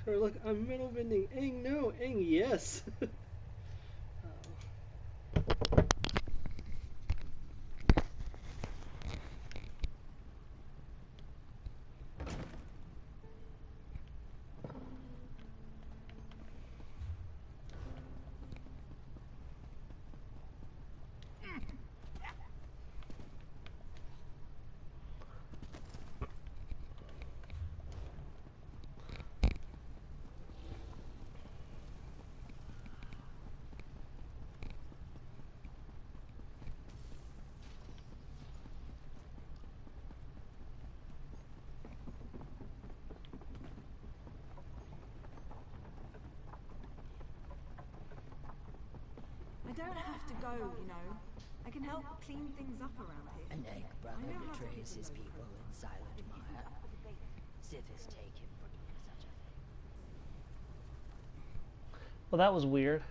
Or look, I'm middle bending. Aang, no. Aang, yes. I don't have to go, you know. I can help clean things up around here. An egg brother betrays his people in silent mire. Sithis take him for doing such a thing. Well, that was weird.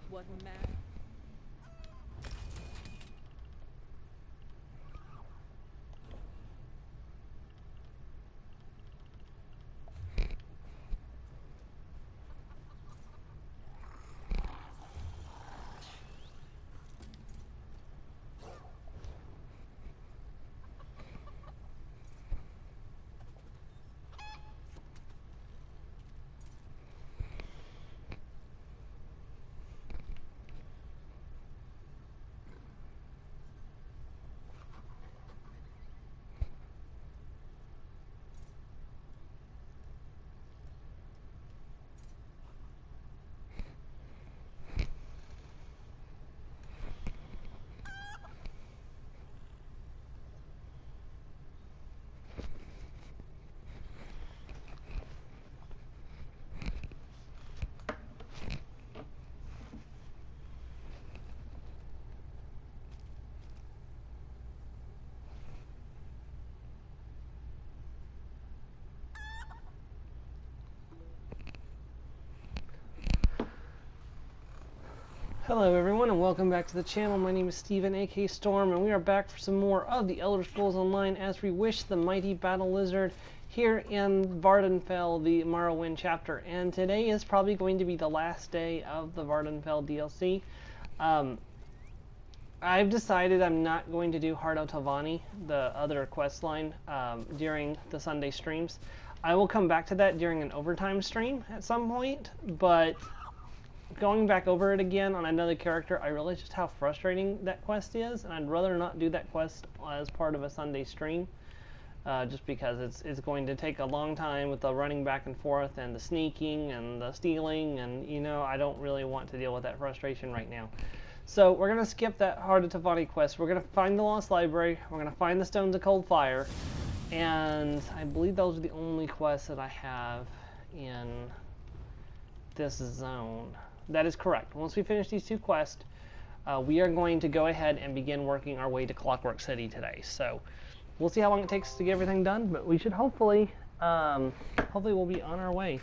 Wasn't mad. Hello everyone and welcome back to the channel. My name is Steven, aka Storm, and we are back for some more of the Elder Scrolls Online as Reewish, the Mighty Battle Lizard, here in Vardenfell, the Morrowind chapter. And today is probably going to be the last day of the Vardenfell DLC. I've decided I'm not going to do Hardo Tavani, the other quest line, during the Sunday streams. I will come back to that during an overtime stream at some point, but going back over it again on another character, I realize just how frustrating that quest is, and I'd rather not do that quest as part of a Sunday stream, just because it's going to take a long time with the running back and forth and the sneaking and the stealing, and you know, I don't really want to deal with that frustration right now. So we're going to skip that Heart of Tavani quest. We're going to find the Lost Library, we're going to find the Stones of Cold Fire, and I believe those are the only quests that I have in this zone. That is correct. Once we finish these two quests, we are going to go ahead and begin working our way to Clockwork City today. So we'll see how long it takes to get everything done, but we should hopefully we'll be on our way.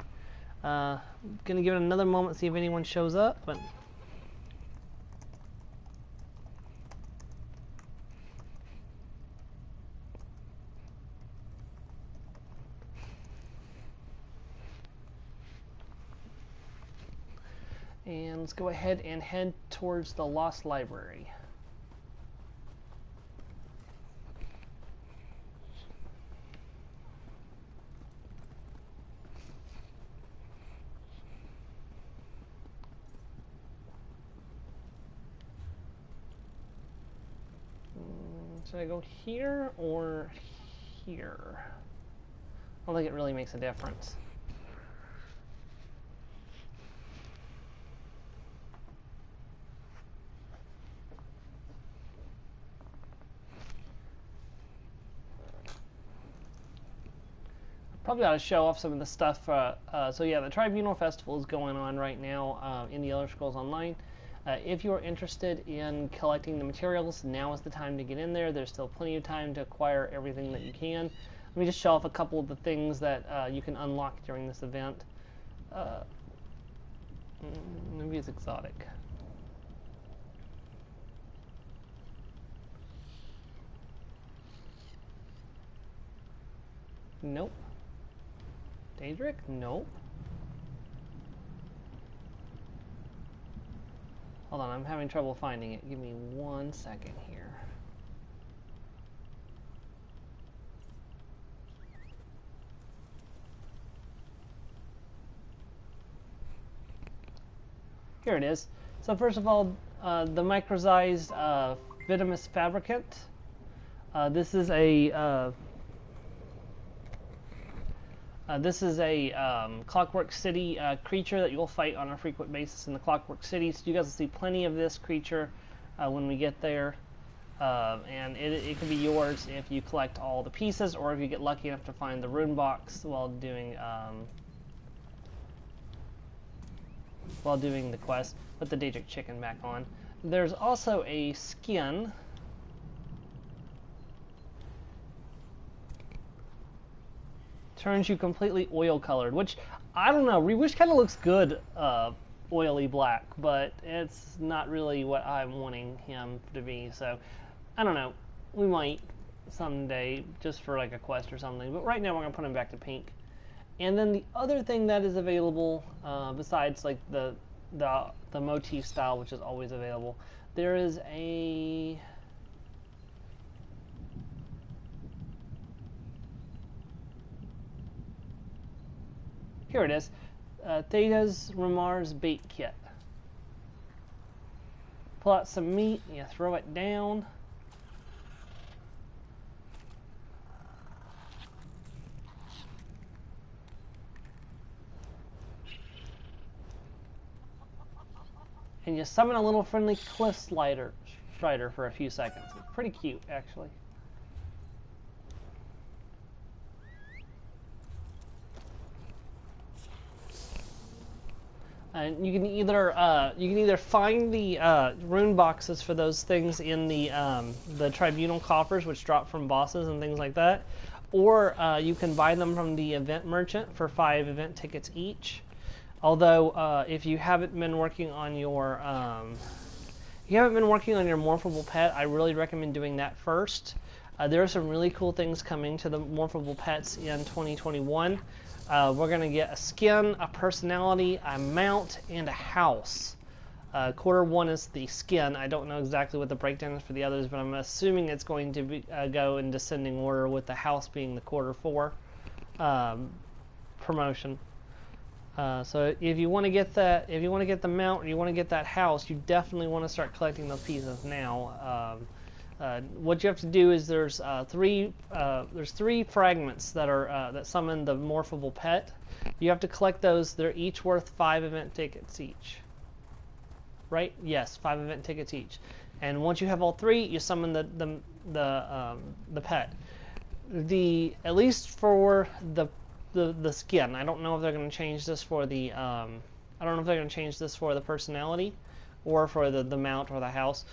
Gonna give it another moment, see if anyone shows up, but and let's go ahead and head towards the Lost Library. Should I go here or here? I don't think it really makes a difference. Probably ought to show off some of the stuff. So yeah, the Tribunal Festival is going on right now in the Elder Scrolls Online. If you're interested in collecting the materials, now is the time to get in there. There's still plenty of time to acquire everything that you can. Let me just show off a couple of the things that you can unlock during this event. Maybe it's exotic. Nope. Daedric? Nope. Hold on, I'm having trouble finding it. Give me 1 second here. Here it is. So first of all, the microsized venomous fabricant. This is a Clockwork City creature that you'll fight on a frequent basis in the Clockwork City. So you guys will see plenty of this creature when we get there. And it can be yours if you collect all the pieces, or if you get lucky enough to find the rune box while doing the quest. Put the Daedric chicken back on. There's also a skin. Turns you completely oil colored, which I don't know. Reewish kind of looks good oily black, but it's not really what I'm wanting him to be. So I don't know. We might someday just for like a quest or something. But right now we're gonna put him back to pink. And then the other thing that is available, besides like the motif style, which is always available, there is a here it is, Theta's Ramar's bait kit. Pull out some meat, you throw it down. And you summon a little friendly cliff strider for a few seconds. Pretty cute, actually. And you can either find the rune boxes for those things in the tribunal coffers, which drop from bosses and things like that, or you can buy them from the event merchant for 5 event tickets each. Although, if you haven't been working on your morphable pet, I really recommend doing that first. There are some really cool things coming to the morphable pets in 2021. We're going to get a skin, a personality, a mount, and a house. Quarter 1 is the skin. I don't know exactly what the breakdown is for the others, but I'm assuming it's going to be, go in descending order, with the house being the quarter 4 promotion. So if you want to get that, if you want to get the mount or you want to get that house, you definitely want to start collecting those pieces now. What you have to do is there's 3 fragments that are that summon the morphable pet. You have to collect those. They're each worth 5 event tickets each. Right? Yes, 5 event tickets each. And once you have all 3, you summon the pet. At least for the skin. I don't know if they're going to change this for the I don't know if they're going to change this for the personality or for the mount or the house.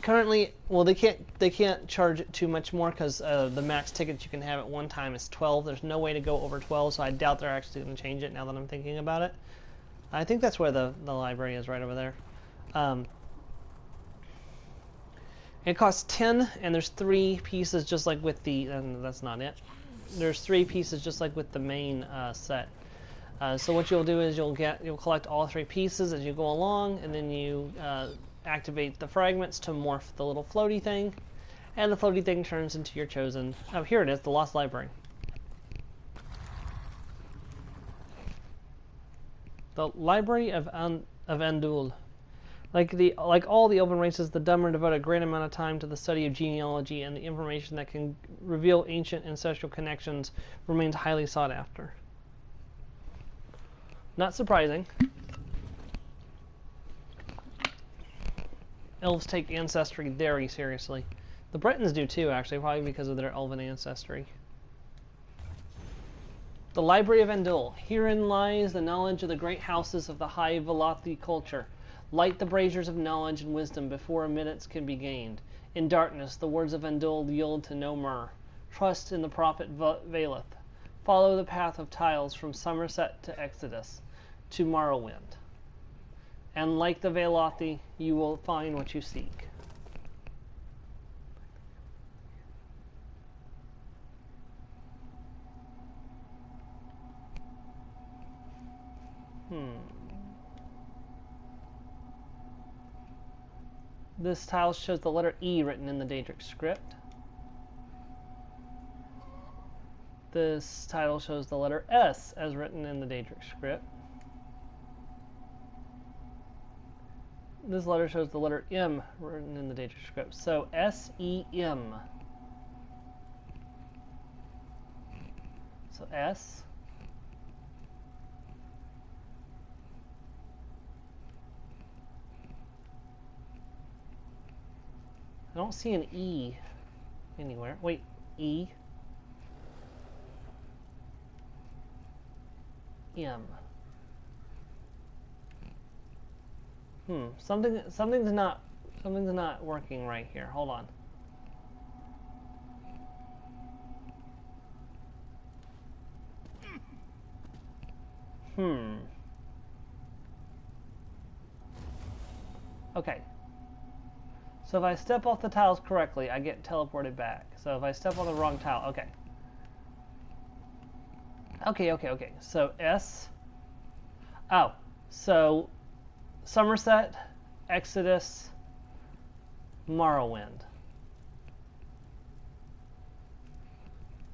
Currently, well, they can't charge it too much more because the max tickets you can have at one time is 12. There's no way to go over 12, so I doubt they're actually going to change it now that I'm thinking about it. I think that's where the library is, right over there. It costs 10, and there's 3 pieces just like with the, and that's not it. There's 3 pieces just like with the main set. So what you'll do is you'll collect all 3 pieces as you go along, and then you activate the fragments to morph the little floaty thing, and the floaty thing turns into your chosen. Oh, here it is, the Lost Library. The Library of Andul. Like all the open races, the Dumber devote a great amount of time to the study of genealogy, and the information that can reveal ancient ancestral connections remains highly sought after. Not surprising. Elves take ancestry very seriously. The Bretons do too, actually, probably because of their elven ancestry. The Library of Andul. Herein lies the knowledge of the great houses of the High Velothi culture. Light the braziers of knowledge and wisdom before admittance can be gained. In darkness, the words of Endul yield to no myrrh. Trust in the prophet Valeth. Follow the path of tiles from Somerset to Exodus, to Morrowind. And like the Velothi, you will find what you seek. This tile shows the letter E written in the Daedric script. This title shows the letter S as written in the Daedric script. This letter shows the letter M written in the Daedric script. So S-E-M. So S. I don't see an E anywhere. Wait, E. M. Something's not working right here. Hold on. Okay. So if I step off the tiles correctly, I get teleported back. So if I step on the wrong tile, okay. Okay. So S. Oh, so Somerset, Exodus, Morrowind.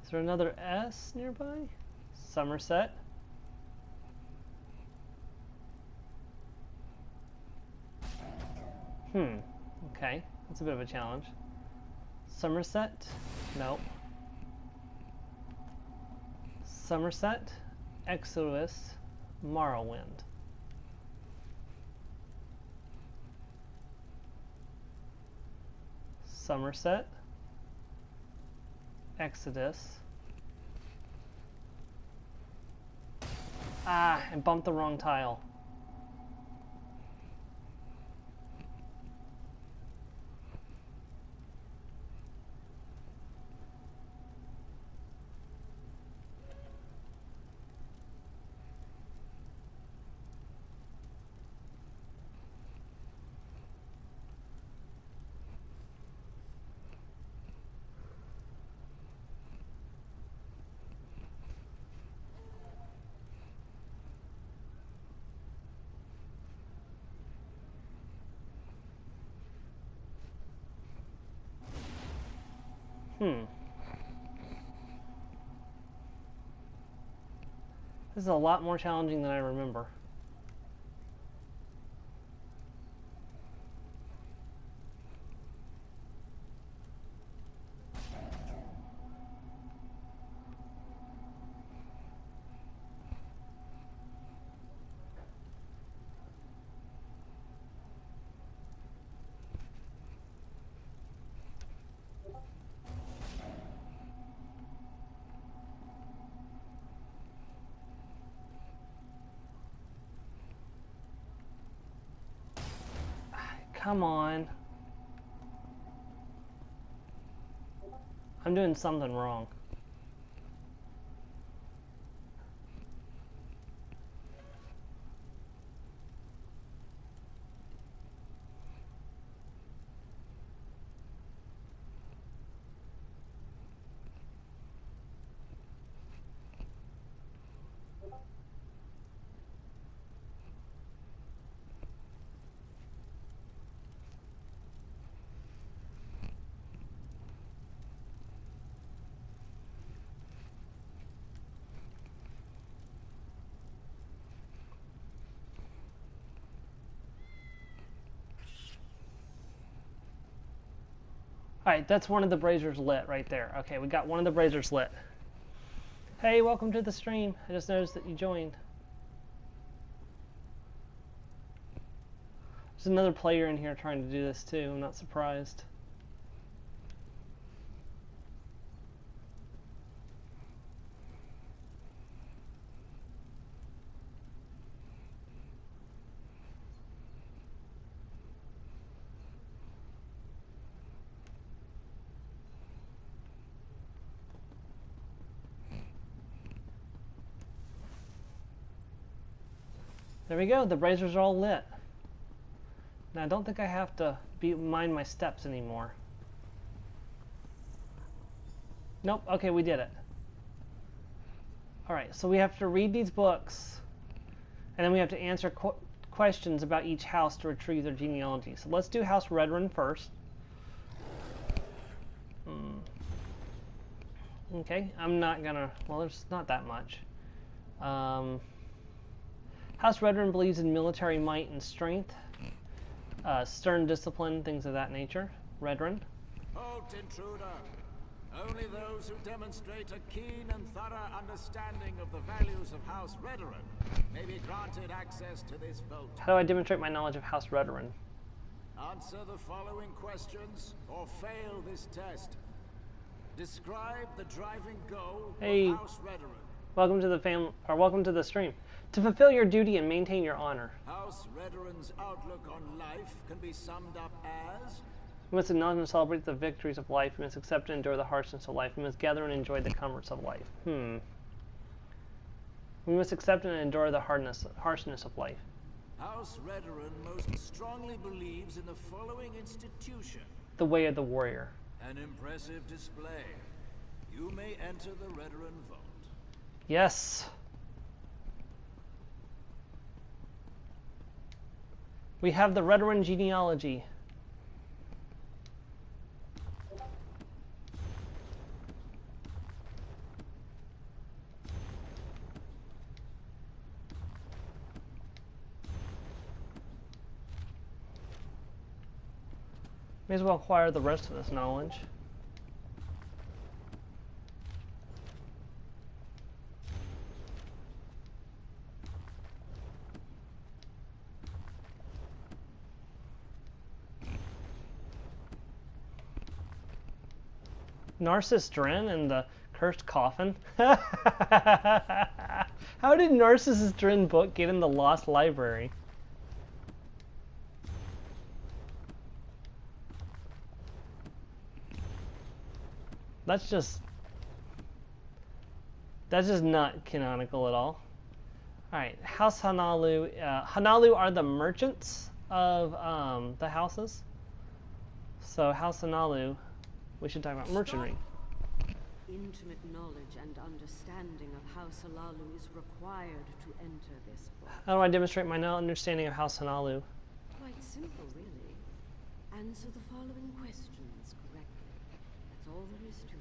Is there another S nearby? Somerset. Okay. That's a bit of a challenge. Somerset? No. Somerset, Exodus, Morrowind. Somerset, Exodus. Ah, I bumped the wrong tile. This is a lot more challenging than I remember. Come on. I'm doing something wrong. Alright, that's one of the braziers lit right there. Okay, we got one of the braziers lit. Hey, welcome to the stream. I just noticed that you joined. There's another player in here trying to do this too. I'm not surprised. There we go. The braziers are all lit. Now I don't think I have to mind my steps anymore. Nope. Okay, we did it. Alright, so we have to read these books, and then we have to answer questions about each house to retrieve their genealogy. So let's do House Redrun first. Okay, I'm not gonna... Well, there's not that much. House Redrun believes in military might and strength, stern discipline, things of that nature. Redrun. Halt, intruder! Only those who demonstrate a keen and thorough understanding of the values of House Redrun may be granted access to this vote. How do I demonstrate my knowledge of House Redrun? Answer the following questions or fail this test. Describe the driving goal of House Redrun. Welcome to the welcome to the stream. To fulfill your duty and maintain your honor. House Redrun's outlook on life can be summed up as: we must acknowledge and celebrate the victories of life. We must accept and endure the harshness of life. We must gather and enjoy the comforts of life. We must accept and endure the harshness of life. House Redrun most strongly believes in the following institution. The way of the warrior. An impressive display. You may enter the Redrun vault. Yes. We have the Redrun genealogy. May as well acquire the rest of this knowledge. Narcissus Dren and the Cursed Coffin? How did Narcissus Dren book get in the Lost Library? That's just not canonical at all. Alright, House Hanalu. Hanalu are the merchants of the houses. So House Hanalu, we should talk about merchantry. Intimate knowledge and understanding of House Halalu is required to enter this book. How do I demonstrate my understanding of House Hanalu? Quite simple, really. Answer the following questions correctly. That's all there is to it.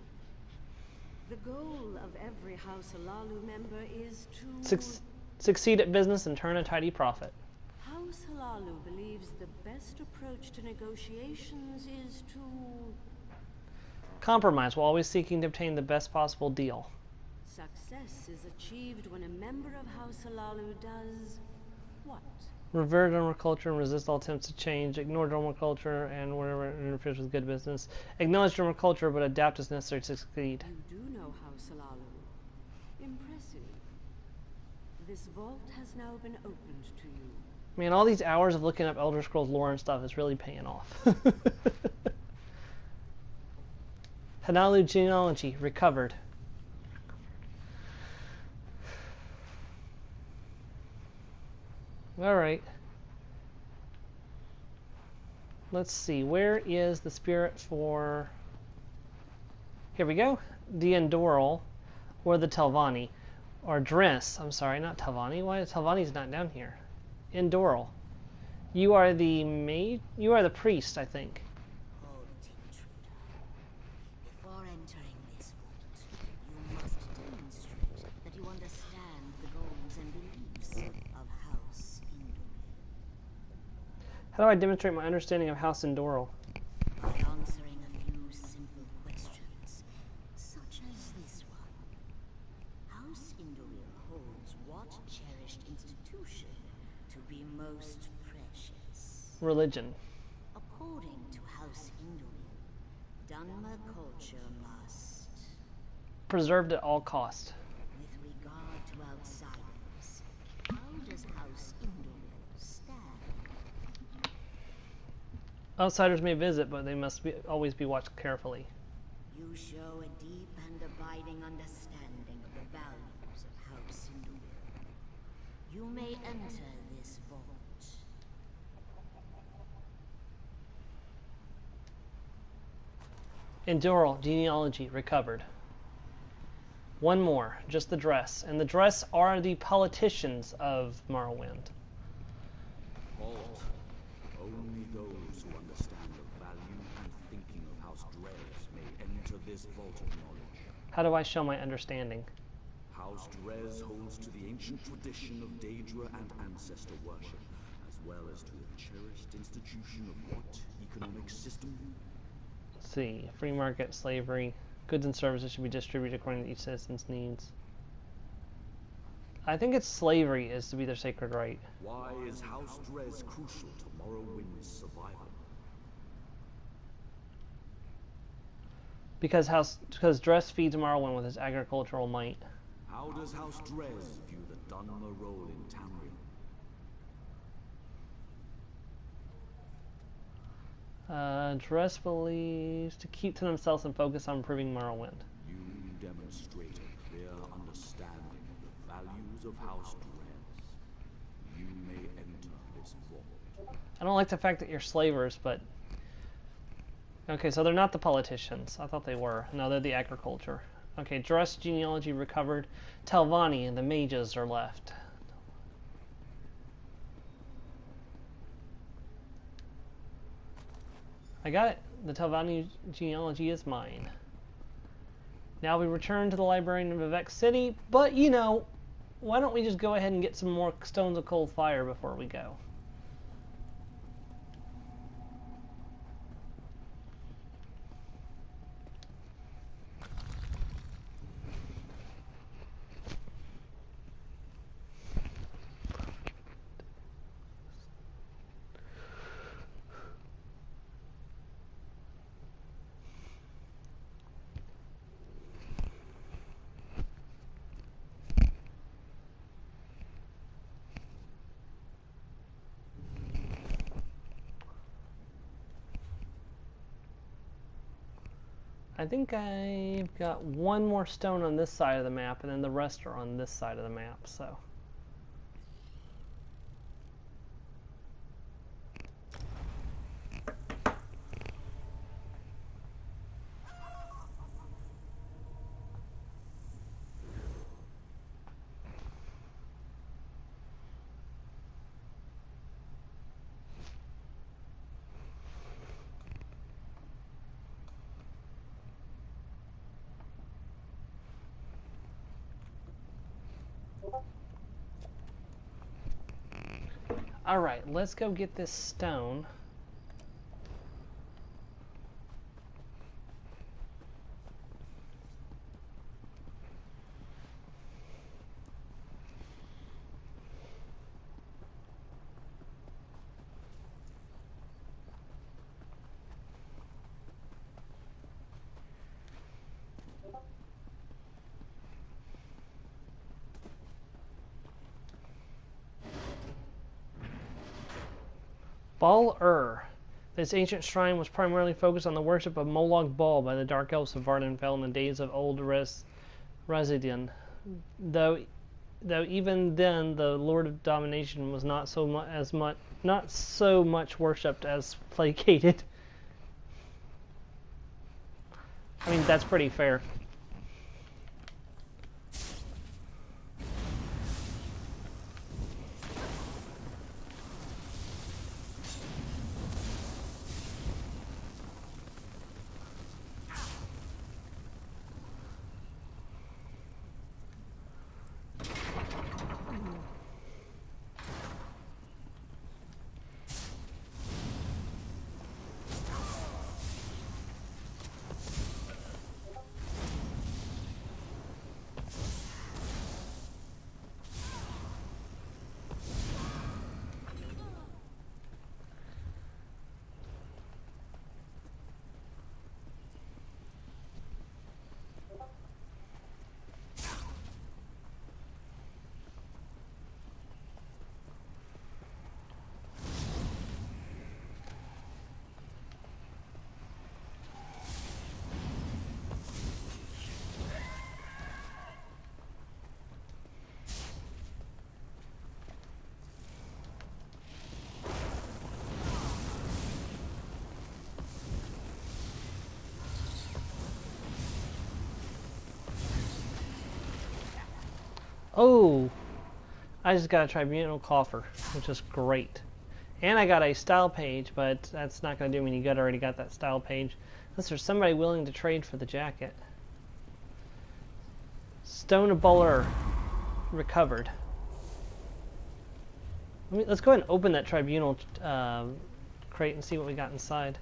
The goal of every House Halalu member is to... Succeed at business and turn a tidy profit. House Halalu believes the best approach to negotiations is to... compromise while always seeking to obtain the best possible deal. Success is achieved when a member of House Halalu does... what? Revere dormer culture and resist all attempts to change. Ignore dormer culture and whatever interferes with good business. Acknowledge dormer culture but adapt as necessary to succeed. You do know House Halalu. Impressive. This vault has now been opened to you. Man, all these hours of looking up Elder Scrolls lore and stuff is really paying off. Hanalu genealogy recovered. Alright. Let's see. Where is the spirit for... Here we go. The Endoral, or the Telvanni. Or Dress. I'm sorry, not Telvanni. Why is Telvanni's not down here? Endoral. You are the maid? You are the priest, I think. Hold, intruder. Before entering this vault, you must demonstrate that you understand the goals and beliefs of House Indoril. How do I demonstrate my understanding of House Endoral? By answering a few simple questions, such as this one. House Indoril holds what cherished institution to be most precious? Religion. According to House Indoril, Dharma culture must, Preserved at all cost. with regard to outsiders, how does House Indoril stand? Outsiders may visit, but they must always be watched carefully. You show a deep and abiding understanding of the values of House Indoril. You may enter this Endural genealogy recovered. One more, just the dress. And the dress are the politicians of Morrowind. Halt. Only those who understand the value and thinking of House Dres may enter this vault of knowledge. How do I show my understanding? House Dres holds to the ancient tradition of Daedra and ancestor worship, as well as to the cherished institution of what economic system? Let's see. Free market, slavery. Goods and services should be distributed according to each citizen's needs. I think it's slavery is to be their sacred right. Why is House Dres crucial to Morrowind's survival? Because Dres feeds Morrowind with his agricultural might. How does House Dres view the Dunmer role in Tamriel? Dres believes to keep to themselves and focus on improving Morrowind. You demonstrate a clear understanding of the values of House Dres. You may enter this vault. I don't like the fact that you're slavers, but... Okay, so they're not the politicians. I thought they were. No, they're the agriculture. Okay, Dres genealogy recovered. Telvanni and the mages are left. I got it. The Telvanni genealogy is mine. Now we return to the library in Vivec City, but you know, why don't we just go ahead and get some more stones of cold fire before we go? I think I've got one more stone on this side of the map, and then the rest are on this side of the map, so... Alright, let's go get this stone. Bal-Ur. This ancient shrine was primarily focused on the worship of Molag Bal by the Dark Elves of Vardenfell in the days of Old Residian. Though even then, the Lord of Domination was not so much worshipped as placated. I mean, that's pretty fair. Oh, I just got a tribunal coffer, which is great. And I got a style page, but that's not going to do me any good. I already got that style page. Unless there's somebody willing to trade for the jacket. Stone Bowler recovered. Let's go ahead and open that tribunal crate and see what we got inside.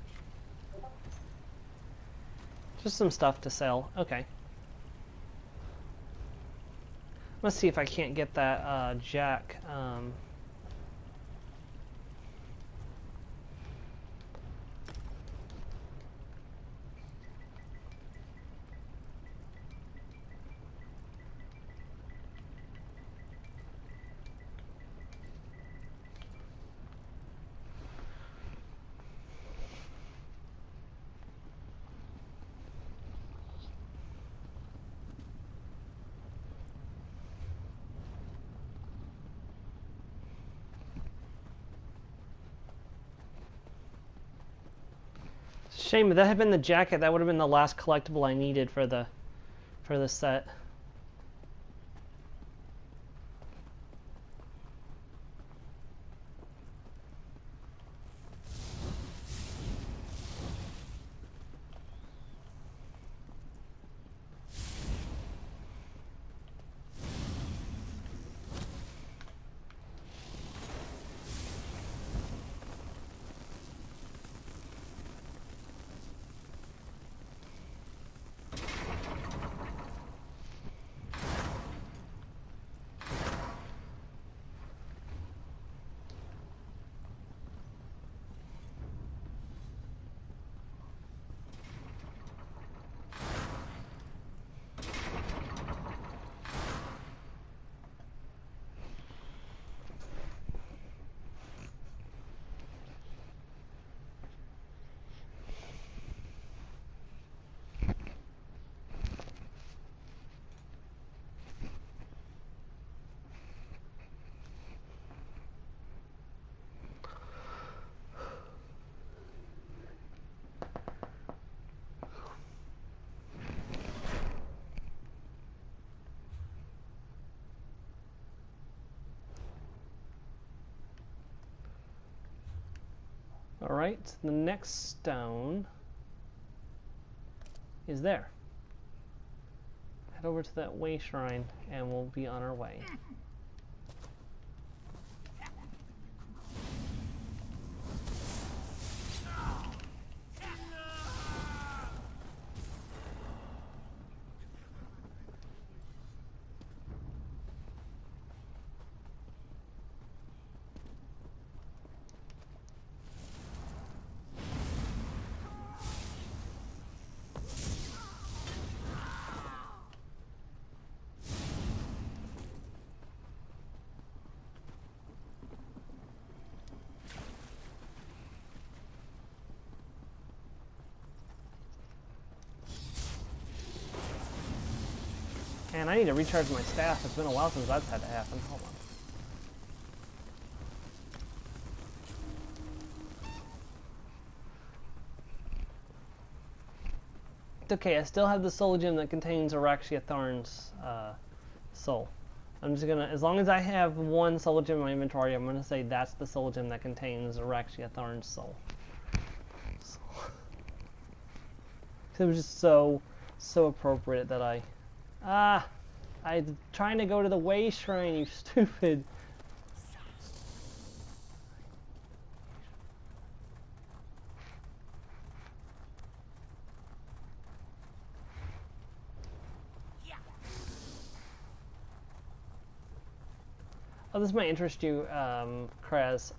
Just some stuff to sell. Okay. Let's see if I can't get that jack. Shame if that had been the jacket, that would have been the last collectible I needed for the set. Alright, the next stone is there. Head over to that way shrine and we'll be on our way. And I need to recharge my staff. It's been a while since that's had to happen. Hold on. It's okay, I still have the soul gem that contains Araxia Tharn's soul. I'm just gonna, as long as I have one soul gem in my inventory, I'm gonna say that's the soul gem that contains Araxia Tharn's soul. It was just so appropriate that I'm trying to go to the way shrine, you stupid. Oh, this might interest you, Krez,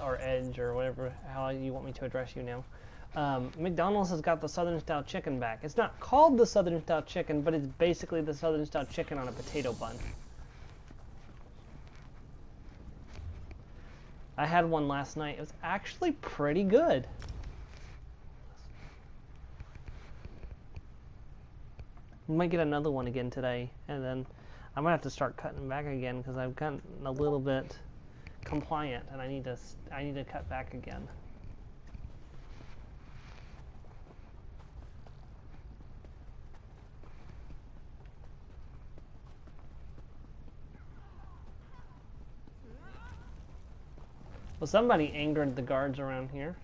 or Edge, or whatever, how you want me to address you now. McDonald's has got the Southern Style Chicken back. It's not called the Southern Style Chicken, but it's basically the Southern Style Chicken on a potato bun. I had one last night. It was actually pretty good. We might get another one again today, and then I might have to start cutting back again because I've gotten a little bit compliant, and I need to cut back again. Well, somebody angered the guards around here.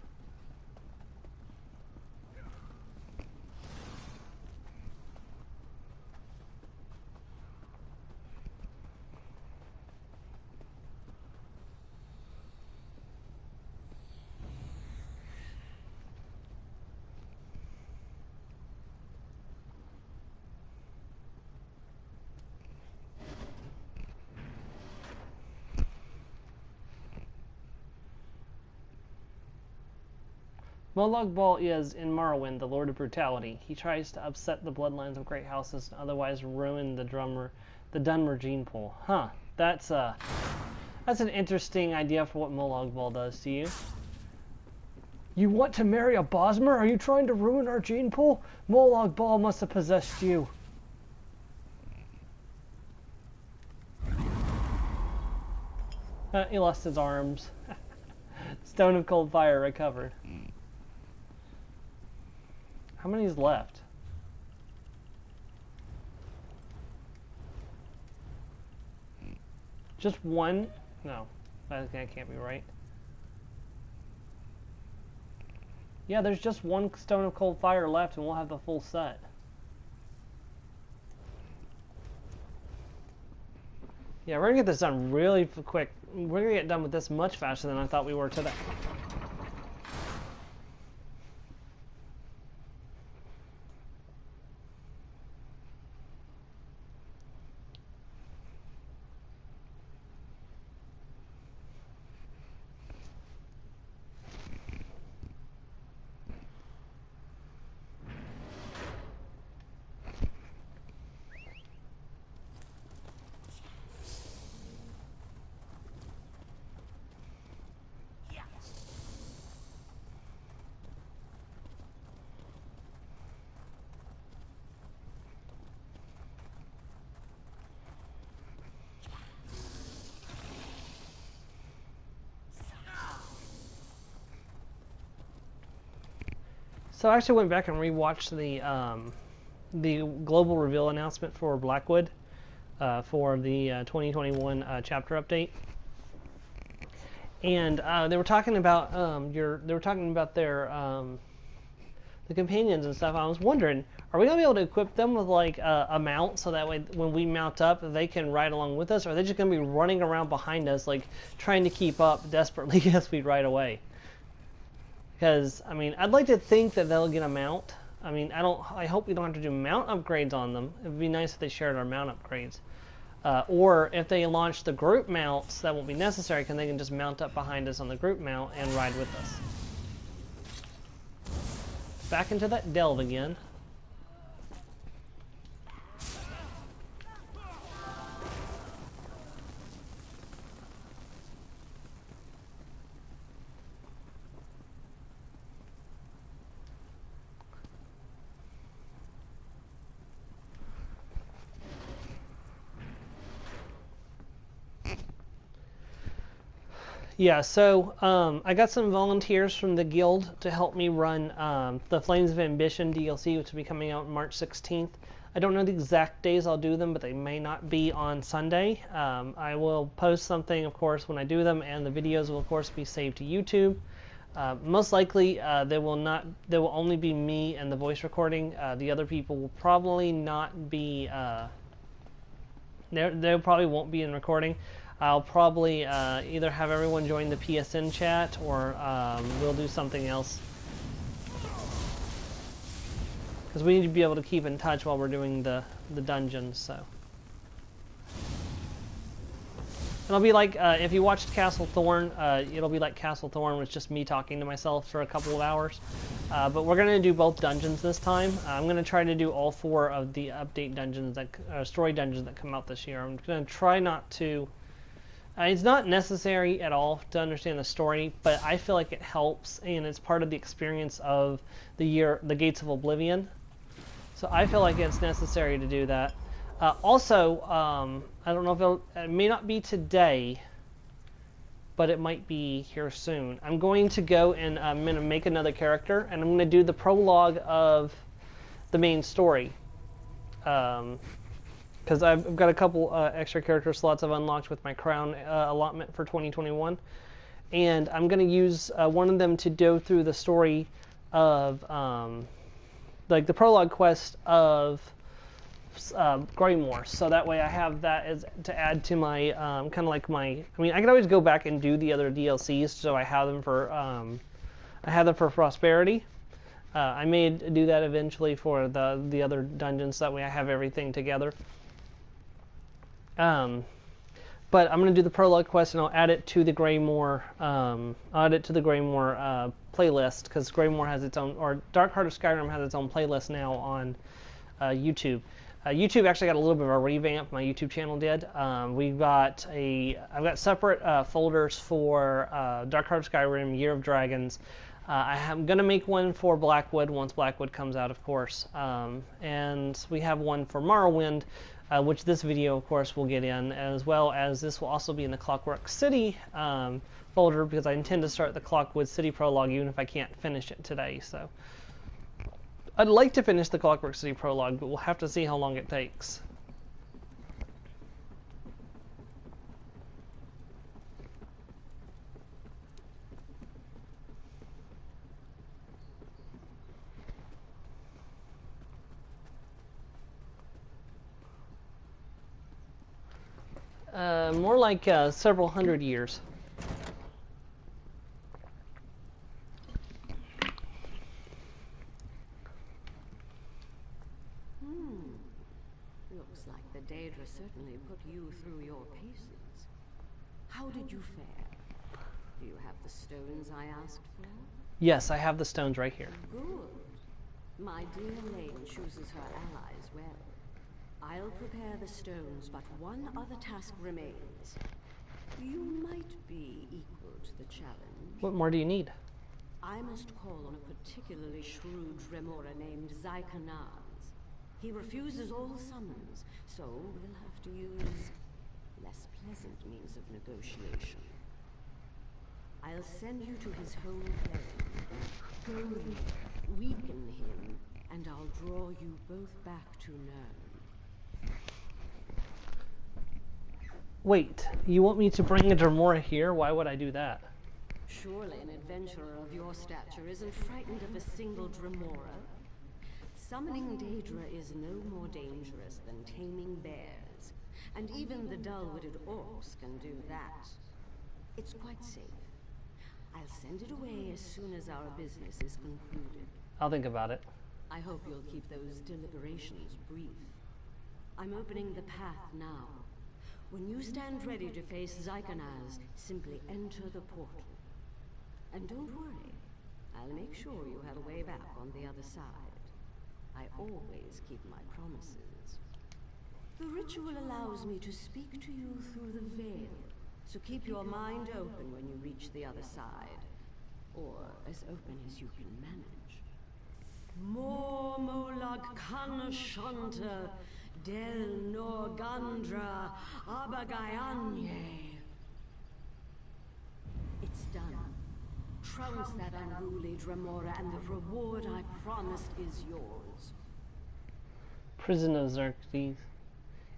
Molag Bal is, in Morrowind, the Lord of Brutality. He tries to upset the bloodlines of great houses and otherwise ruin the Dunmer gene pool. Huh. That's an interesting idea for what Molag Bal does to you. You want to marry a Bosmer? Are you trying to ruin our gene pool? Molag Bal must have possessed you. He lost his arms. Stone of Cold Fire recovered. How many's left? Just one? No, that can't be right. Yeah, there's just one Stone of Cold Fire left and we'll have the full set. Yeah, we're gonna get this done really quick. We're gonna get done with this much faster than I thought we were today. So I actually went back and rewatched the global reveal announcement for Blackwood for the 2021 chapter update, and they were talking about their the companions and stuff. I was wondering, are we gonna be able to equip them with like a mount so that way when we mount up they can ride along with us, or are they just gonna be running around behind us like trying to keep up desperately as we ride away? Because, I mean, I'd like to think that they'll get a mount. I mean, I hope we don't have to do mount upgrades on them. It would be nice if they shared our mount upgrades. Or if they launch the group mounts, that won't be necessary because they can just mount up behind us on the group mount and ride with us. Back into that delve again. Yeah, so I got some volunteers from the guild to help me run the Flames of Ambition DLC, which will be coming out March 16th. I don't know the exact days I'll do them, but they may not be on Sunday. I will post something, of course, when I do them, and the videos will, of course, be saved to YouTube. Most likely, there will only be me and the voice recording. The other people will probably not be. They probably won't be in recording. I'll probably either have everyone join the PSN chat or we'll do something else. Because we need to be able to keep in touch while we're doing the dungeons, so. It'll be like, if you watched Castle Thorn, it'll be like Castle Thorn with just me talking to myself for a couple of hours. But we're going to do both dungeons this time. I'm going to try to do all 4 of the update dungeons, story dungeons that come out this year. I'm going to try not to... it's not necessary at all to understand the story, but I feel like it helps, and it's part of the experience of the Gates of Oblivion. So I feel like it's necessary to do that. Also, I don't know if it may not be today, but it might be here soon. I'm going to go and I'm going to make another character, and I'm going to do the prologue of the main story. Because I've got a couple extra character slots I've unlocked with my crown allotment for 2021. and I'm going to use one of them to go through the story of like the prologue quest of Greymore, so that way I have that as to add to my kind of like my. I mean, I can always go back and do the other DLCs, so I have them for Prosperity. I may do that eventually for the other dungeons. That way I have everything together. But I'm going to do the prologue quest, and I'll add it to the Greymore. Playlist, because Greymore has its own, or Dark Heart of Skyrim has its own playlist now on YouTube. YouTube actually got a little bit of a revamp. My YouTube channel did. I've got separate folders for Dark Heart of Skyrim, Year of Dragons. I'm going to make one for Blackwood once Blackwood comes out, of course. And we have one for Morrowind, which this video, of course, will get in, as well as this will also be in the Clockwork City folder, because I intend to start the Clockwood City prologue even if I can't finish it today. So I'd like to finish the Clockwork City prologue, but we'll have to see how long it takes. More like several hundred years. Looks like the Daedra certainly put you through your paces. How did you fare? Do you have the stones I asked for? Yes, I have the stones right here. Good. My dear Lane chooses her allies well. I'll prepare the stones, but one other task remains. You might be equal to the challenge. What more do you need? I must call on a particularly shrewd Remora named Zykanaz. He refuses all summons, so we'll have to use less pleasant means of negotiation. I'll send you to his home plane. Go there, weaken him, and I'll draw you both back to Nern. Wait, you want me to bring a Dremora here? Why would I do that? Surely an adventurer of your stature isn't frightened of a single Dremora. Summoning Daedra is no more dangerous than taming bears, and even the dull-witted orcs can do that. It's quite safe. I'll send it away as soon as our business is concluded. I'll think about it. I hope you'll keep those deliberations brief. I'm opening the path now. When you stand ready to face Zykanaz, simply enter the portal. And don't worry, I'll make sure you have a way back on the other side. I always keep my promises. The ritual allows me to speak to you through the veil, so keep your mind open when you reach the other side. Or as open as you can manage. Molag Kanashanta Del Norgandra Abagayanye. It's done. Trounce that unruly Dremora, and the reward I promised is yours. Prison of Xerxes.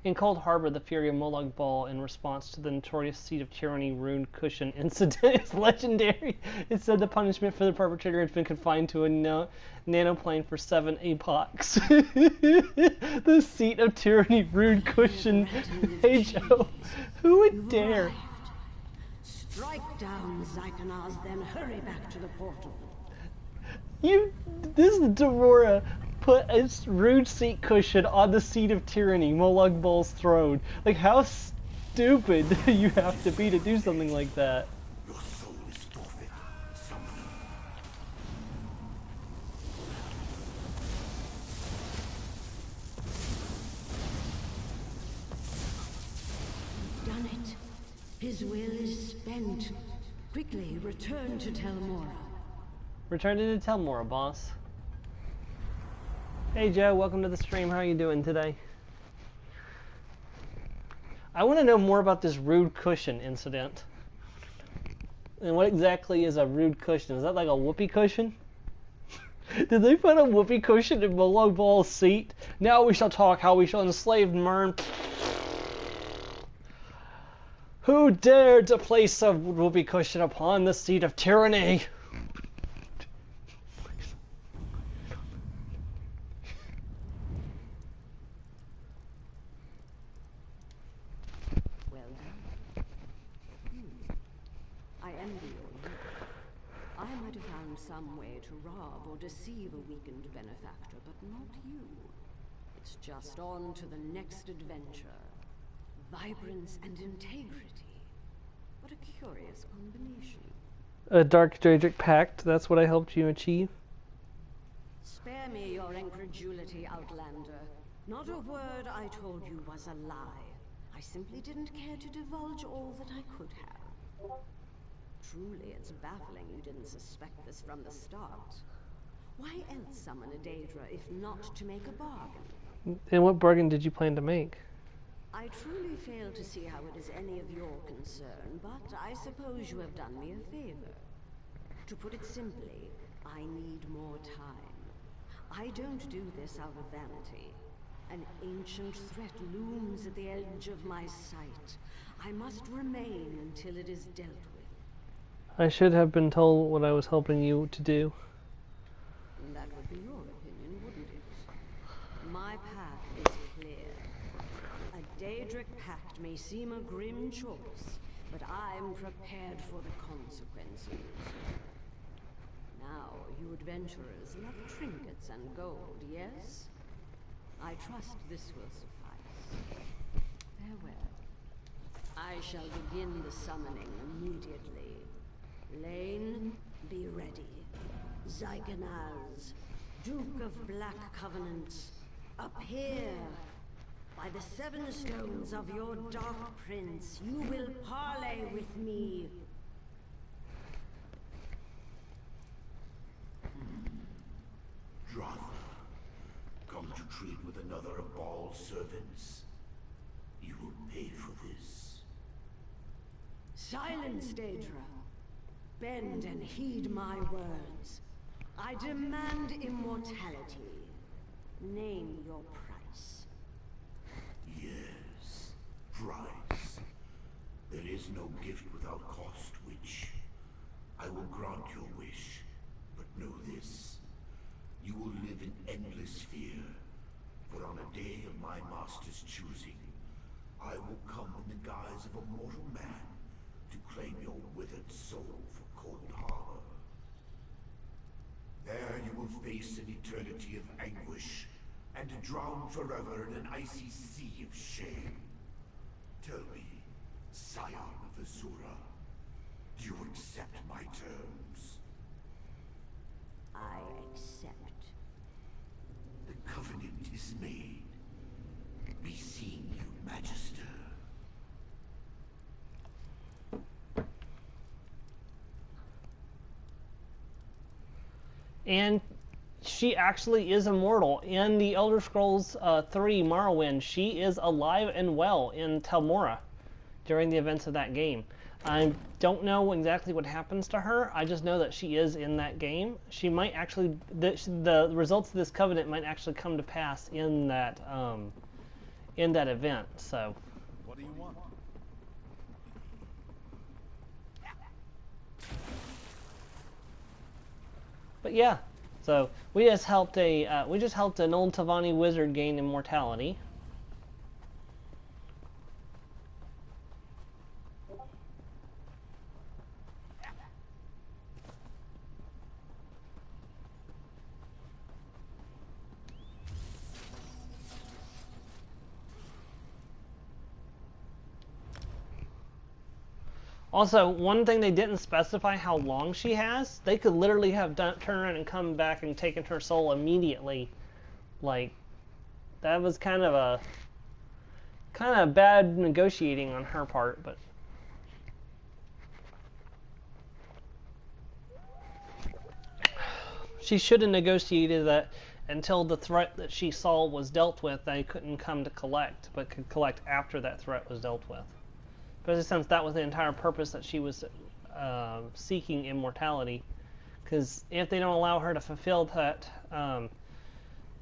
In Cold Harbor, the fury of Molag Bal in response to the notorious Seat of Tyranny Rune Cushion incident is legendary. It said the punishment for the perpetrator has been confined to a nanoplane for 7 epochs. The Seat of Tyranny Rune Cushion. Hey Joe, who would dare? Strike down Zykanaz, then hurry back to the portal. This Dremora put a rude seat cushion on the Seat of Tyranny, Molag Bal's throne. Like, how stupid do you have to be to do something like that? Your soul is forfeit. Summon. Done it. His will is spent. Quickly return to Tel Mora. Return to Tel Mora, boss. Hey Joe, welcome to the stream. How are you doing today? I want to know more about this rude cushion incident. And what exactly is a rude cushion? Is that like a whoopee cushion? Did they put a whoopee cushion in Molag Bal's seat? Now we shall talk how we shall enslave Mern. Who dared to place a whoopee cushion upon the seat of tyranny? Well done. I envy your youth. I might have found some way to rob or deceive a weakened benefactor, but not you. It's just on to the next adventure. Vibrance and integrity. What a curious combination. A Dark Daedric Pact, that's what I helped you achieve. Spare me your incredulity, Outlander. Not a word I told you was a lie. I simply didn't care to divulge all that I could have. Truly, it's baffling you didn't suspect this from the start. Why else summon a Daedra if not to make a bargain? And what bargain did you plan to make? I truly fail to see how it is any of your concern, but I suppose you have done me a favor. To put it simply, I need more time. I don't do this out of vanity. An ancient threat looms at the edge of my sight. I must remain until it is dealt with. I should have been told what I was helping you to do. That would be your opinion, wouldn't it? My path is clear. A Daedric pact may seem a grim choice, but I'm prepared for the consequences. Now, you adventurers love trinkets and gold, yes? I trust this will suffice. Farewell. I shall begin the summoning immediately. Lane, be ready. Zygonaz, Duke of Black Covenants, appear! By the 7 stones of your Dark Prince, you will parley with me. Dratha, come to trade with another of Baal's servants. You will pay for this. Silence, Daedra. Bend and heed my words. I demand immortality. Name your price. Yes, price. There is no gift without cost, witch. I will grant your wish, but know this. You will live in endless fear, for on a day of my master's choosing, I will come in the guise of a mortal man to claim your withered soul for Cold Harbor. There you will face an eternity of anguish, and to drown forever in an icy sea of shame. Tell me, Scion of Azura, do you accept my terms? I accept. The covenant is made. Be seen, you Magister. And she actually is immortal. In the Elder Scrolls 3 Morrowind, she is alive and well in Telmora during the events of that game. I don't know exactly what happens to her. I just know that she is in that game. She might actually, the results of this covenant might actually come to pass in that event. So. What do you want? But yeah, so we just helped an old Tavani wizard gain immortality. Also, one thing they didn't specify how long she has. They could literally have turned around and come back and taken her soul immediately. Like, that was kind of bad negotiating on her part, but she should have negotiated that until the threat that she saw was dealt with. They couldn't come to collect, but could collect after that threat was dealt with. But since that was the entire purpose that she was seeking immortality, because if they don't allow her to fulfill that,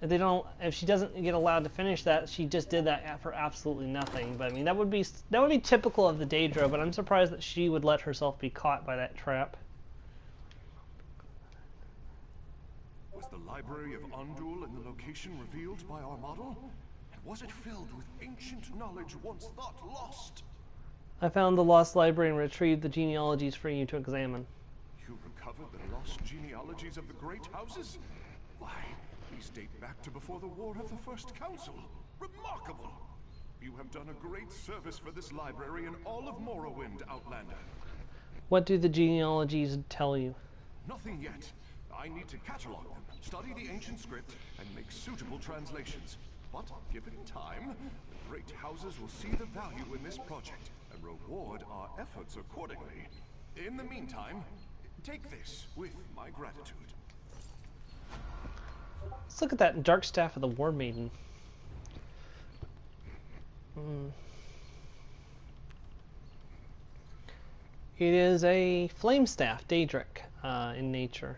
if she doesn't get allowed to finish that, she just did that for absolutely nothing. But I mean, that would be typical of the Daedra, but I'm surprised that she would let herself be caught by that trap. Was the Library of Undul in the location revealed by our model? And was it filled with ancient knowledge once thought lost? I found the lost library and retrieved the genealogies for you to examine. You recovered the lost genealogies of the great houses? Why, these date back to before the War of the First Council. Remarkable! You have done a great service for this library and all of Morrowind, Outlander. What do the genealogies tell you? Nothing yet. I need to catalog them, study the ancient script, and make suitable translations. But given time, the great houses will see the value in this project and reward our efforts accordingly. In the meantime, take this with my gratitude. Let's look at that Dark Staff of the War Maiden. It is a flame staff, Daedric, in nature.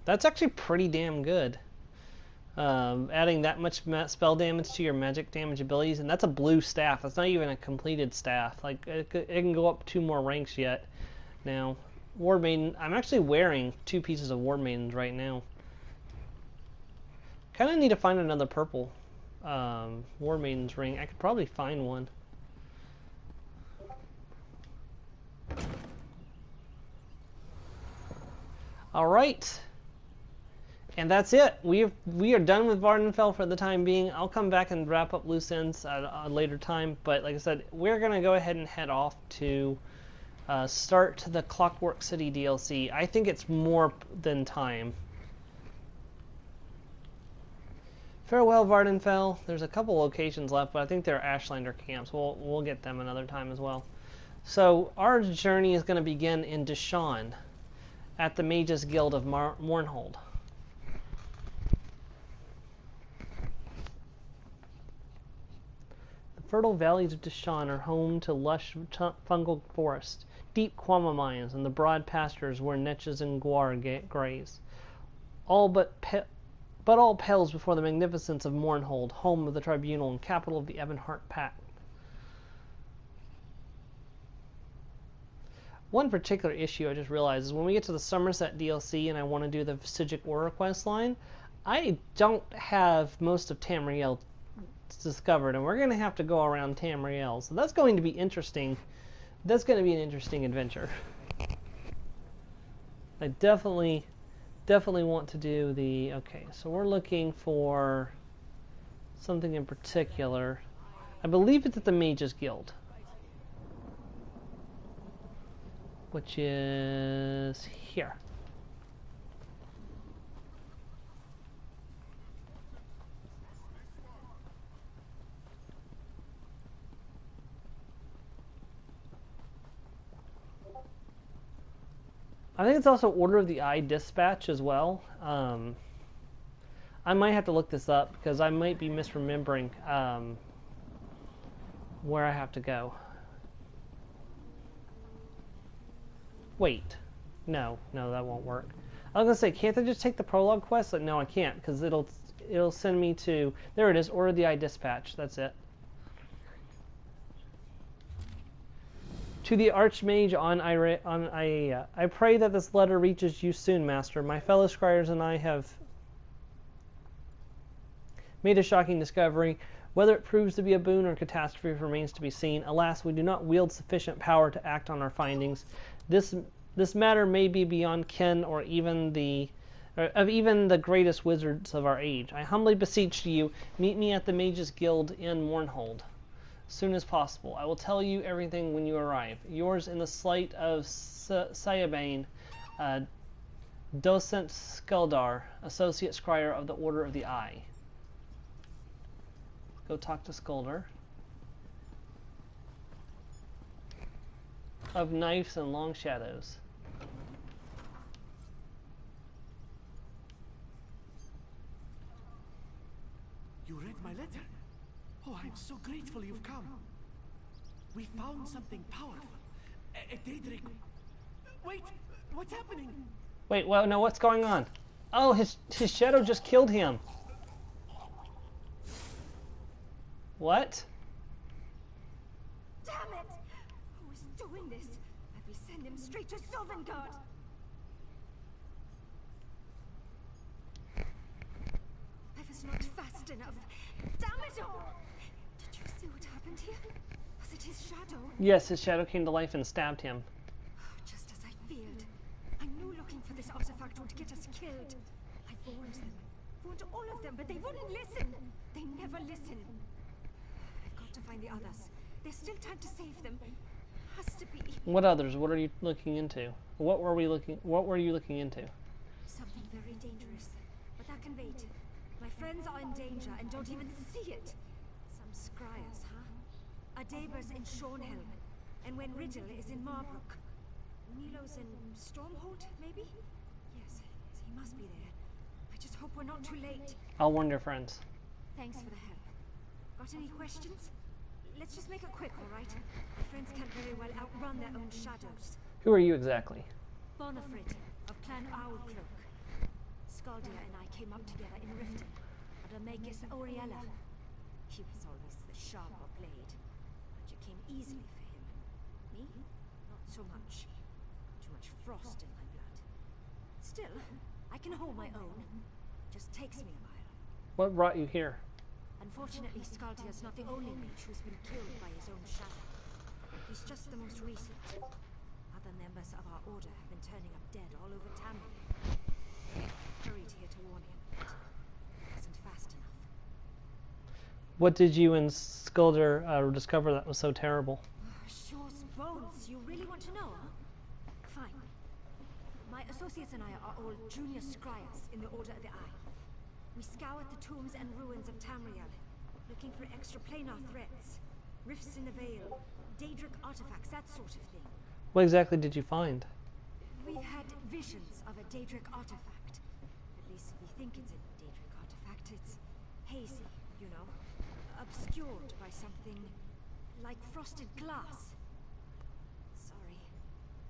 That's actually pretty damn good. Adding that much spell damage to your magic damage abilities, and that's a blue staff. That's not even a completed staff. Like it can go up 2 more ranks yet. Now, War Maiden. I'm actually wearing 2 pieces of War Maidens right now. Kind of need to find another purple War Maiden's ring. I could probably find one. All right. And that's it. We are done with Vardenfell for the time being. I'll come back and wrap up loose ends at a later time. But like I said, we're going to go ahead and head off to start the Clockwork City DLC. I think it's more than time. Farewell, Vardenfell. There's a couple locations left, but I think they're Ashlander camps. We'll get them another time as well. So our journey is going to begin in Deshaun at the Mages Guild of Mournhold. Fertile valleys of Deshaun are home to lush fungal forests, deep quama mines, and the broad pastures where netches and guar graze. All pales before the magnificence of Mournhold, home of the tribunal and capital of the Ebonheart Pact. One particular issue I just realized is when we get to the Somerset DLC and I want to do the Sigic Aura quest line, I don't have most of Tamriel discovered, and we're going to have to go around Tamriel. So that's going to be interesting. That's going to be an interesting adventure. I definitely want to do the... Okay, so we're looking for something in particular. I believe it's at the Mages Guild, which is here. I think it's also Order of the Eye Dispatch as well. I might have to look this up because I might be misremembering where I have to go. Wait. No, that won't work. I was going to say, can't I just take the prologue quest? Like, no, I can't, because it'll send me to... There it is, Order of the Eye Dispatch. That's it. To the Archmage on Iea. I pray that this letter reaches you soon, Master. My fellow scryers and I have made a shocking discovery. Whether it proves to be a boon or catastrophe remains to be seen. Alas, we do not wield sufficient power to act on our findings. This matter may be beyond ken or even the greatest wizards of our age. I humbly beseech you, meet me at the Mages Guild in Mournhold as soon as possible. I will tell you everything when you arrive. Yours in the slight of Sayabane, Docent Skuldar, Associate Scryer of the Order of the Eye. Go talk to Skuldar. Of Knives and Long Shadows. You read my letter? Oh, I'm so grateful you've come. We found something powerful. A Daedric... Wait, what's happening? Wait, well, no, what's going on? Oh, his shadow just killed him. What? Damn it! Who is doing this? I will send him straight to Sovngarde. I was not fast enough. Damn it all! Did you see what happened here? Was it his shadow? Yes, his shadow came to life and stabbed him. Just as I feared. I knew looking for this artifact would get us killed. I warned them. Warned all of them, but they wouldn't listen. They never listen. I've got to find the others. There's still time to save them. Has to be. What others? What are you looking into? What were you looking into? Something very dangerous. But that can wait. My friends are in danger and don't even see it. Some scryers, huh? Adebers in Shornhelm. And when Riddle is in Marbrook. Milo's in Stormhold, maybe? Yes, he must be there. I just hope we're not too late. I'll warn your friends. Thanks for the help. Got any questions? Let's just make it quick, all right? My friends can't very well outrun their own shadows. Who are you exactly? Bonafrid of Clan Owlcloak. Skaldia and I came up together in Riften under Magus Oriella. He was always the sharper blade, but you came easily for him. Me? Not so much. Too much frost in my blood. Still, I can hold my own. Just takes me a while. What brought you here? Unfortunately, Skaldia's not the only mage who's been killed by his own shadow. He's just the most recent. Other members of our order have been turning up dead all over Tamriel. Hurried here to warn him, but wasn't fast enough. What did you and Skulder discover that was so terrible? Shaw's bones. You really want to know, huh? Fine. My associates and I are all junior scryers in the Order of the Eye. We scoured the tombs and ruins of Tamriel, looking for extraplanar threats, rifts in the veil, Daedric artifacts, that sort of thing. What exactly did you find? We've had visions of a Daedric artifact. At least we think it's a Daedric artifact. It's hazy, you know, obscured by something like frosted glass. Sorry,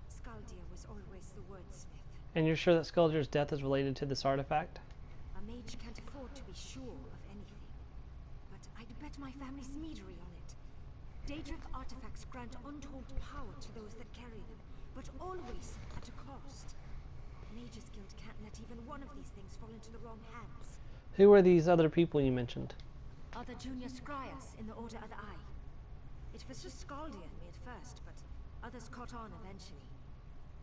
Skaldia was always the wordsmith. And you're sure that Skulder's death is related to this artifact? A mage can't afford to be sure of anything. But I'd bet my family's meadery on it. Daedric artifacts grant untold power to those that carry them, but always at a cost. Mages Guild can't let even one of these things fall into the wrong hands. Who are these other people you mentioned? Other junior scryers in the Order of the Eye. It was just Skaldia and me at first, but others caught on eventually.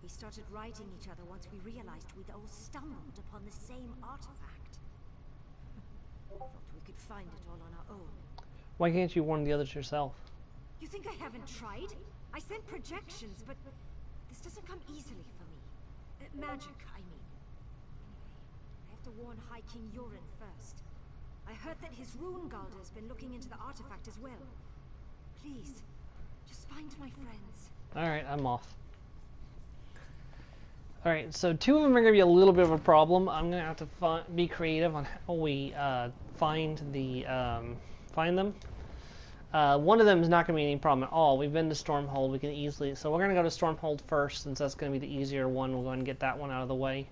We started writing each other once we realized we'd all stumbled upon the same artifact. Thought we could find it all on our own. Why can't you warn the others yourself? You think I haven't tried? I sent projections, but this doesn't come easily for me. Magic, I mean. Anyway, I have to warn High King Yorin first. I heard that his rune Galder's been looking into the artifact as well. Please, just find my friends. Alright, I'm off. Alright, so two of them are going to be a little bit of a problem. I'm going to have to be creative on how we find them. One of them is not going to be any problem at all. We've been to Stormhold. We can easily... So we're going to go to Stormhold first, since that's going to be the easier one. We'll go ahead and get that one out of the way.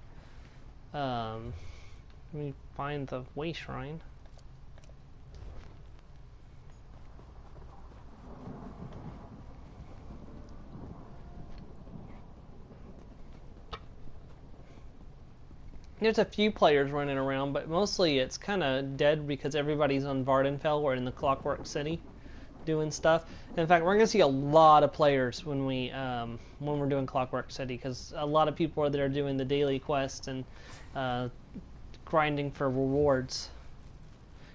Let me find the Way Shrine. There's a few players running around, but mostly it's kind of dead because everybody's on Vardenfell or in the Clockwork City doing stuff. In fact, we're going to see a lot of players when we're doing Clockwork City, because a lot of people are there doing the daily quests and grinding for rewards.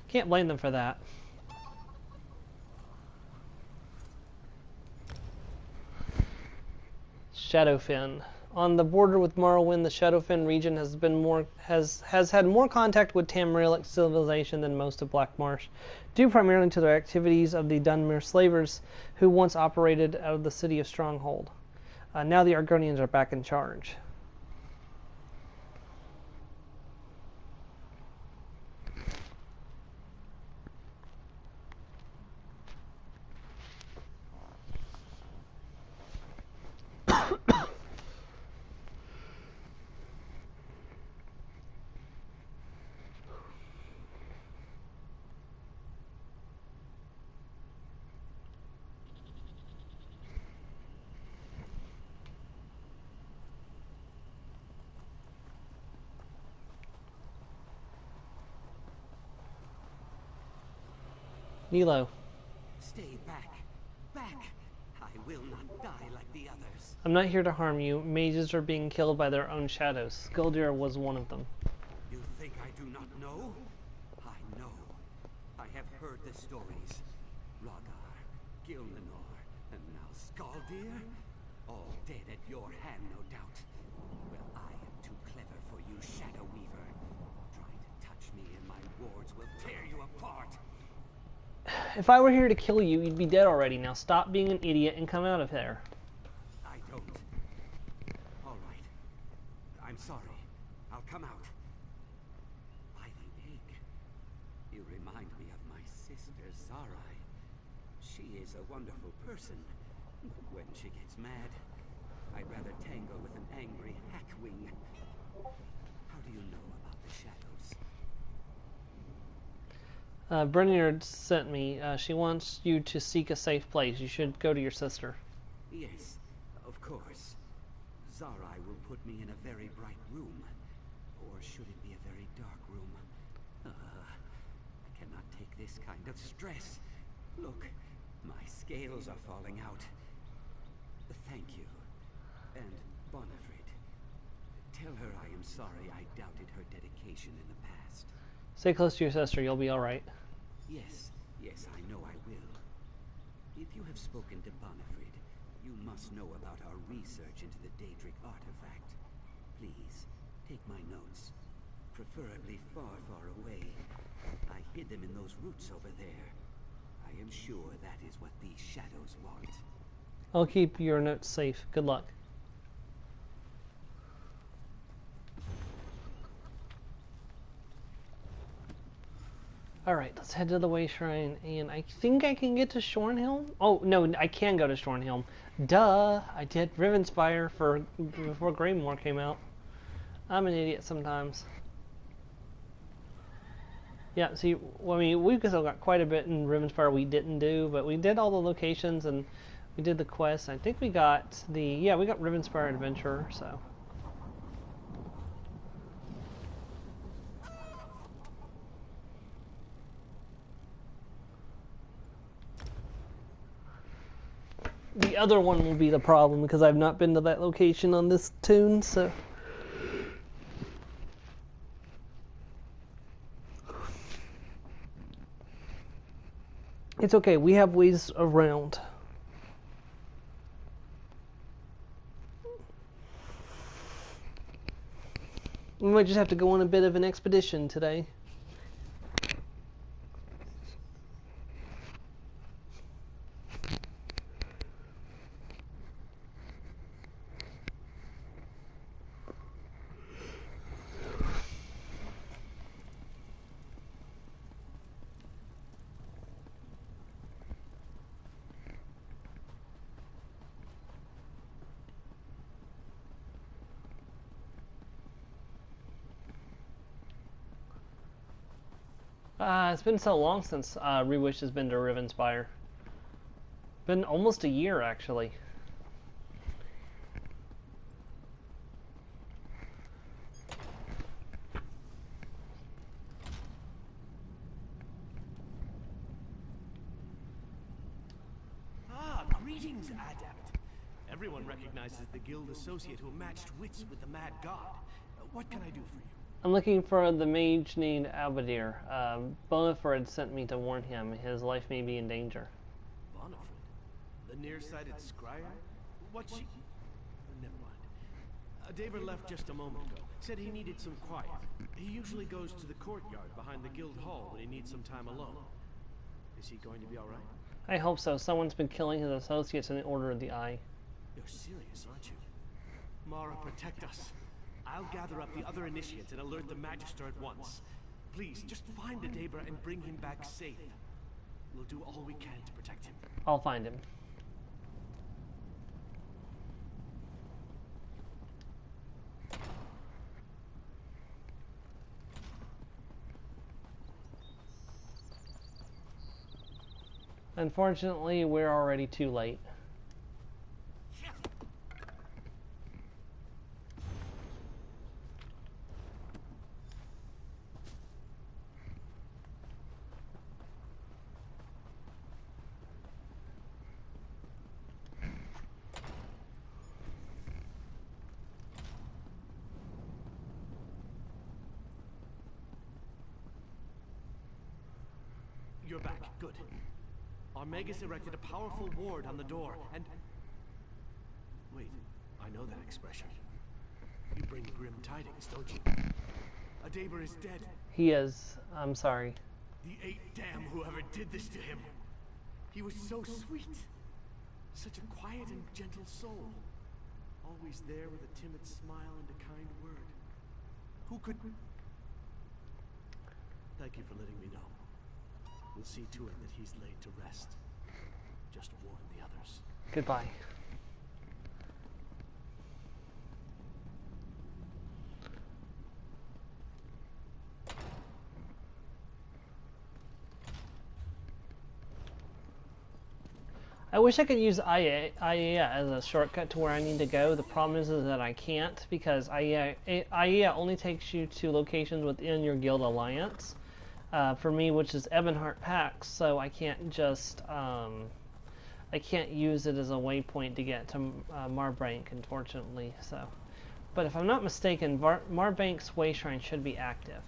Can't blame them for that. Shadowfen. On the border with Morrowind, the Shadowfen region has had more contact with Tamrielic civilization than most of Black Marsh, due primarily to their activities of the Dunmer slavers who once operated out of the city of Stronghold. Now the Argonians are back in charge. Nilo. Stay back. Back! I will not die like the others. I'm not here to harm you. Mages are being killed by their own shadows. Skuldir was one of them. You think I do not know? I know. I have heard the stories. Ragar, Gilmanor, and now Skaldir? All dead at your hand, no doubt. Well, I am too clever for you, Shadow Weaver. Trying to touch me and my wards will tear you apart. If I were here to kill you, you'd be dead already. Now stop being an idiot and come out of there. I don't. All right. I'm sorry. I'll come out. By the egg. You remind me of my sister, Sarai. She is a wonderful person. When she gets mad, I'd rather tangle with an angry hackwing. How do you know about the shadows? Brynjord sent me. She wants you to seek a safe place. You should go to your sister. Yes, of course. Sarai will put me in a very bright room. Or should it be a very dark room? I cannot take this kind of stress. Look, my scales are falling out. Thank you. And Bonifred, tell her I am sorry I doubted her dedication in the past. Stay close to your sister. You'll be all right. Yes, I know I will. If you have spoken to Bonifred, you must know about our research into the Daedric artifact. Please, take my notes. Preferably far, far away. I hid them in those roots over there. I am sure that is what these shadows want. I'll keep your notes safe. Good luck. Alright, let's head to the Way Shrine, and I think I can get to Shornhelm? Oh, no, I can go to Shornhelm. Duh! I did Rivenspire before Greymore came out. I'm an idiot sometimes. Yeah, see, I mean, we've still got quite a bit in Rivenspire we didn't do, but we did all the locations, and we did the quests. I think we got we got Rivenspire Adventurer, so... The other one will be the problem because I've not been to that location on this tune, so... It's okay, we have ways around. We might just have to go on a bit of an expedition today. It's been so long since Reewish has been to Rivenspire. Been almost a year, actually. Greetings, Adept. Everyone recognizes the guild associate who matched wits with the Mad God. What can I do for you? I'm looking for the mage named Abadir. Bonifred sent me to warn him. His life may be in danger. Bonifred? The nearsighted scryer? What she... Never mind. David left just a moment ago. Said he needed some quiet. He usually goes to the courtyard behind the guild hall when he needs some time alone. Is he going to be alright? I hope so. Someone's been killing his associates in the Order of the Eye. You're serious, aren't you? Mara, protect us. I'll gather up the other initiates and alert the Magister at once. Please, just find the Daber and bring him back safe. We'll do all we can to protect him. I'll find him. Unfortunately, we're already too late. You're back. Good. Our Magus erected a powerful ward on the door, and... Wait, I know that expression. You bring grim tidings, don't you? Adaber is dead. He is. I'm sorry. The 8 damn whoever did this to him. He was so sweet. Such a quiet and gentle soul. Always there with a timid smile and a kind word. Who could... Thank you for letting me know. We'll see to it that he's laid to rest. Just warn the others. Goodbye. I wish I could use IEA as a shortcut to where I need to go. The problem is that I can't, because IEA only takes you to locations within your guild alliance. For me, which is Ebonheart Pax, so I can't just I can't use it as a waypoint to get to Marbank, unfortunately. So, but if I'm not mistaken, Marbank's way shrine should be active.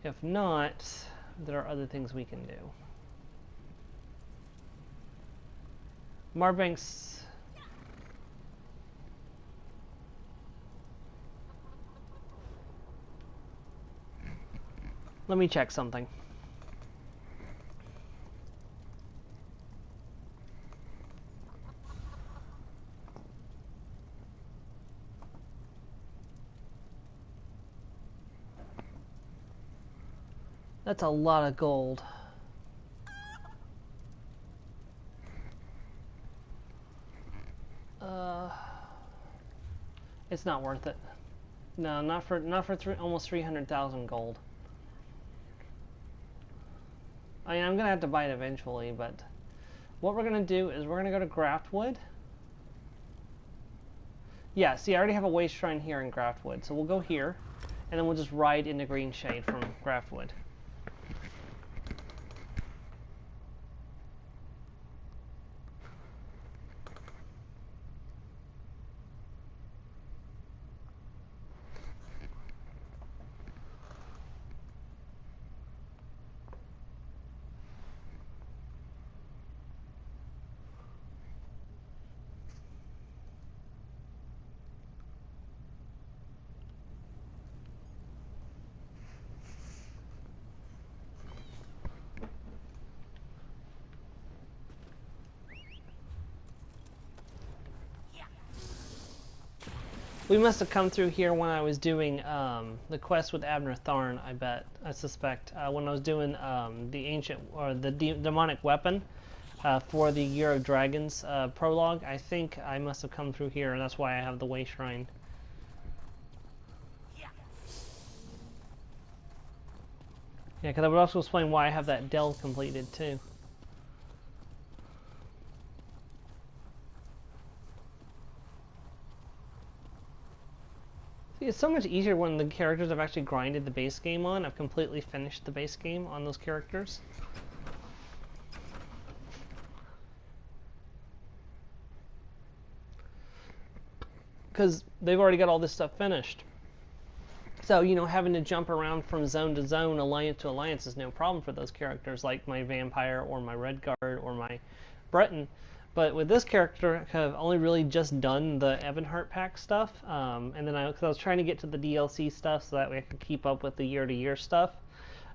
If not, there are other things we can do. Marbank's... Let me check something. That's a lot of gold. It's not worth it. No, not for almost 300,000 gold. I mean, I'm gonna have to buy it eventually, but what we're gonna do is we're gonna go to Graftwood. Yeah, see, I already have a waste shrine here in Graftwood, so we'll go here, and then we'll just ride into Green Shade from Graftwood. We must have come through here when I was doing the quest with Abner Tharn, I suspect. When I was doing the ancient, or the demonic weapon for the Year of Dragons prologue, I think I must have come through here, and that's why I have the Way Shrine. Yeah, because I would also explain why I have that Dell completed too. It's so much easier when the characters I've actually grinded the base game on. I've completely finished the base game on those characters. Because they've already got all this stuff finished. So, you know, having to jump around from zone to zone, alliance to alliance is no problem for those characters, like my Vampire or my Redguard or my Breton. But with this character, I've only really just done the Ebonheart Pack stuff, and then I was trying to get to the DLC stuff so that way I could keep up with the year-to-year stuff.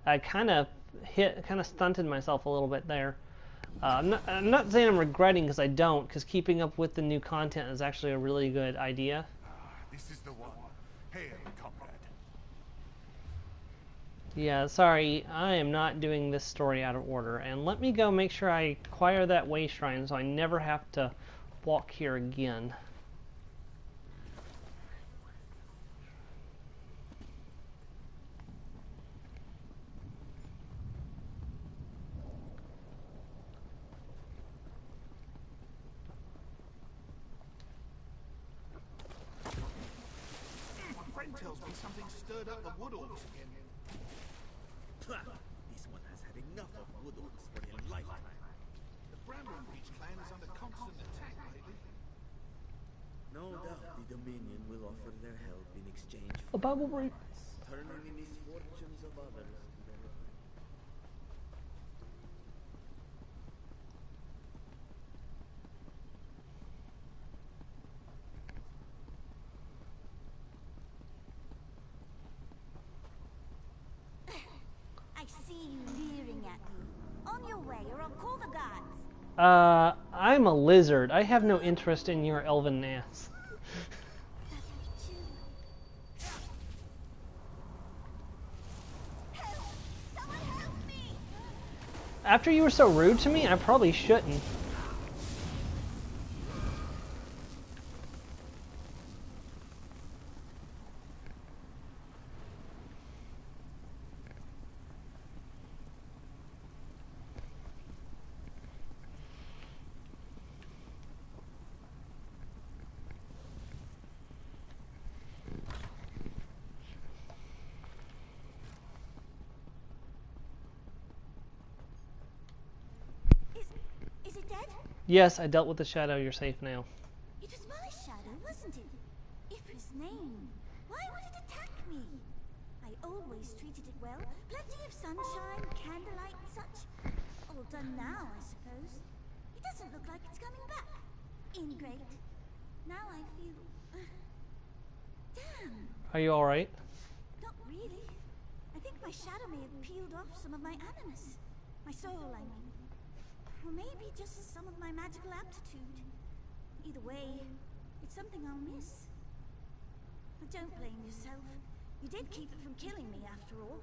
I kind of stunted myself a little bit there. I'm not saying I'm regretting, because I don't, because keeping up with the new content is actually a really good idea. This is the one. Hail, comrade. Yeah, sorry, I am not doing this story out of order. And let me go make sure I acquire that Way Shrine so I never have to walk here again. My friend tells me something stirred up the wood orcs again. This one has had enough of wood orcs for a lifetime. The Bramble Beach clan is under constant attack lately. No doubt the Dominion will offer their help in exchange A for Bible break. turning the misfortunes of others to their own. way, or I'll call the guards. I'm a lizard. I have no interest in your elven ass. Help! Someone help me! After you were so rude to me, I probably shouldn't. Is it dead? Yes, I dealt with the shadow. You're safe now. It was my shadow, wasn't it? Ifra's name. Why would it attack me? I always treated it well. Plenty of sunshine, candlelight, and such. All done now, I suppose. It doesn't look like it's coming back. Ingrate. Now I feel... Damn. Are you alright? Not really. I think my shadow may have peeled off some of my animus. My soul, I mean. Or maybe just some of my magical aptitude. Either way, it's something I'll miss. But don't blame yourself. You did keep it from killing me, after all.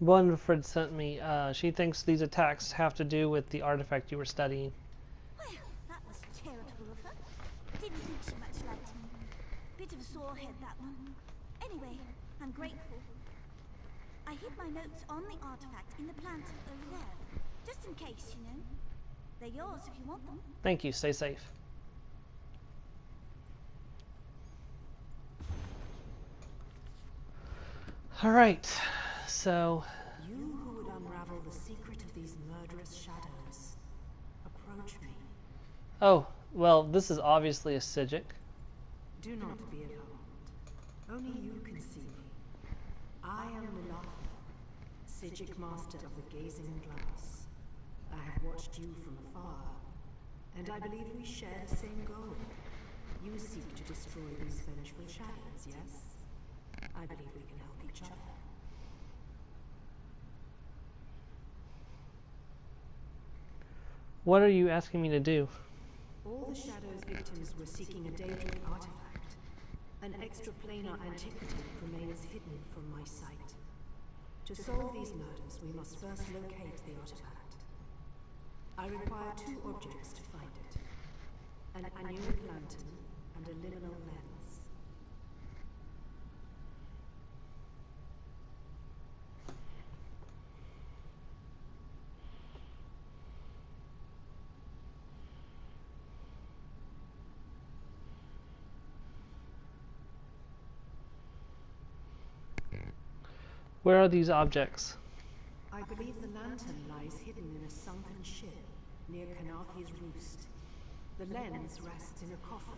Winifred sent me. She thinks these attacks have to do with the artifact you were studying. Well, that was charitable of her. Didn't think she much liked me. Bit of a sore head, that one. Anyway, I'm grateful. I hid my notes on the artifact in the plant over there. Just in case, you know. They're yours if you want them. Thank you. Stay safe. Alright, so... You who would unravel the secret of these murderous shadows, approach me. Oh, well, this is obviously a Psijic. Do not be alarmed. Only you can see me. I am Lilaka, Psijic master of the Gazing Glass. I have watched you from afar, and I believe we share the same goal. You seek to destroy these vengeful shadows, yes? I believe we can help each other. What are you asking me to do? All the Shadow's victims were seeking a Daedric artifact. An extraplanar antiquity remains hidden from my sight. To solve these murders, we must first locate the artifact. I require 2 objects to find it. An annuic lantern and a liminal lens. Where are these objects? I believe the lantern lies hidden in a sunken ship near Kanathi's roost. The lens rests in a coffer,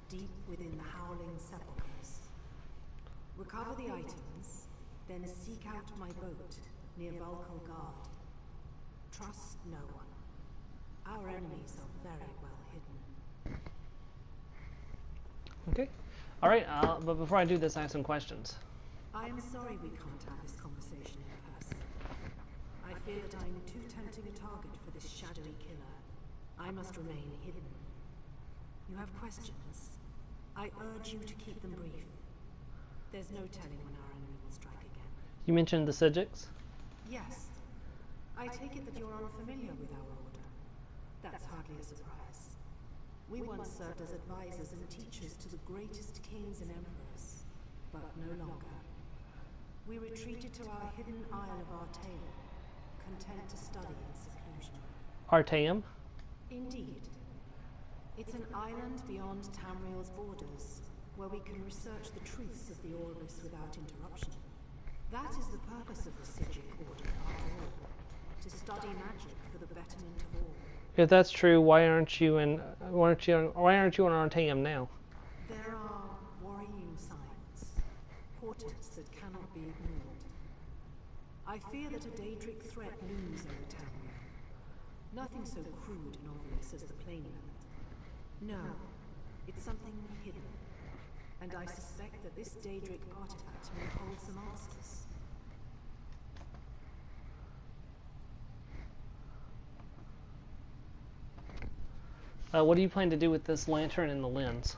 deep within the howling sepulchres. Recover the items, then seek out my boat near Vulcal Guard. Trust no one. Our enemies are very well hidden. Okay. Alright, but before I do this, I have some questions. I am sorry we can't have this conversation in person. I fear that I'm too tempting a target for this shadowy killer. I must remain hidden. You have questions? I urge you to keep them brief. There's no telling when our enemy will strike again. You mentioned the Psijics? Yes. I take it that you're unfamiliar with our order. That's hardly a surprise. We once served as advisors and teachers to the greatest kings and emperors, but no longer. We retreated to our hidden isle of Artaeum, content to study in seclusion. Artaeum? Indeed. It's an island beyond Tamriel's borders, where we can research the truths of the Orbis without interruption. That is the purpose of the Psijic Order, after all. To study magic for the betterment of all. If that's true, why aren't you in on Artaeum now? There are worrying signs, portents that cannot be ignored. I fear that a Daedric threat looms over Tamriel. Nothing so crude and obvious as the plainland. No, it's something hidden. And I suspect that this Daedric artifact may hold some answers. What do you plan to do with this lantern and the lens?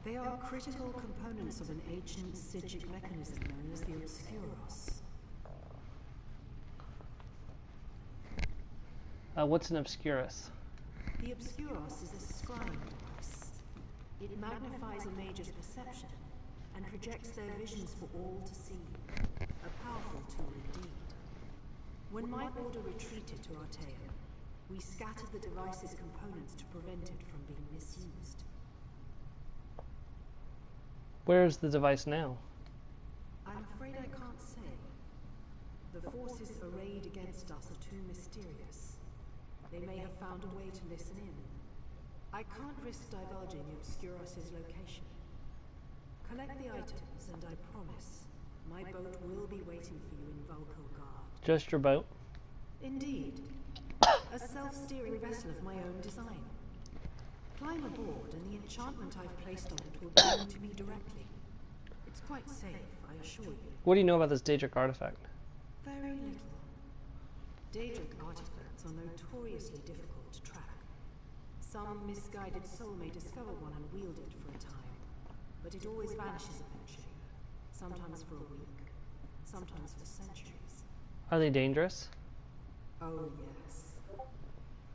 They are critical components of an ancient Psijic mechanism known as the Obscuros. What's an Obscurus? The Obscuros is a scrying device. It magnifies a mage's perception and projects their visions for all to see. A powerful tool indeed. When my order retreated to Artea, we scattered the device's components to prevent it from being misused. Where's the device now? I'm afraid I can't say. The forces arrayed against us are too mysterious. They may have found a way to listen in. I can't risk divulging the Obscuros' location. Collect the items, and I promise, my boat will be waiting for you in Vulko-Guard. Just your boat? Indeed. A self-steering vessel of my own design. Climb aboard, and the enchantment I've placed on it will bring to me directly. It's quite safe, I assure you. What do you know about this Daedric artifact? Very little. Daedric artifacts are notoriously difficult to track. Some misguided soul may discover one and wield it for a time, but it always vanishes eventually. Sometimes for a week, sometimes for centuries. Are they dangerous? Oh, yes.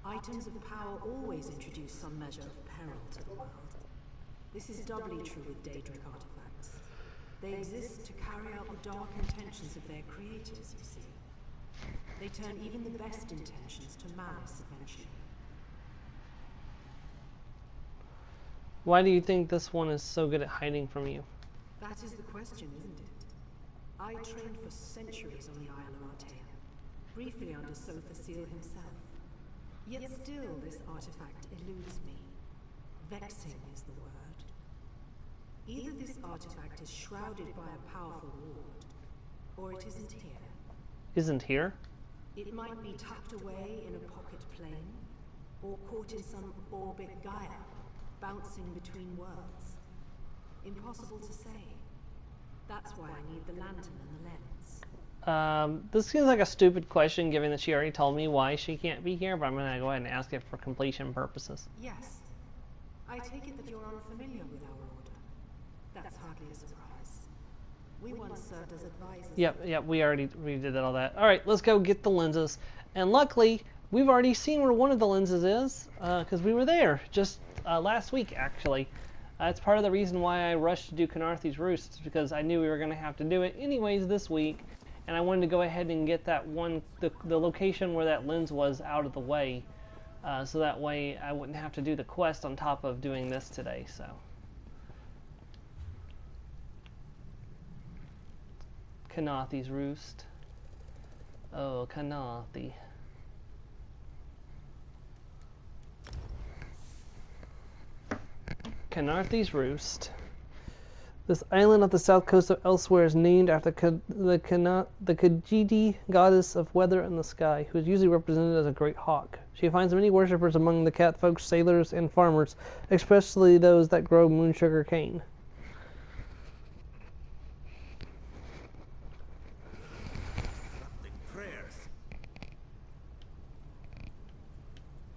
Items of power always introduce some measure of peril to the world. This is doubly true with Daedric artifacts. They exist to carry out the dark intentions of their creators, you see. They turn even the best intentions to malice eventually. Why do you think this one is so good at hiding from you? That is the question, isn't it? I trained for centuries on the Isle of Artea, briefly under Sothasil himself. Yet still this artifact eludes me. Vexing is the word. Either this artifact is shrouded by a powerful ward, or it isn't here. Isn't here? It might be tucked away in a pocket plane, or caught in some orbit Gaia, bouncing between worlds. Impossible to say. That's why I need the lantern and the lens. This seems like a stupid question given that she already told me why she can't be here, but I'm going to go ahead and ask it for completion purposes. Yes. I take it that you're unfamiliar with our order. That's hardly a surprise. We once served as advisors. Yep, we did all that. Alright, let's go get the lenses. And luckily, we've already seen where one of the lenses is, because we were there just last week, actually. That's part of the reason why I rushed to do Canarthy's Roost, because I knew we were going to have to do it anyways this week. And I wanted to go ahead and get that one, the location where that lens was out of the way, so that way I wouldn't have to do the quest on top of doing this today. So, Canarthy's Roost. Oh, Canarthy. Canarthy's Roost. This island off the south coast of Elsewhere is named after the Khajiit goddess of weather and the sky, who is usually represented as a great hawk. She finds many worshippers among the catfolk, sailors, and farmers, especially those that grow moonsugar cane.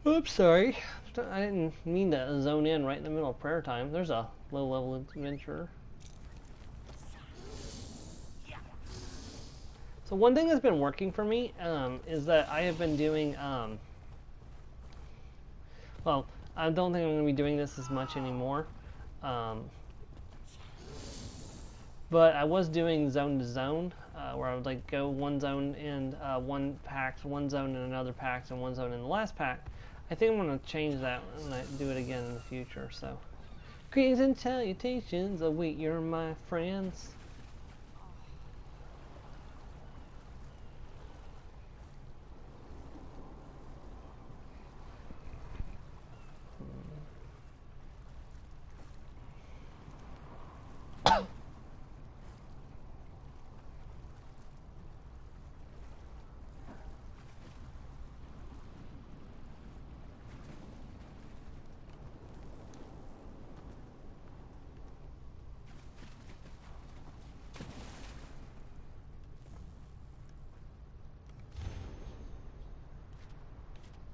Oops, sorry. I didn't mean to zone in right in the middle of prayer time. There's a low-level adventurer. So one thing that's been working for me is that I have been doing, well, I don't think I'm going to be doing this as much anymore, but I was doing zone to zone, where I would like go one zone in one pact, one zone in another pact, and one zone in the last pact. I think I'm going to change that when I do it again in the future, so. Greetings and salutations await your my friends.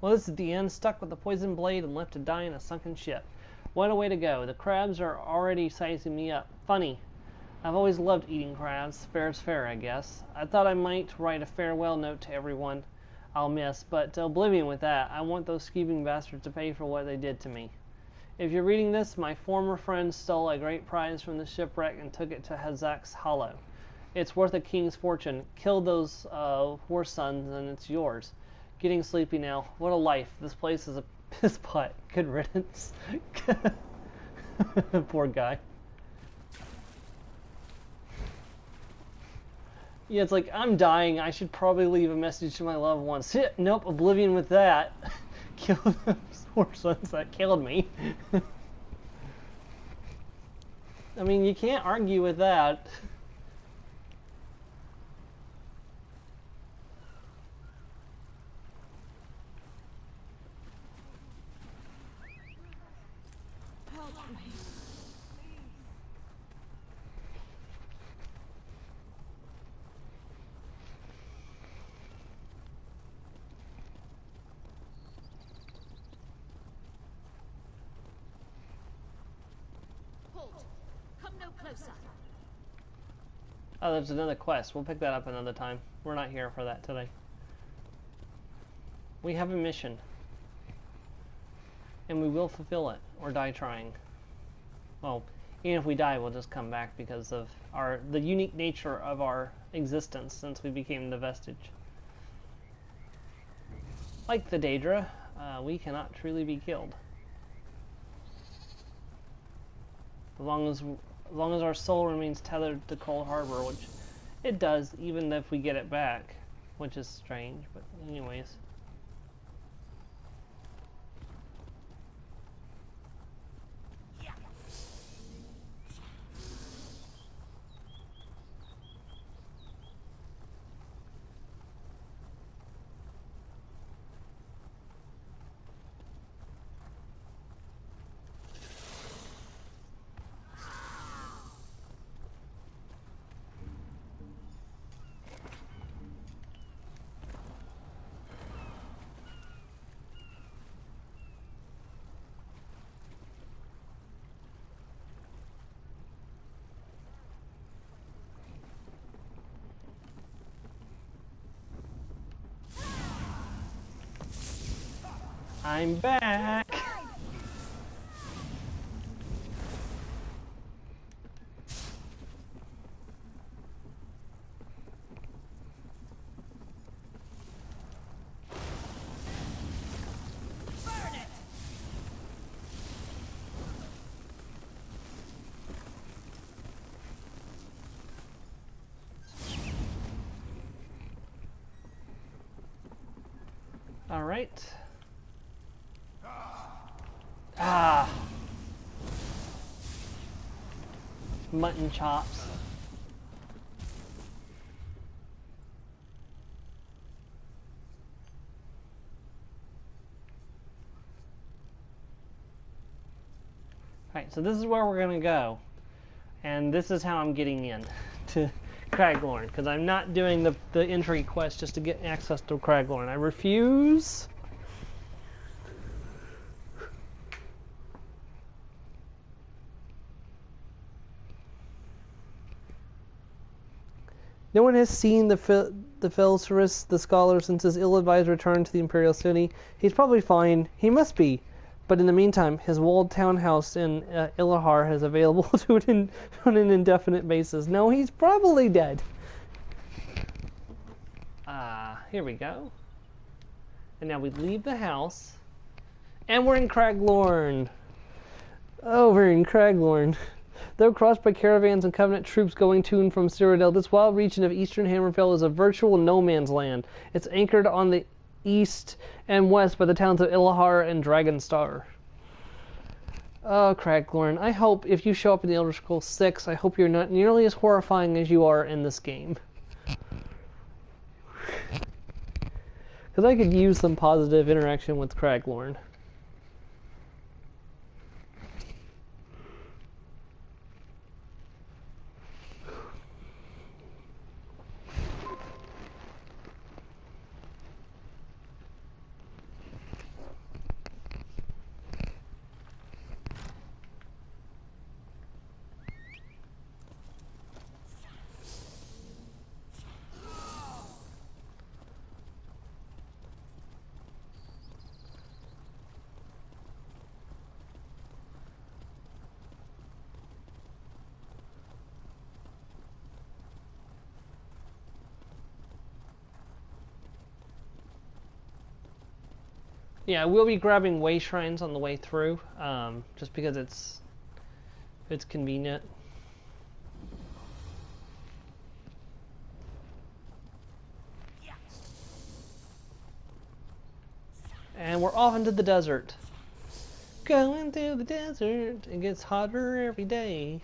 Well, this is the end, stuck with the poison blade and left to die in a sunken ship. What a way to go. The crabs are already sizing me up. Funny. I've always loved eating crabs. Fair's fair, I guess. I thought I might write a farewell note to everyone I'll miss, but to oblivion with that. I want those scheming bastards to pay for what they did to me. If you're reading this, my former friend stole a great prize from the shipwreck and took it to Hazak's Hollow. It's worth a king's fortune. Kill those horse sons and it's yours. Getting sleepy now. What a life. This place is a piss pot. Good riddance. Poor guy. Yeah, it's like, I'm dying. I should probably leave a message to my loved ones. Nope, oblivion with that. Kill those horse sons that killed me. I mean, you can't argue with that. Oh, there's another quest. We'll pick that up another time. We're not here for that today. We have a mission. And we will fulfill it, or die trying. Well, even if we die, we'll just come back because of the unique nature of our existence since we became the vestige. Like the Daedra, we cannot truly be killed. As long as our soul remains tethered to Cold Harbor, which it does, even if we get it back, which is strange, but anyways. I'm back! Alright. Ah! Mutton chops. Alright, so this is where we're gonna go. And this is how I'm getting in to Craglorn, because I'm not doing the entry quest just to get access to Craglorn. I refuse. No one has seen the Felsurus, the scholar, since his ill-advised return to the Imperial City. He's probably fine. He must be. But in the meantime, his walled townhouse in Ilahar is available to it on an indefinite basis. No, he's probably dead. Here we go. And now we leave the house. And we're in Craglorn. Oh, we're in Craglorn. Though crossed by caravans and Covenant troops going to and from Cyrodiil, this wild region of eastern Hammerfell is a virtual no-man's land. It's anchored on the east and west by the towns of Ilahar and Dragonstar. Oh, Craglorn, I hope if you show up in the Elder Scrolls 6, I hope you're not nearly as horrifying as you are in this game. Because I could use some positive interaction with Craglorn. Yeah, we'll be grabbing way shrines on the way through, just because it's convenient. And we're off into the desert. Going through the desert, it gets hotter every day.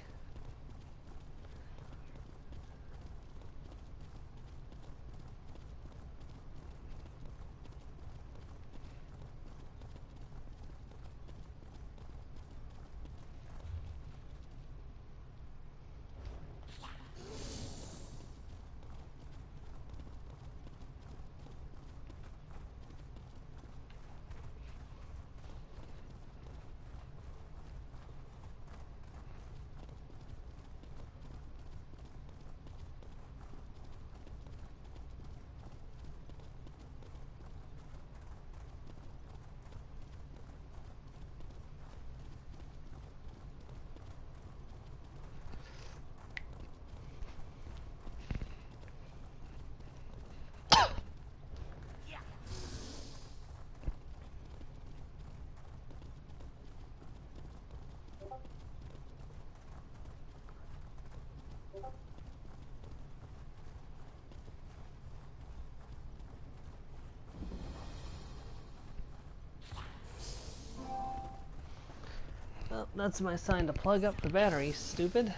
Well, that's my sign to plug up the battery, stupid.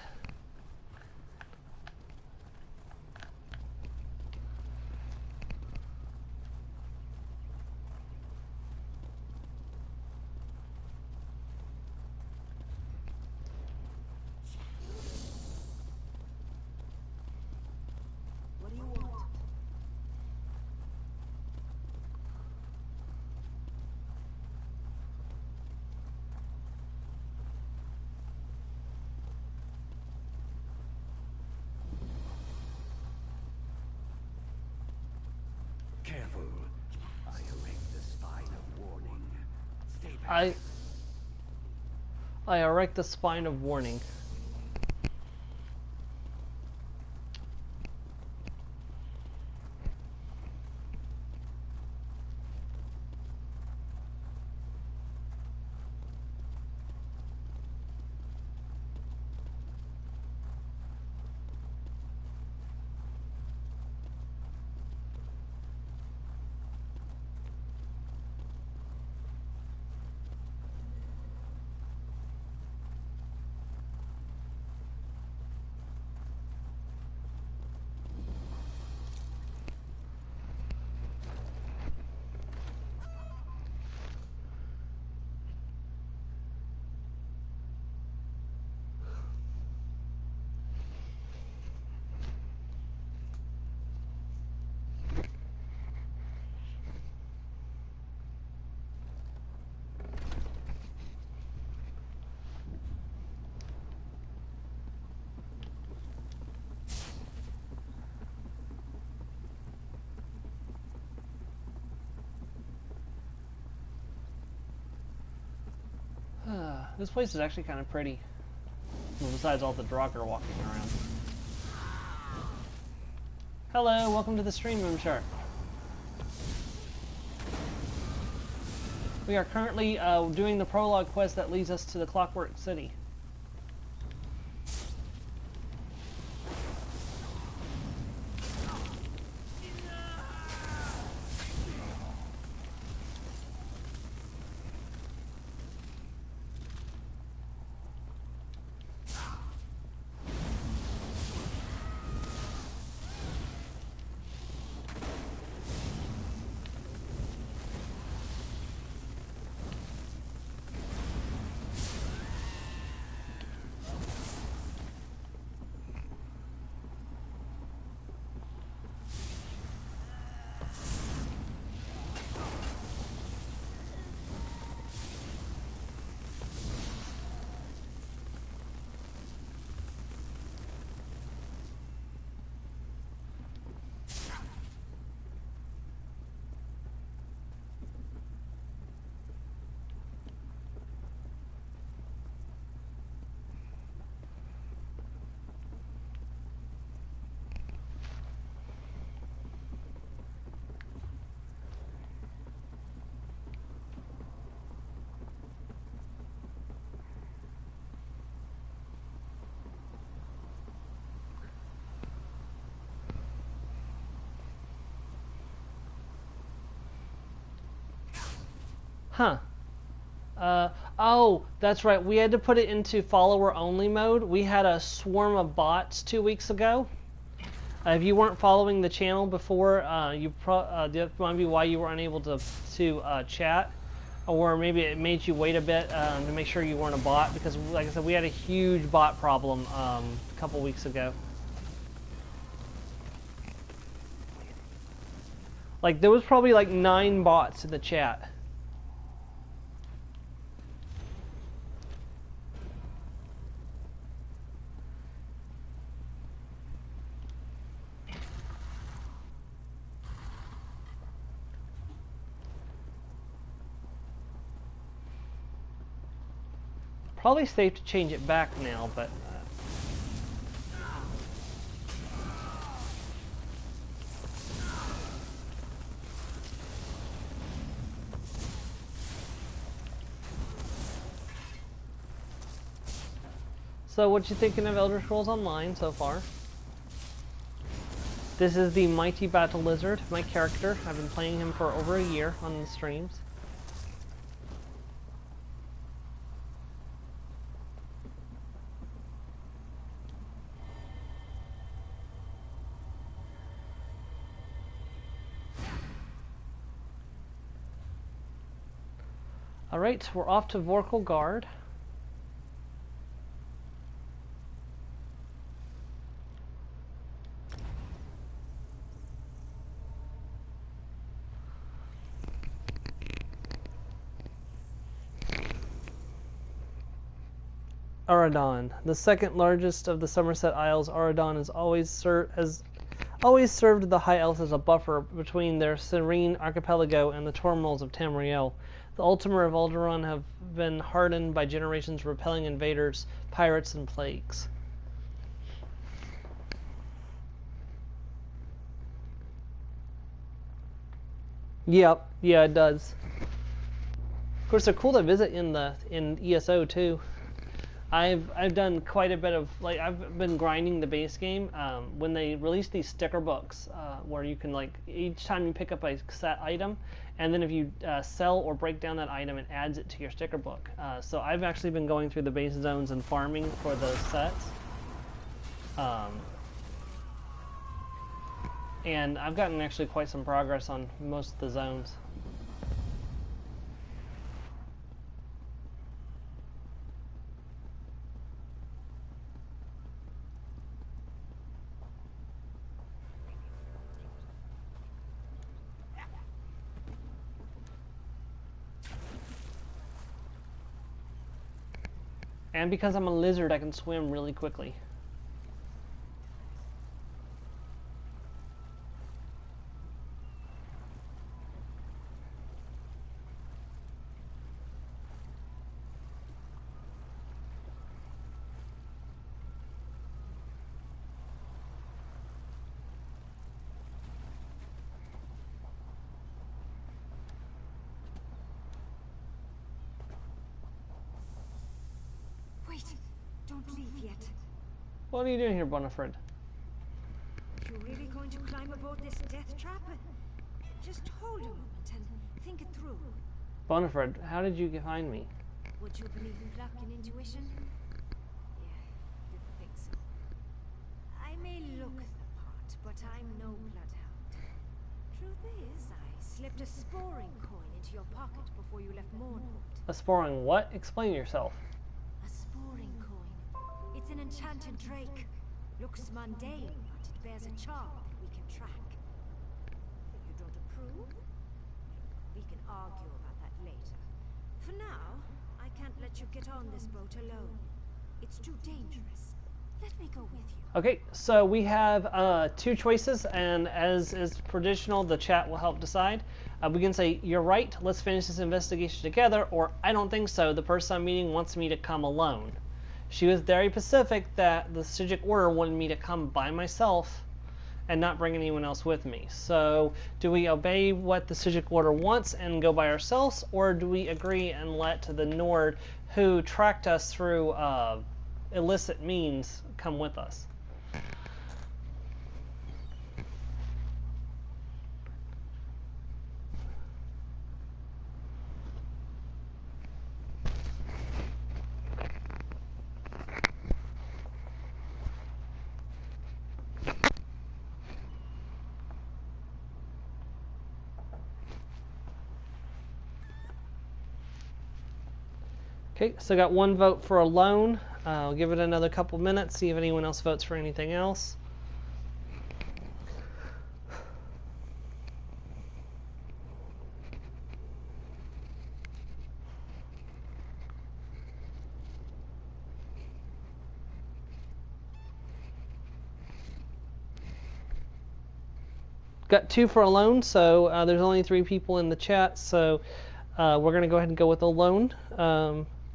What do you want? Careful. I erect the spine of warning. Stay back. I erect the spine of warning. This place is actually kind of pretty. Well, besides all the Draugr walking around. Hello, welcome to the stream, Moonshark. We are currently doing the prologue quest that leads us to the Clockwork City. Huh. Oh, that's right. We had to put it into follower only mode. We had a swarm of bots 2 weeks ago. If you weren't following the channel before, that might be why you were unable to chat, or maybe it made you wait a bit to make sure you weren't a bot. Because, like I said, we had a huge bot problem a couple weeks ago. Like there was probably like 9 bots in the chat. Probably safe to change it back now, but so what you thinking of Elder Scrolls Online so far? This is the Mighty Battle Lizard, my character. I've been playing him for over a year on the streams. Alright, we're off to Vorkal Guard. Aradon, the second largest of the Somerset Isles, Aradon has always served the High Elves as a buffer between their serene archipelago and the turmoils of Tamriel. The Ultima of Alderaan have been hardened by generations of repelling invaders, pirates, and plagues. Yep, yeah, it does. Of course, they're cool to visit in ESO too. I've done quite a bit of, like, I've been grinding the base game. When they release these sticker books, where you can, like, each time you pick up a set item, and then if you sell or break down that item, it adds it to your sticker book. So I've actually been going through the base zones and farming for those sets. And I've gotten actually quite some progress on most of the zones. And because I'm a lizard, I can swim really quickly. Wait, don't leave yet. What are you doing here, Bonifred? You're really going to climb aboard this death trap? Just hold a moment and think it through. Bonifred, how did you find me? Would you believe in luck and intuition? Yeah, didn't think so. I may look the part, but I'm no bloodhound. Truth is, I slipped a sporing coin into your pocket before you left Mornwood. A sporing what? Explain yourself. A sporing coin. It's an enchanted drake. Looks mundane, but it bears a charm that we can track. If you don't approve, we can argue about that later. For now, I can't let you get on this boat alone. It's too dangerous. Let me go with you. Okay, so we have 2 choices, and as is traditional, the chat will help decide. We can say, you're right, let's finish this investigation together, or I don't think so, the person I'm meeting wants me to come alone. She was very specific that the Stygic Order wanted me to come by myself and not bring anyone else with me. So, do we obey what the Stygic Order wants and go by ourselves, or do we agree and let the Nord, who tracked us through illicit means, come with us? Okay, so got one vote for a loan. I'll give it another couple minutes, see if anyone else votes for anything else. Got 2 for a loan, so there's only 3 people in the chat, so we're going to go ahead and go with a loan.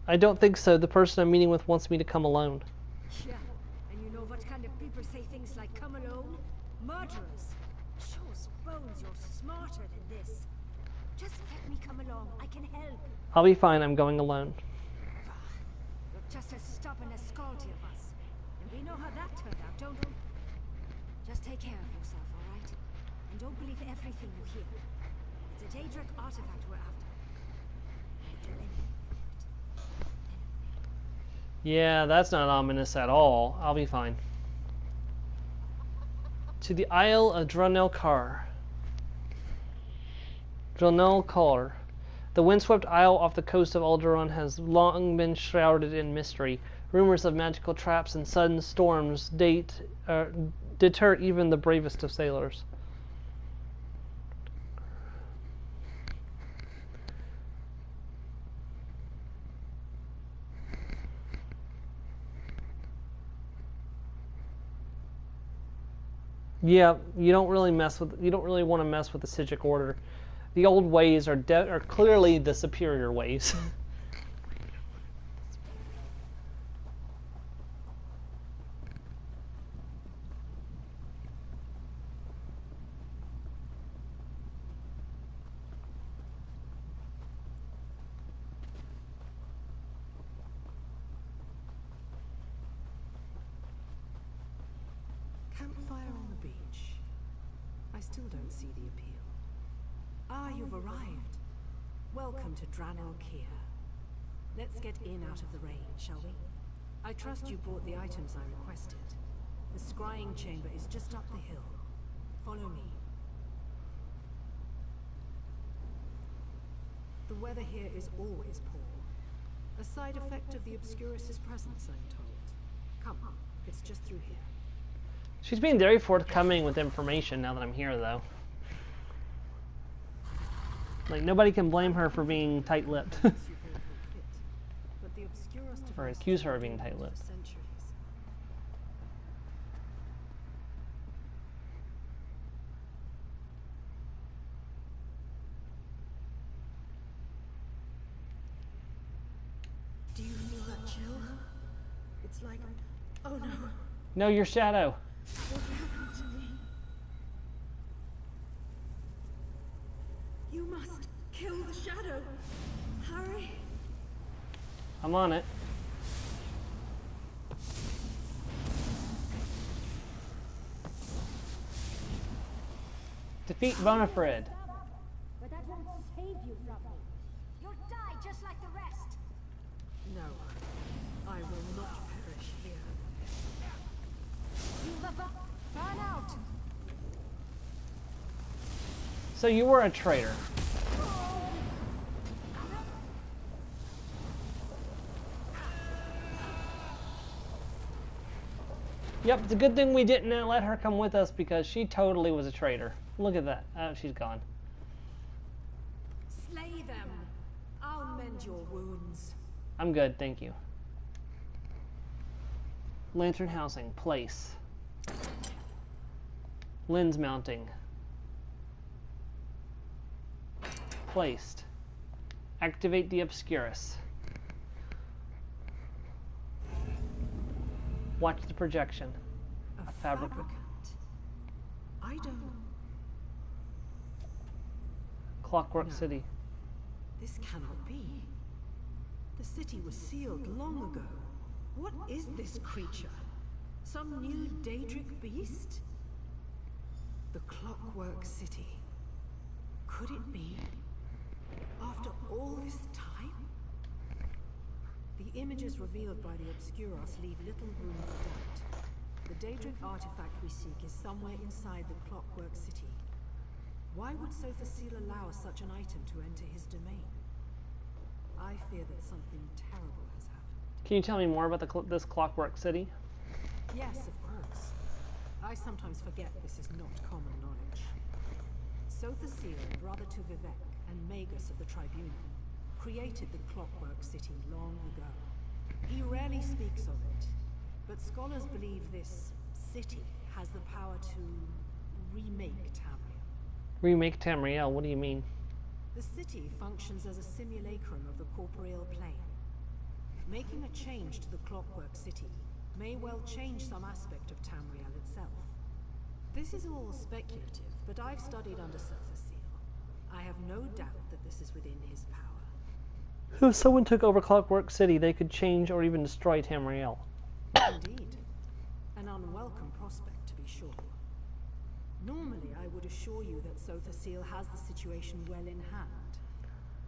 I don't think so. The person I'm meeting with wants me to come alone. Yeah, and you know what kind of people say things like come alone? Murderers. Shows bones you're smarter than this. Just let me come along. I can help. I'll be fine. I'm going alone. You're just as stubborn as Scaldi of us. And we know how that turned out, don't we? Just take care of yourself, all right? And don't believe everything you hear. It's a Daedric artifact we're after. Don't do anything. Yeah, that's not ominous at all. I'll be fine. To the Isle of Dronelkar. Dronelkar. The windswept isle off the coast of Alderaan has long been shrouded in mystery. Rumors of magical traps and sudden storms deter even the bravest of sailors. Yeah, you don't really want to mess with the Psijic Order. The old ways are clearly the superior ways. Campfire on the beach. I still don't see the appeal. Ah, you've arrived. Welcome to Dranelkir. Let's get in out of the rain, shall we? I trust you brought the items I requested. The scrying chamber is just up the hill. Follow me. The weather here is always poor. A side effect of the Obscurus's presence, I'm told. Come, it's just through here. She's being very forthcoming with information now that I'm here, though. Like, nobody can blame her for being tight-lipped. Or accuse her of being tight-lipped. Do you feel that chill? It's like... Oh no. No, your shadow. What happened to me? You must kill the shadow. Hurry. I'm on it. Defeat Bonafred. But that won't save you from me. You'll die just like the rest. No. I will not perish here. You burn out. So you were a traitor. Yep, it's a good thing we didn't let her come with us because she totally was a traitor. Look at that. Oh, she's gone. Slay them. I'll mend your wounds. I'm good, thank you. Lantern housing, place. Lens mounting. Placed. Activate the Obscurus. Watch the projection. A fabric. I don't... Clockwork No. City. This cannot be. The city was sealed long ago. What is this creature? Some new Daedric beast? The Clockwork City. Could it be? After all this time? The images revealed by the Obscuros leave little room for doubt. The Daedric artifact we seek is somewhere inside the Clockwork City. Why would Sothasil allow such an item to enter his domain? I fear that something terrible has happened. Can you tell me more about this Clockwork City? Yes, of course. I sometimes forget this is not common knowledge. Sothasil, brother to Vivek and Magus of the Tribunal, created the Clockwork City long ago. He rarely speaks of it, but scholars believe this city has the power to remake Tamriel. Remake Tamriel, what do you mean? The city functions as a simulacrum of the corporeal plane. Making a change to the Clockwork City may well change some aspect of Tamriel itself. This is all speculative, but I've studied under Sothasil. I have no doubt that this is within his power. If someone took over Clockwork City, they could change or even destroy Tamriel. Indeed. An unwelcome prospect, to be sure. Normally, I would assure you that Sothasil has the situation well in hand.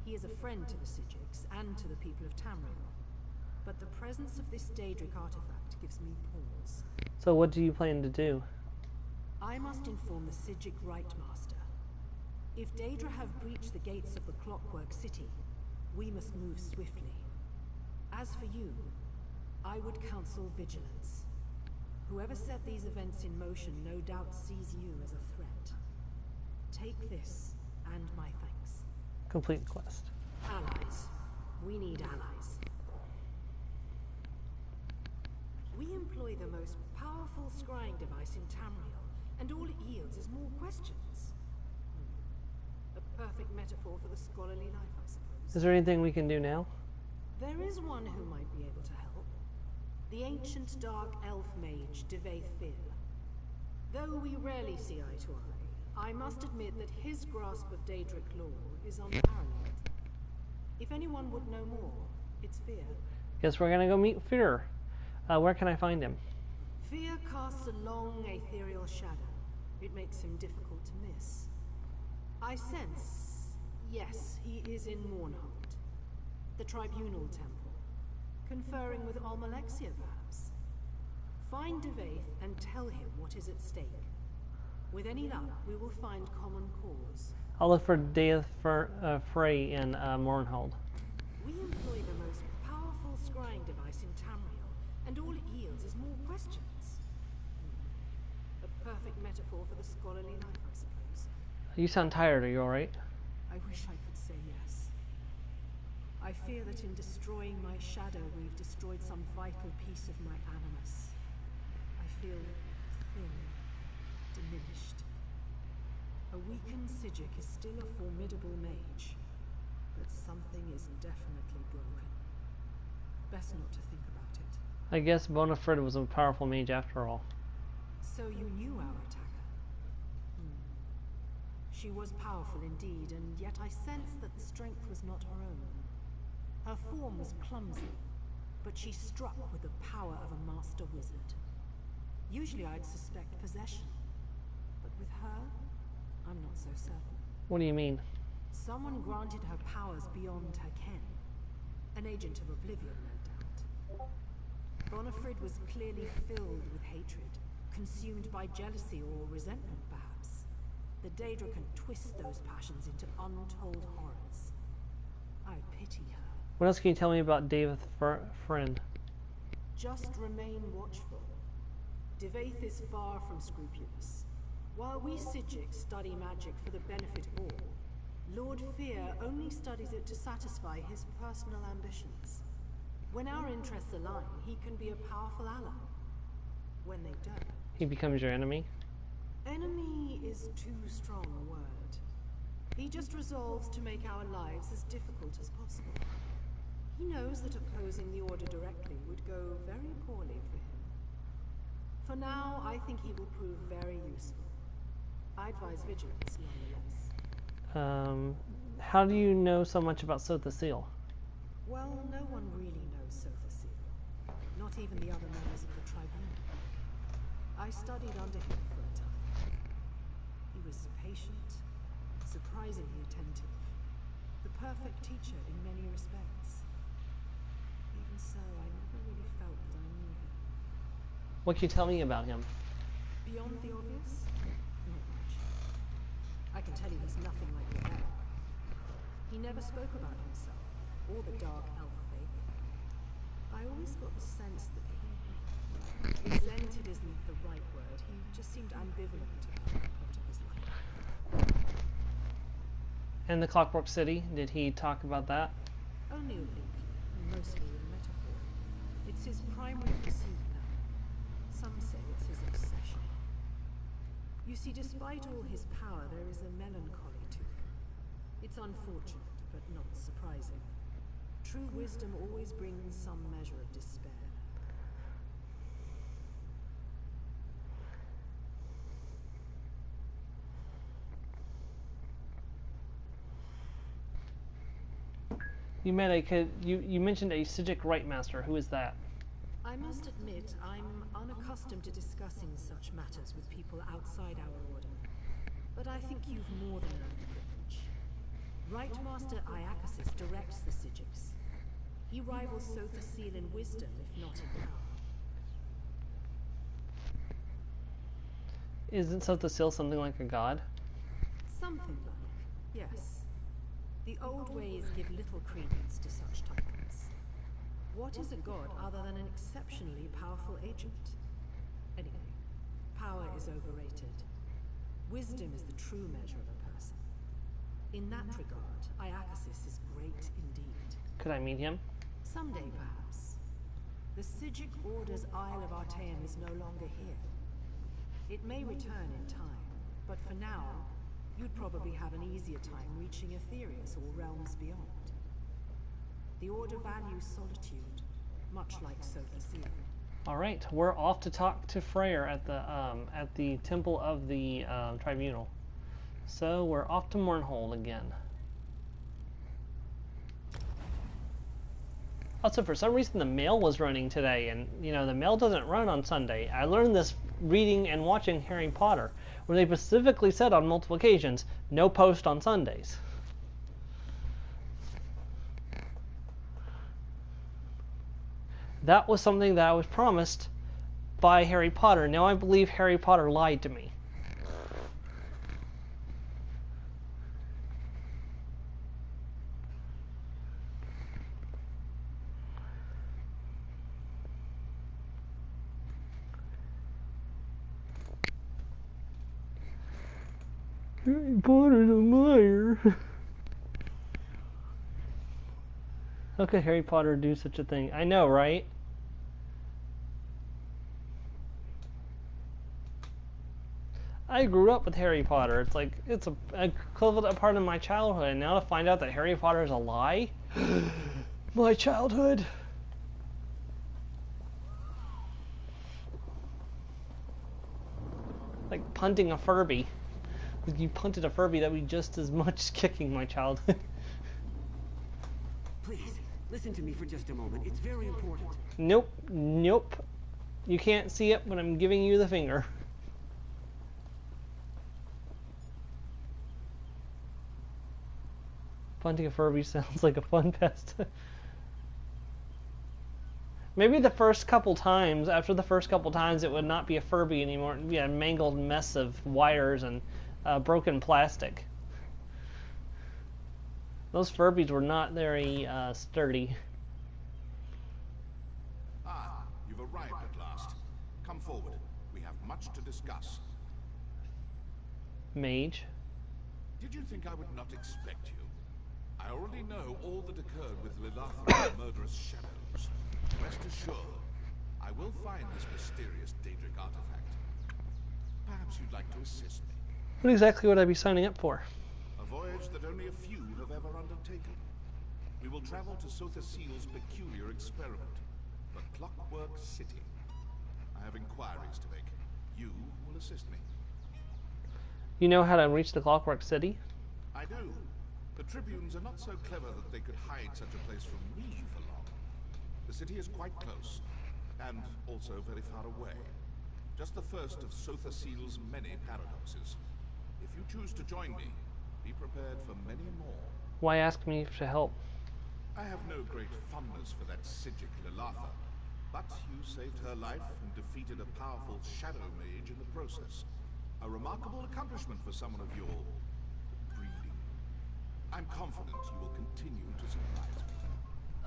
He is a friend to the Psijics and to the people of Tamriel. But the presence of this Daedric artifact gives me pause. So what do you plan to do? I must inform the Psijic Rightmaster. If Daedra have breached the gates of the Clockwork City, we must move swiftly. As for you, I would counsel vigilance. Whoever set these events in motion no doubt sees you as a threat. Take this, and my thanks. Complete quest. Allies. We need allies. We employ the most powerful scrying device in Tamriel, and all it yields is more questions. A perfect metaphor for the scholarly life, I suppose. Is there anything we can do now? There is one who might be able to help. The ancient dark elf mage, Devaith Fear. Though we rarely see eye to eye, I must admit that his grasp of Daedric lore is unparalleled. If anyone would know more, it's Fear. Guess we're gonna go meet Fear. Where can I find him? Fear casts a long, ethereal shadow. It makes him difficult to miss. I sense, yes, he is in Mournhold, the Tribunal Temple, conferring with Almalexia, perhaps. Find Devaith and tell him what is at stake. With any luck, we will find common cause. I'll look for Death Frey in Mournhold. We employ the most powerful scrying device in Tamriel, and all it yields is more questions. A perfect metaphor for the scholarly life, I suppose. You sound tired, are you alright? I wish I could say yes. I fear that in destroying my shadow, we've destroyed some vital piece of my animus. I feel thin, diminished. A weakened Psijic is still a formidable mage, but something is definitely broken. Best not to think about it. I guess Bonafrid was a powerful mage after all. So you knew our attacker? She was powerful indeed, and yet I sensed that the strength was not her own. Her form was clumsy, but she struck with the power of a master wizard. Usually I'd suspect possession, but with her, I'm not so certain. What do you mean? Someone granted her powers beyond her ken. An agent of oblivion, no doubt. Bonafrid was clearly filled with hatred, consumed by jealousy or resentment, perhaps. The Daedra can twist those passions into untold horrors. I pity her. What else can you tell me about David Friend? Just remain watchful. Devaith is far from scrupulous. While we Psijics study magic for the benefit of all, Lord Fear only studies it to satisfy his personal ambitions. When our interests align, he can be a powerful ally. When they don't... He becomes your enemy? Enemy is too strong a word. He just resolves to make our lives as difficult as possible. He knows that opposing the Order directly would go very poorly for him. For now, I think he will prove very useful. I advise vigilance, nonetheless. How do you know so much about Sothasil? Well, no one really knows Sothasil. Not even the other members of the Tribunal. I studied under him for a time. He was patient, surprisingly attentive. The perfect teacher in many respects. Even so, I never really felt that I knew him. What can you tell me about him? Beyond the obvious? Not much. I can tell you he's nothing like your dad. He never spoke about himself, or the Dark Elf faith. I always got the sense that resented isn't the right word. He just seemed ambivalent about that part of his life. And the Clockwork City, did he talk about that? Only obliquely, mostly in metaphor. It's his primary pursuit now. Some say it's his obsession. You see, despite all his power, there is a melancholy to him. It's unfortunate, but not surprising. True wisdom always brings some measure of despair. You mentioned a Psijic Rite Master. Who is that? I must admit, I'm unaccustomed to discussing such matters with people outside our order. But I think you've more than earned the privilege. Rite Master Iakasis directs the Psijics. He rivals Sothasil in wisdom, if not in power. Isn't Sothasil something like a god? Something like, yes. The old ways give little credence to such titles. What is a god other than an exceptionally powerful agent? Anyway, power is overrated. Wisdom is the true measure of a person. In that regard, Iakasis is great indeed. Could I meet him? Someday, perhaps. The Psijic Order's Isle of Artaeum is no longer here. It may return in time, but for now, you'd probably have an easier time reaching Aetherius or realms beyond. The Order values solitude, much like Sothasil. All right, we're off to talk to Freyr at the Temple of the Tribunal. So we're off to Mournhold again. Also, for some reason, the mail was running today, and you know the mail doesn't run on Sunday. I learned this reading and watching Harry Potter, where they specifically said on multiple occasions, no post on Sundays. That was something that I was promised by Harry Potter. Now I believe Harry Potter lied to me. Harry Potter's a liar. How could Harry Potter do such a thing? I know, right? I grew up with Harry Potter. It's like, it's a equivalent part of my childhood. And now to find out that Harry Potter is a lie? My childhood. Like punting a Furby. If you punted a Furby, that would be just as much kicking my childhood. Please, listen to me for just a moment. It's very important. Nope, nope. You can't see it, but I'm giving you the finger. Punting a Furby sounds like a fun pest. Maybe the first couple times, after the first couple times, it would not be a Furby anymore. It would be a mangled mess of wires and broken plastic. Those Furbies were not very sturdy. Ah, you've arrived at last. Come forward. We have much to discuss. Mage. Did you think I would not expect you? I already know all that occurred with Lillatha and the murderous shadows. Rest assured, I will find this mysterious Daedric artifact. Perhaps you'd like to assist me. What exactly would I be signing up for? A voyage that only a few have ever undertaken. We will travel to Sothasil's peculiar experiment, the Clockwork City. I have inquiries to make. You will assist me. You know how to reach the Clockwork City? I do. The Tribunes are not so clever that they could hide such a place from me for long. The city is quite close, and also very far away. Just the first of Sothasil's many paradoxes. If you choose to join me, be prepared for many more. Why ask me to help? I have no great fondness for that Psijic Lillatha, but you saved her life and defeated a powerful shadow mage in the process. A remarkable accomplishment for someone of your breeding. I'm confident you will continue to surprise me.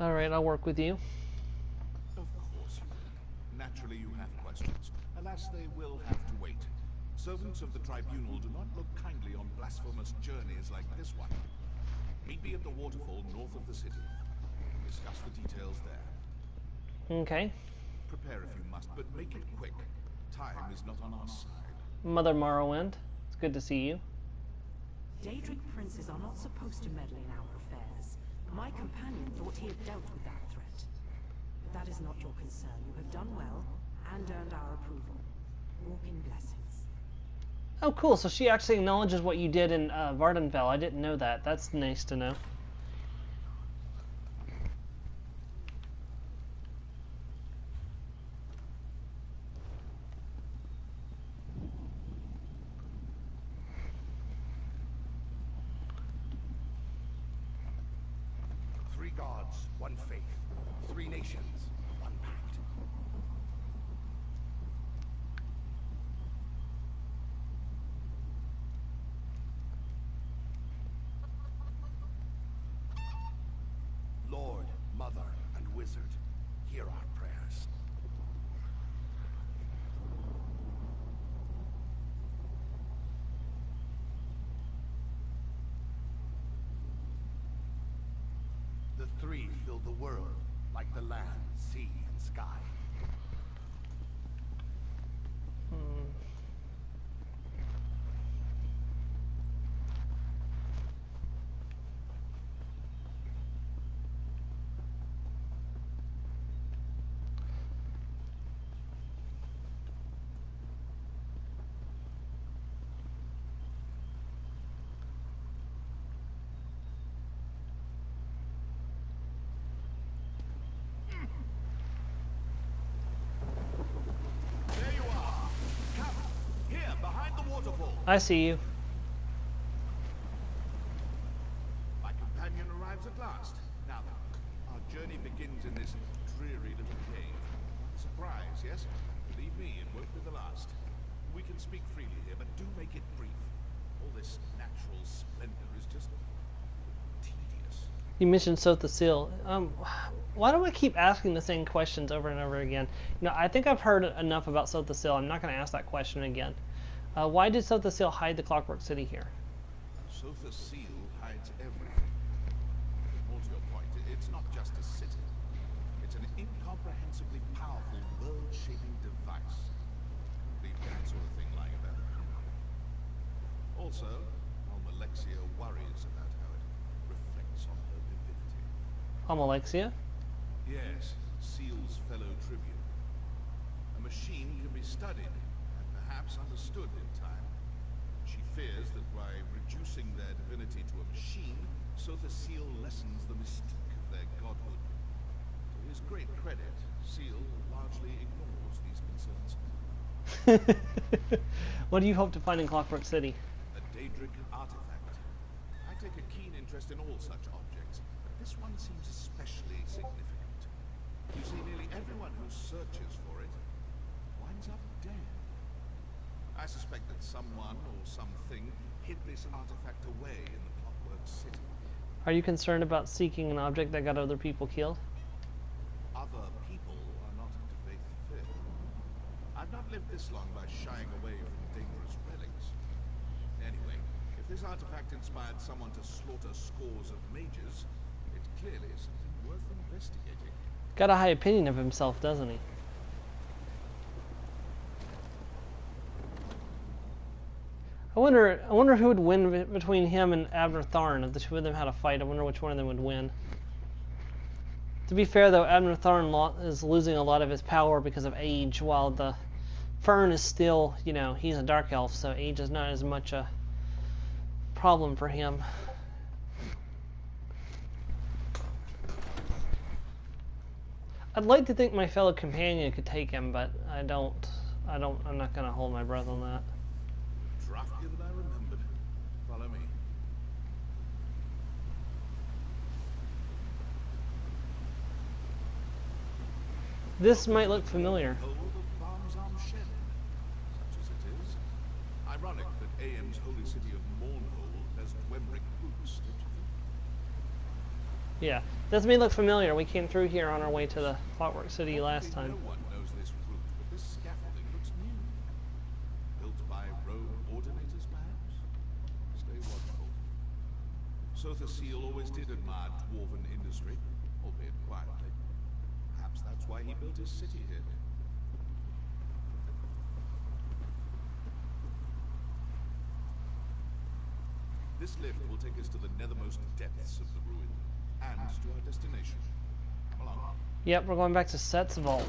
Alright, I'll work with you. Of course you will. Naturally you have questions. Alas, they will have to wait. Servants of the tribunal do not look kindly on blasphemous journeys like this one. Meet me at the waterfall north of the city. Discuss the details there. Okay. Prepare if you must, but make it quick. Time is not on our side. Mother Morrowind, it's good to see you. Daedric princes are not supposed to meddle in our affairs. My companion thought he had dealt with that threat. But that is not your concern. You have done well, and earned our approval. Walk in blessings. Oh, cool. So she actually acknowledges what you did in Vardenfell. I didn't know that. That's nice to know. Three gods, one faith. Three nations, one pact. Lord, Mother, and Wizard, hear our prayers. The three fill the world, like the land, sea, and sky. There you are. Come, here, behind the waterfall. I see you. My companion arrives at last. Now, our journey begins in this dreary little cave. Surprise, yes? Believe me, it won't be the last. We can speak freely here, but do make it brief. All this natural splendor is just tedious. You mentioned Sotha Sil. Why do I keep asking the same questions over and over again? You know, I think I've heard enough about Sotha Sil. I'm not going to ask that question again. Why did Sotha Sil hide the Clockwork City here? Sotha Sil hides everything. More to your point, it's not just a city. It's an incomprehensibly powerful, world-shaping device. Leave that sort of thing lying about. Also, Almalexia worries about how it reflects on her divinity. Almalexia? Yes, Seal's fellow tribune. A machine can be studied and perhaps understood in time. She fears that by reducing their divinity to a machine, Sotha Sil lessens the mystique of their godhood. To his great credit, Seal largely ignores these concerns. What do you hope to find in Clockwork City? A Daedric artifact. I take a keen interest in all such objects, but this one seems especially significant. You see, nearly everyone who searches for it winds up dead. I suspect that someone or something hid this artifact away in the Clockwork City. Are you concerned about seeking an object that got other people killed? Other people are not to faith fit. I've not lived this long by shying away from dangerous relics. Anyway, if this artifact inspired someone to slaughter scores of mages, it clearly is something worth investigating. Got a high opinion of himself, doesn't he? I wonder who would win between him and Abner Tharn. If the two of them had a fight, I wonder which one of them would win. To be fair, though, Abner Tharn is losing a lot of his power because of age, while the Fern is still, you know, he's a dark elf, so age is not as much a problem for him. I'd like to think my fellow companion could take him, but I'm not going to hold my breath on that. Draftier than I remembered. Follow me. This might look familiar. Hold of Balmzam Shed, such as it is. Ironic that Aem's holy city of Mournhold has Dwemric roots, don't you think? Yeah, this may look familiar. We came through here on our way to the Clockwork City last time. No one knows this route, but this scaffolding looks new. Built by rogue ordinators, perhaps? Stay watchful. Sotha Seal always did admire dwarven industry, albeit quietly. Perhaps that's why he built his city here. This lift will take us to the nethermost depths of the ruin, and to our destination. Come along. Yep, we're going back to Set's vault.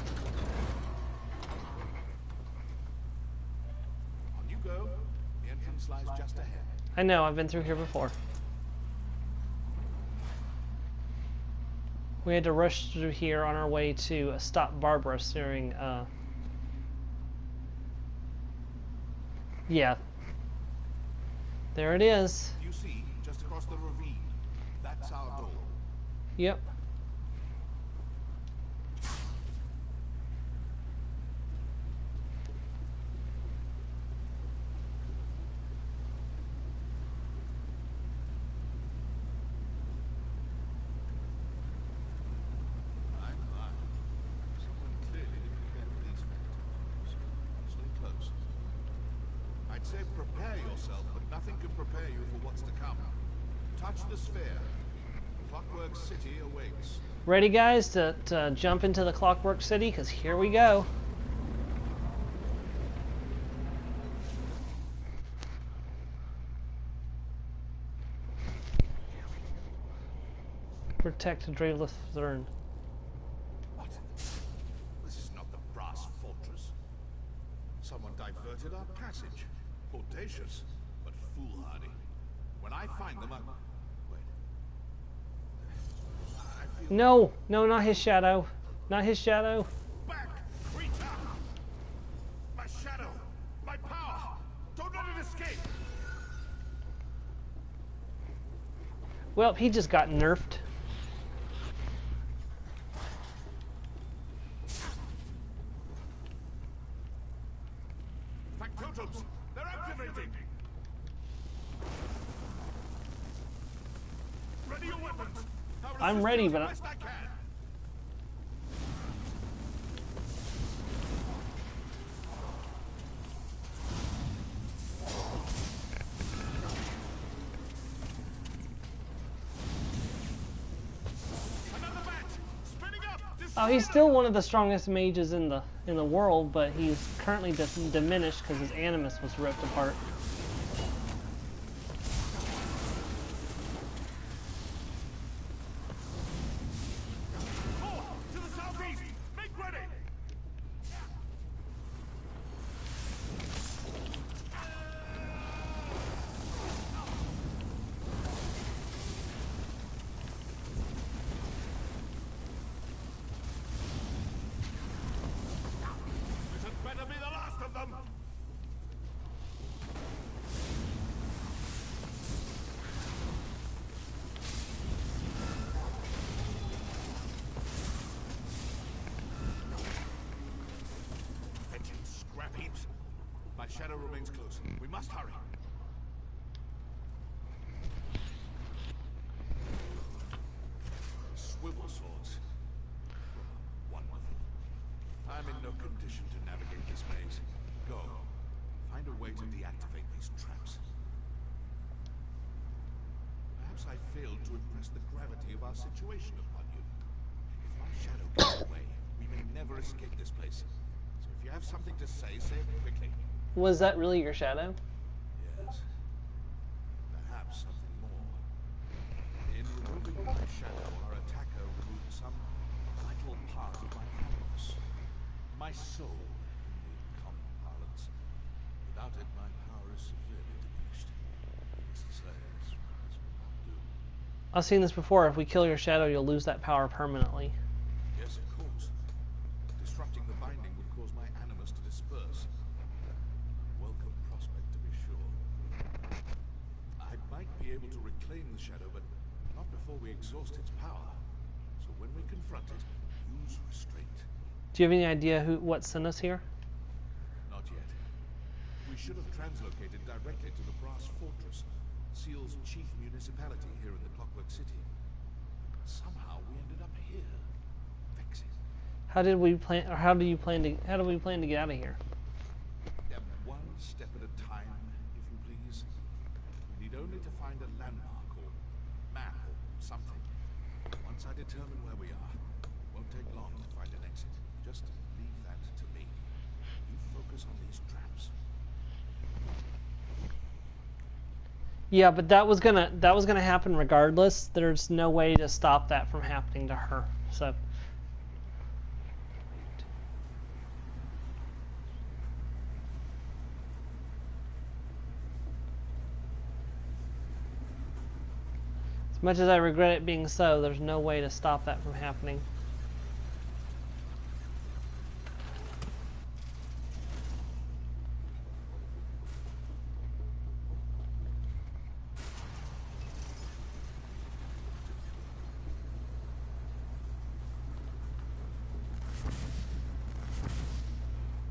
On you go. The entrance lies just ahead. I know, I've been through here before. We had to rush through here on our way to stop Barbara during, yeah. There it is. You see, just across the ravine. That's our door. Yep. Someone clearly didn't get these factors. Stay close. I'd say prepare yourself, but nothing can prepare you for what's to come. Touch the sphere. Clockwork City awaits. Ready, guys, to jump into the Clockwork City? Because here we go. Protect Draveless Thurn. What? This is not the brass fortress. Someone diverted our passage. Audacious, but foolhardy. When I find them, wait. I feel... No, no, not his shadow. Not his shadow. Back, creature! My shadow! My power! Don't let it escape! Well, he just got nerfed. Factotums! They're activating! Ready your weapons! I'm ready, but Best I can. Another match! Spinning up! Oh, he's still one of the strongest mages in the world, but he's currently diminished because his animus was ripped apart. To the southeast! Make ready! This had better be the last of them! Fetching scrap heaps. My shadow remains close. We must hurry. Swivel swords. Wonderful. I'm in no condition to navigate this maze. Go. Find a way to deactivate these traps. Perhaps I failed to impress the gravity of our situation upon you. If my shadow gets away, we may never escape this place. So if you have something to say, say it quickly. Was that really your shadow? Yes. Perhaps something more. In removing my shadow, our attacker removed some vital part of my animus. My soul, in the common parlance. Without it, my power is severely diminished. Needless to say, this will not do. I've seen this before. If we kill your shadow, you'll lose that power permanently. Yes, of course. Disrupting the binding would cause my animus to disperse. Welcome prospect, to be sure. I might be able to reclaim the shadow, but not before we exhaust its power. So when we confront it, use restraint. Do you have any idea what sent us here? Not yet. We should have translocated directly to the Brass Fortress, Seal's chief municipality here in the Clockwork City. somehow we ended up here. Vexing. How do we plan to get out of here? One step at a time, if you please. We need only to find a landmark or map or something. Once I determine where we are, it won't take long to find an exit. Just leave that to me. You focus on these traps. Yeah, but that was gonna happen regardless. There's no way to stop that from happening to her. So. As much as I regret it being so, there's no way to stop that from happening.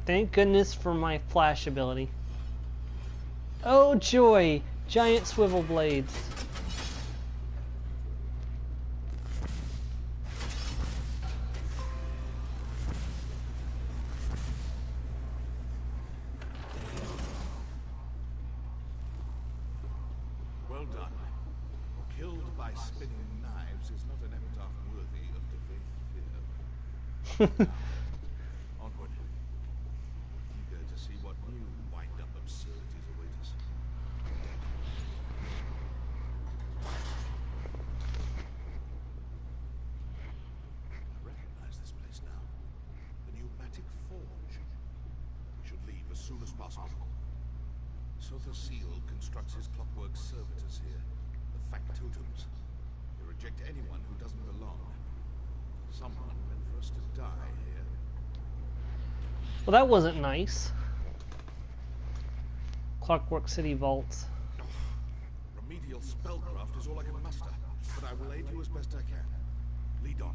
Thank goodness for my flash ability. Oh joy! Giant swivel blades. Well done. Killed by spinning knives is not an epitaph worthy of the faith fear. Onward. Eager to see what new wind-up absurdities await us. I recognize this place now. The pneumatic forge. We should leave as soon as possible. Sotha Seal constructs his clockwork servitors here, the factotums. They reject anyone who doesn't belong. Someone meant for us to die here. Well, that wasn't nice. Clockwork City vaults. Remedial spellcraft is all I can muster, but I will aid you as best I can. Lead on.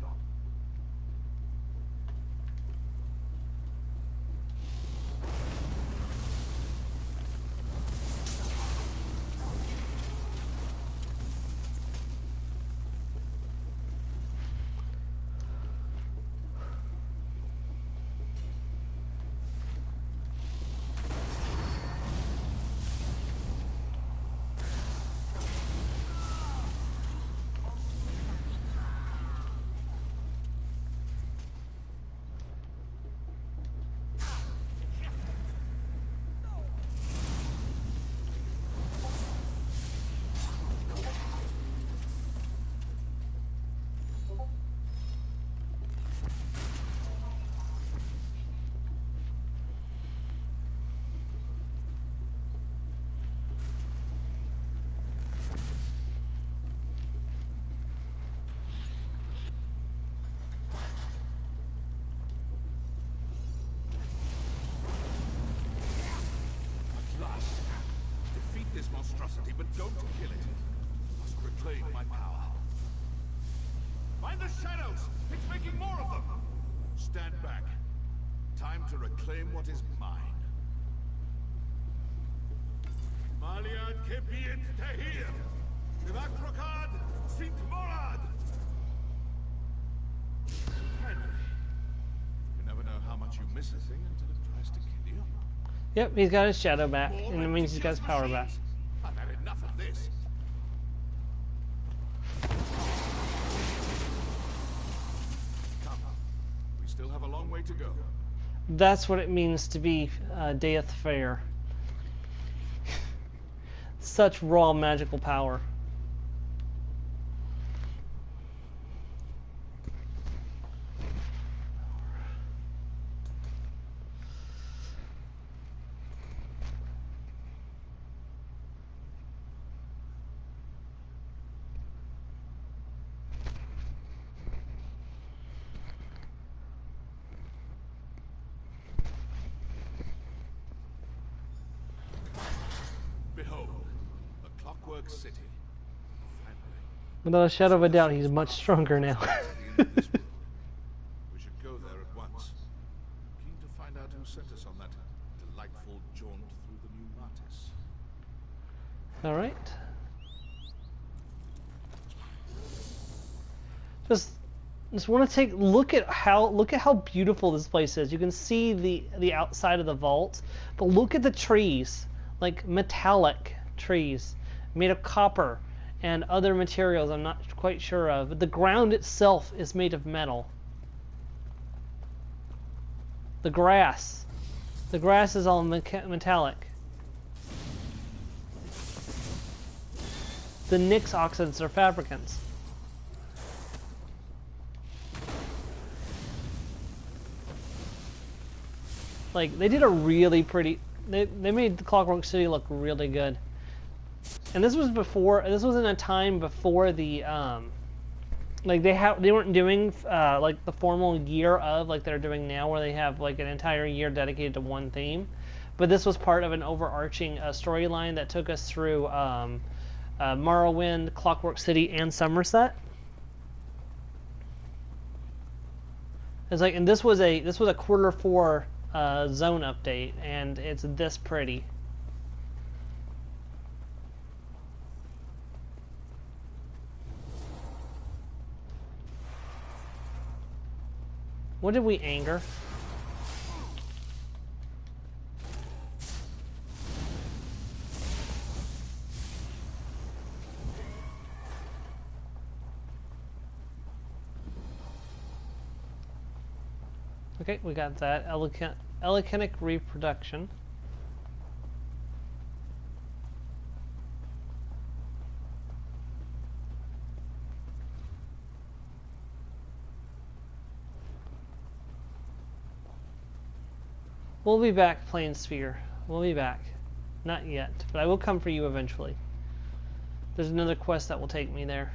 This monstrosity, but don't kill it. I must reclaim my power. Find the shadows! It's making more of them! Stand back. Time to reclaim what is mine. Maliad kebiet tahir! Vivakrokad sint morad! Henry, you never know how much you miss a thing until it tries to kill you. Yep, he's got his shadow back, and it means he's got his power back. I've had enough of this. Come, we still have a long way to go. That's what it means to be Death Fair. Such raw magical power. City. Without a shadow of a doubt, he's much stronger now. We should go there at once. Keen to find out who sent us on that delightful jaunt through the new Martis. All right. Just want to look at how beautiful this place is. You can see the outside of the vault, but look at the trees, like metallic trees made of copper and other materials I'm not quite sure of. But the ground itself is made of metal. The grass is all metallic. The Nyx oxides are fabricants. Like, they did a really pretty... They made the Clockwork City look really good. And this was in a time before the, like, they weren't doing, like, the formal year of, like, they're doing now, where they have, like, an entire year dedicated to one theme. But this was part of an overarching storyline that took us through, Morrowind, Clockwork City, and Somerset. It's like, and this was a Q4 zone update, and it's this pretty. What did we anger? Okay, we got that. Elegenic reproduction. We'll be back, Plainsphere. We'll be back. Not yet, but I will come for you eventually. There's another quest that will take me there.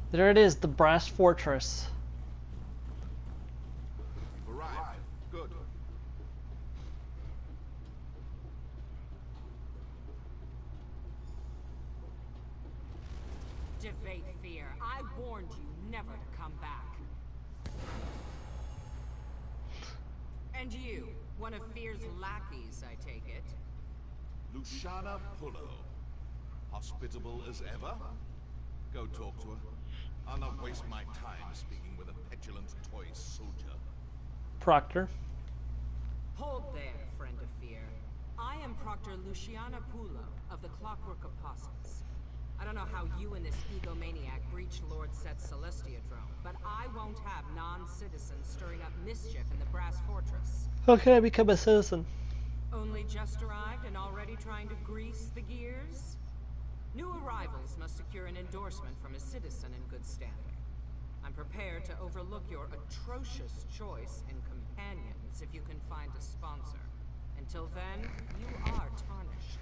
There it is, the Brass Fortress. You've arrived. Good. Debate fear. I warned you never to come back. And you, one of Fear's lackeys, I take it. Luciana Pullo. Hospitable as ever? Go talk to her. I'll not waste my time speaking with a petulant toy soldier. Proctor. Hold there, friend of Fear. I am Proctor Luciana Pullo of the Clockwork Apostles. I don't know how you and this egomaniac breached Lord Set's Celestiadrome, but I won't have non-citizens stirring up mischief in the Brass Fortress. How can I become a citizen? Only just arrived and already trying to grease the gears? New arrivals must secure an endorsement from a citizen in good standing. I'm prepared to overlook your atrocious choice in companions if you can find a sponsor. Until then, you are tarnished.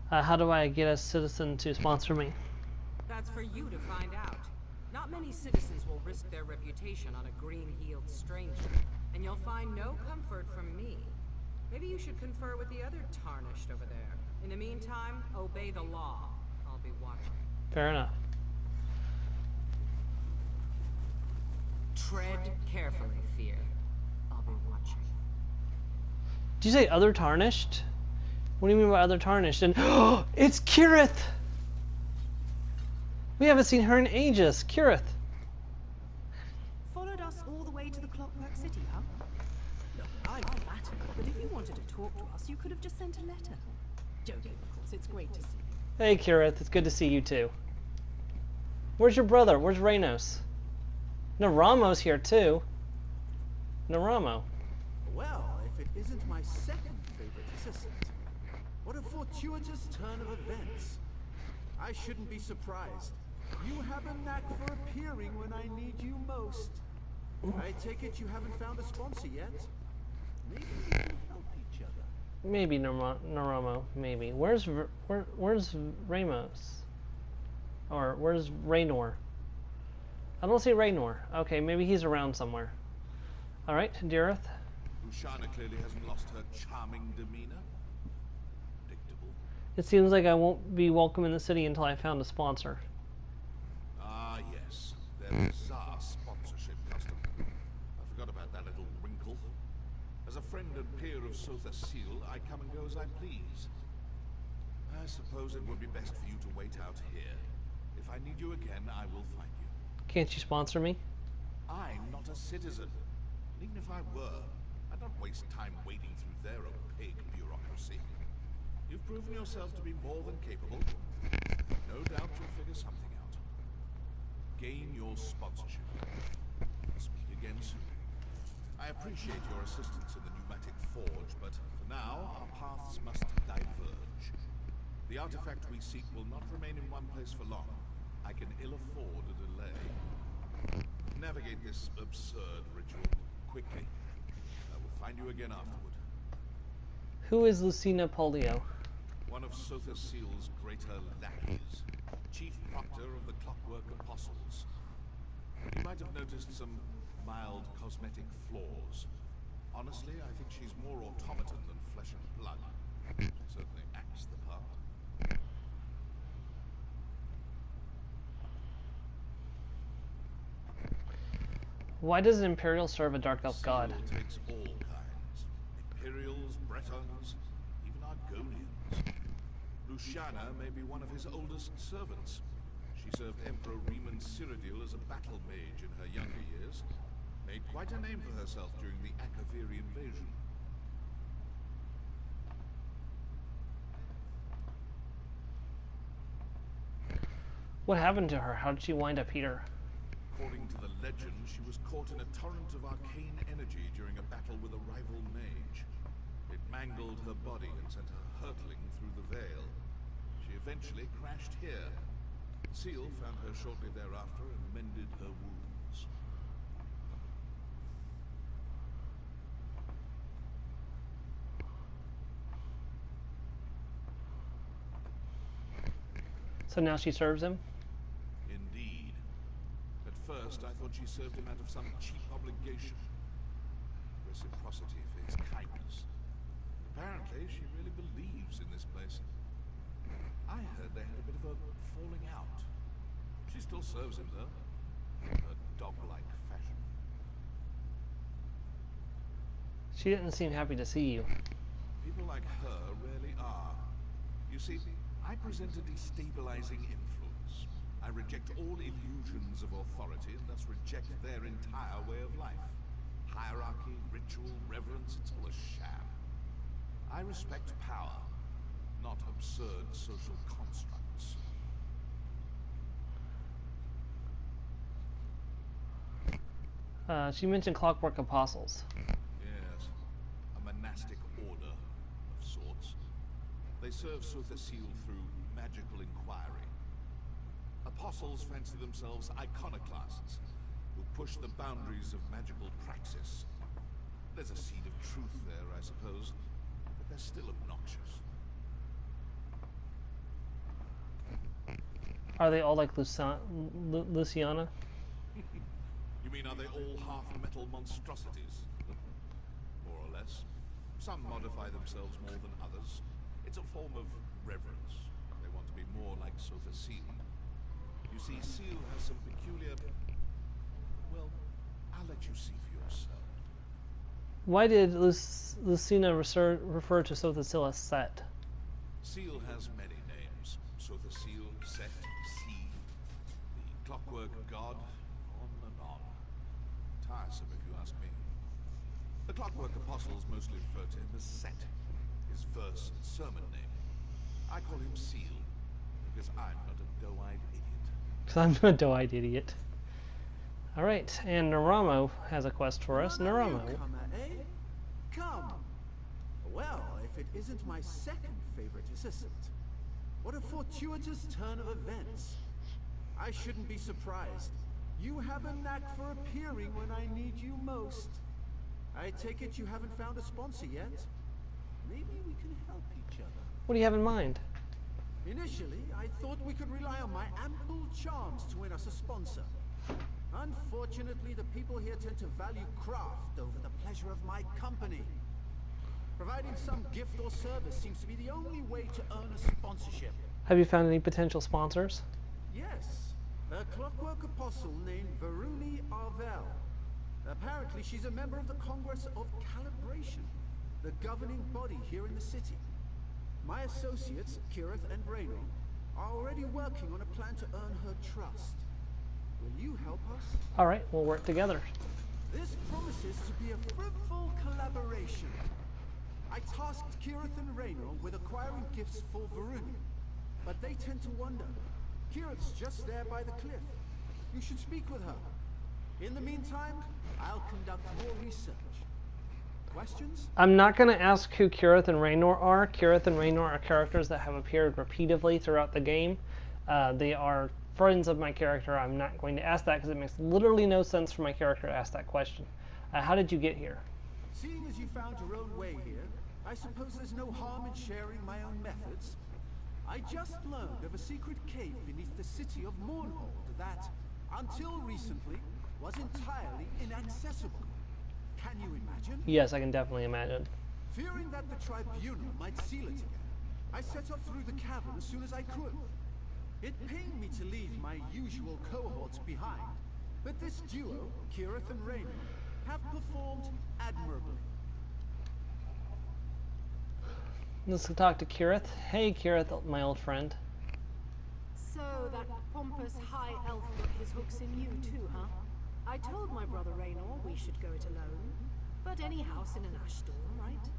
How do I get a citizen to sponsor me? That's for you to find out. Not many citizens will risk their reputation on a green-heeled stranger, and you'll find no comfort from me. Maybe you should confer with the other tarnished over there. In the meantime, obey the law. I'll be watching. Fair enough. Tread carefully, Fear. I'll be watching. Did you say other tarnished? What do you mean by other tarnished? And it's Kirith! We haven't seen her in ages. Kirith. Followed us all the way to the Clockwork City, huh? Look, I'm flattered, but if you wanted to talk to us, you could have just sent a letter. Joking, of course. It's great to see you. Hey, Kirith. It's good to see you too. Where's your brother? Where's Reynos? Naramo's here too. Naramo. Well, if it isn't my second favorite assistant. What a fortuitous turn of events. I shouldn't be surprised. You have a knack for appearing when I need you most. I take it you haven't found a sponsor yet? Maybe we can help each other. Maybe Naramo. Maybe. Where's Ramos? Or where's Raynor? I don't see Raynor. Okay, maybe he's around somewhere. All right, Dirith. Luciana clearly hasn't lost her charming demeanor. Predictable. It seems like I won't be welcome in the city until I found a sponsor. Ah, yes. Their bizarre sponsorship custom. I forgot about that little wrinkle. As a friend and peer of Sotha Seal, I come and go as I please. I suppose it would be best for you to wait out here. If I need you again, I will find you. Can't you sponsor me? I'm not a citizen. Even if I were, I don't waste time wading through their opaque bureaucracy. You've proven yourself to be more than capable. No doubt you'll figure something out. Gain your sponsorship. Speak again soon. I appreciate your assistance in the pneumatic forge, but for now, our paths must diverge. The artifact we seek will not remain in one place for long. I can ill afford a delay. Navigate this absurd ritual quickly. I will find you again afterward. Who is Lucina Polio? One of Sotha Seal's greater lackeys, chief proctor of the Clockwork Apostles. You might have noticed some mild cosmetic flaws. Honestly, I think she's more automaton than flesh and blood. She certainly acts the part. Why does an Imperial serve a Dark Elf god? Seal takes all kinds. Imperials, Bretons, even Argonians. Luciana may be one of his oldest servants. She served Emperor Riemann Cyrodiil as a battle mage in her younger years. Made quite a name for herself during the Akaviri invasion. What happened to her? How did she wind up here? According to the legend, she was caught in a torrent of arcane energy during a battle with a rival mage. It mangled her body and sent her hurtling through the veil. She eventually crashed here. Seal found her shortly thereafter and mended her wounds. So now she serves him? Indeed. At first, I thought she served him out of some cheap obligation. Reciprocity for his kindness. Apparently, she really believes in this place. I heard they had a bit of a falling out. She still serves him, though. In a dog-like fashion. She didn't seem happy to see you. People like her rarely are. You see, I present a destabilizing influence. I reject all illusions of authority and thus reject their entire way of life. Hierarchy, ritual, reverence, it's all a sham. I respect power, not absurd social constructs. She mentioned Clockwork Apostles. Yes, a monastic order of sorts. They serve Sotha Seal through magical inquiry. Apostles fancy themselves iconoclasts who push the boundaries of magical praxis. There's a seed of truth there, I suppose, but they're still obnoxious. Are they all like Luciana? You mean, are they all half-metal monstrosities? More or less. Some modify themselves more than others. It's a form of reverence. They want to be more like Sotha Seal. You see, Seal has some peculiar... Well, I'll let you see for yourself. Why did Lucina refer to Sotha Seal as Set? Seal has many names. Sotha Seal, Set, Sea, the Clockwork God, on and on. Tiresome, if you ask me. The Clockwork Apostles mostly refer to him as Set, his verse and sermon name. I call him Seal, because I'm not a doe-eyed idiot. Because I'm a doe-eyed idiot. Alright, and Naramo has a quest for us. Naramo. Eh? Come. Well, if it isn't my second favorite assistant. What a fortuitous turn of events. I shouldn't be surprised. You have a knack for appearing when I need you most. I take it you haven't found a sponsor yet? Maybe we can help each other. What do you have in mind? Initially, I thought we could rely on my ample charms to win us a sponsor. Unfortunately, the people here tend to value craft over the pleasure of my company. Providing some gift or service seems to be the only way to earn a sponsorship. Have you found any potential sponsors? Yes, a clockwork apostle named Varuni Arvel. Apparently, she's a member of the Congress of Calibration, the governing body here in the city. My associates, Kirith and Raynor, are already working on a plan to earn her trust. Will you help us? Alright, we'll work together. This promises to be a fruitful collaboration. I tasked Kirith and Raynor with acquiring gifts for Varuni, but they tend to wander. Kirith's just there by the cliff. You should speak with her. In the meantime, I'll conduct more research. Questions? I'm not going to ask who Kirith and Raynor are. Kirith and Raynor are characters that have appeared repeatedly throughout the game. They are friends of my character. I'm not going to ask that because it makes literally no sense for my character to ask that question. How did you get here? Seeing as you found your own way here, I suppose there's no harm in sharing my own methods. I just learned of a secret cave beneath the city of Mournhold that, until recently, was entirely inaccessible. Can you imagine? Yes, I can definitely imagine. Fearing that the tribunal might seal it again, I set off through the cavern as soon as I could. It pained me to leave my usual cohorts behind, but this duo, Kirith and Raynor, have performed admirably. Let's talk to Kirith. Hey, Kirith, my old friend. So that pompous high elf got his hooks in you too, huh? I told my brother Raynor we should go it alone. But any house in an ash storm, right?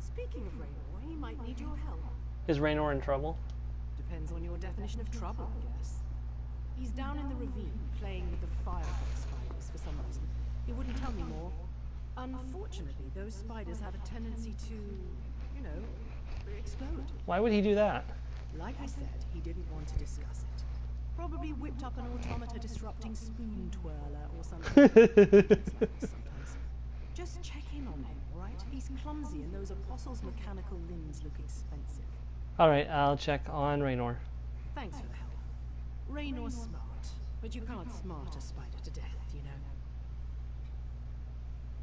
Speaking of Raynor, he might need your help. Is Raynor in trouble? Depends on your definition of trouble, I guess. He's down in the ravine, playing with the firehawk spiders for some reason. He wouldn't tell me more. Unfortunately, those spiders have a tendency to, you know, explode. Why would he do that? Like I said, he didn't want to discuss it. Probably whipped up an automata disrupting spoon twirler or something. It's like this sometimes. Just check in on him, alright? He's clumsy and those apostles' mechanical limbs look expensive. Alright, I'll check on Raynor. Thanks for the help. Raynor's smart, but you can't smart a spider to death, you know?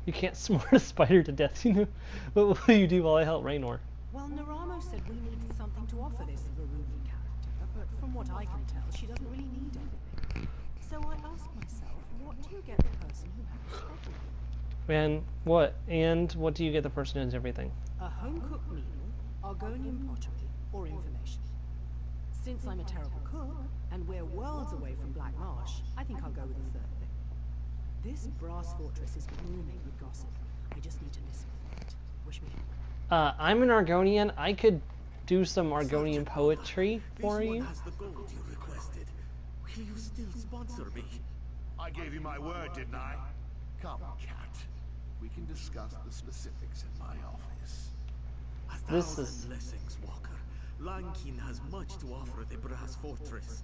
You can't smart a spider to death, you know? What will you do while I help Raynor? Well, Naramo said we needed something to offer this Varuni character, but from what I can tell, she doesn't really need anything. So I asked myself, what do you get the person who has everything? And what do you get the person who has everything? A home-cooked meal, Argonian pottery, or information. Since I'm a terrible cook, and we're worlds away from Black Marsh, I think I'll go with the third thing. This brass fortress is brimming with gossip. I just need to listen for it. Wish me luck. I'm an Argonian. I could do some Argonian poetry for you. Has the gold you requested. Will you still sponsor me? I gave you my word, didn't I? Come, cat. We can discuss the specifics in my office. This is blessings, Walker. Lankin has much to offer the brass fortress.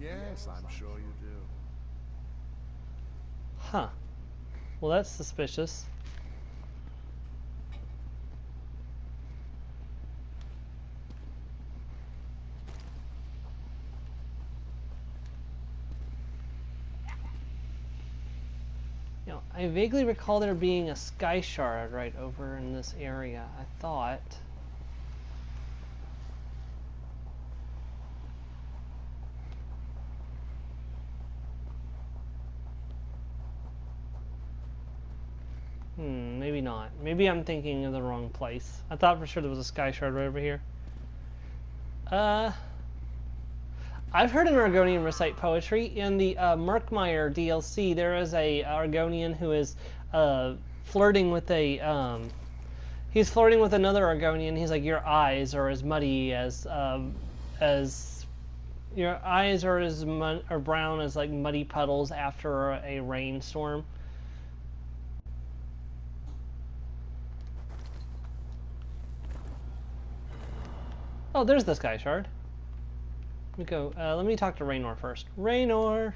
Yes, I'm sure you do. Huh. Well, that's suspicious. You know, I vaguely recall there being a sky shard right over in this area. I thought. Maybe not. Maybe I'm thinking of the wrong place. I thought for sure there was a sky shard right over here. I've heard an Argonian recite poetry. In the Murkmire DLC, there is a Argonian who is flirting with a he's flirting with another Argonian. He's like, your eyes are as muddy as Your eyes are as are brown as like muddy puddles after a rainstorm. Oh, there's this guy, Shard. Let me go. Let me talk to Raynor first. Raynor.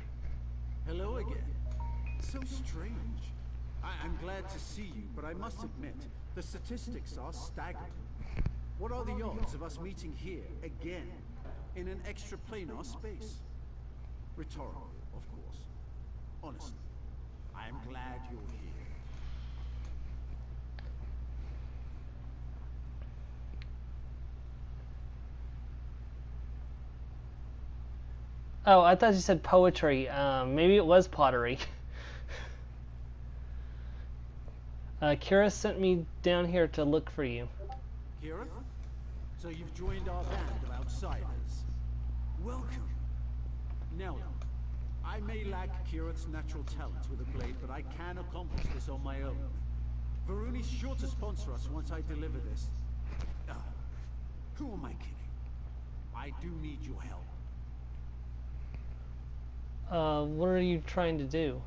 Hello again. So strange. I'm glad to see you, but I must admit, the statistics are staggering. What are the odds of us meeting here again in an extraplanar space? Rhetorical, of course. Honestly, I am glad you're here. Oh, I thought you said poetry. Maybe it was pottery. Kira sent me down here to look for you. Kira? So you've joined our band of outsiders. Welcome. Now, I may lack Kira's natural talent with a blade, but I can accomplish this on my own. Varuni's sure to sponsor us once I deliver this. Who am I kidding? I do need your help. What are you trying to do?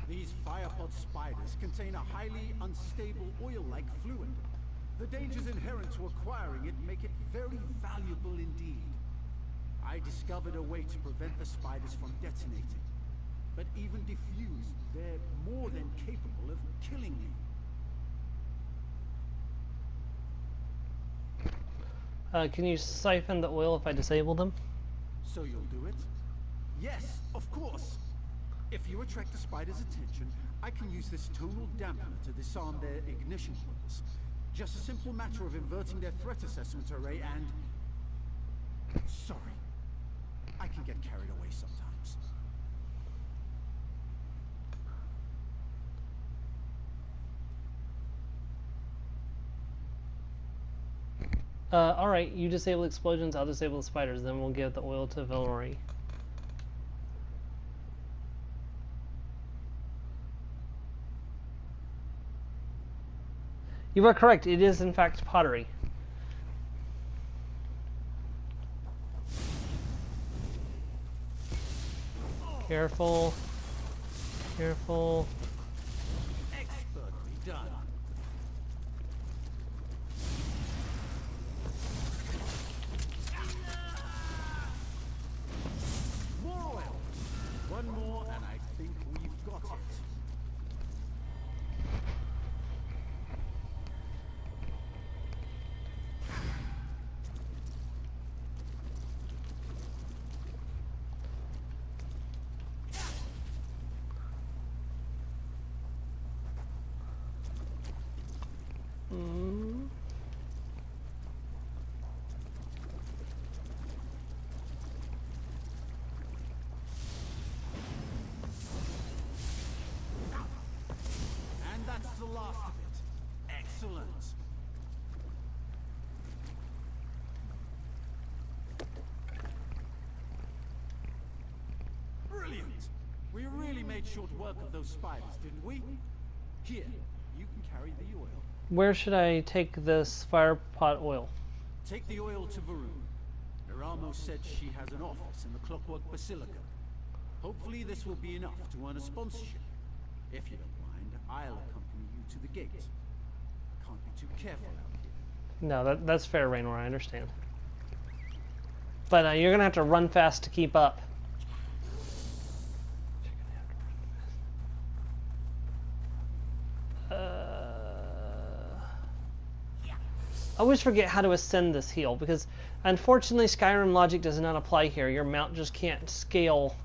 These firepod spiders contain a highly unstable oil-like fluid. The dangers inherent to acquiring it make it very valuable indeed. I discovered a way to prevent the spiders from detonating. But even diffused, they're more than capable of killing you. Can you siphon the oil if I disable them? So you'll do it? Yes, of course. If you attract the spider's attention, I can use this tonal dampener to disarm their ignition coils. Just a simple matter of inverting their threat assessment array and... Sorry. I can get carried away sometimes. Alright, you disable explosions, I'll disable the spiders, then we'll give the oil to Valori. You are correct, it is in fact pottery. Careful. Careful. Expertly done. More oil. One more and I think we've got it. And that's the last of it. Excellent. Brilliant. We really made short work of those spiders, didn't we? Here, you can carry the oil. Where should I take this fire pot oil? Take the oil to Varun. Iramo said she has an office in the Clockwork Basilica. Hopefully this will be enough to earn a sponsorship. If you don't mind, I'll accompany you to the gate. Can't be too careful out here. No, that's fair, Raynor, I understand. But you're gonna have to run fast to keep up. I always forget how to ascend this hill, because unfortunately Skyrim logic does not apply here. Your mount just can't scale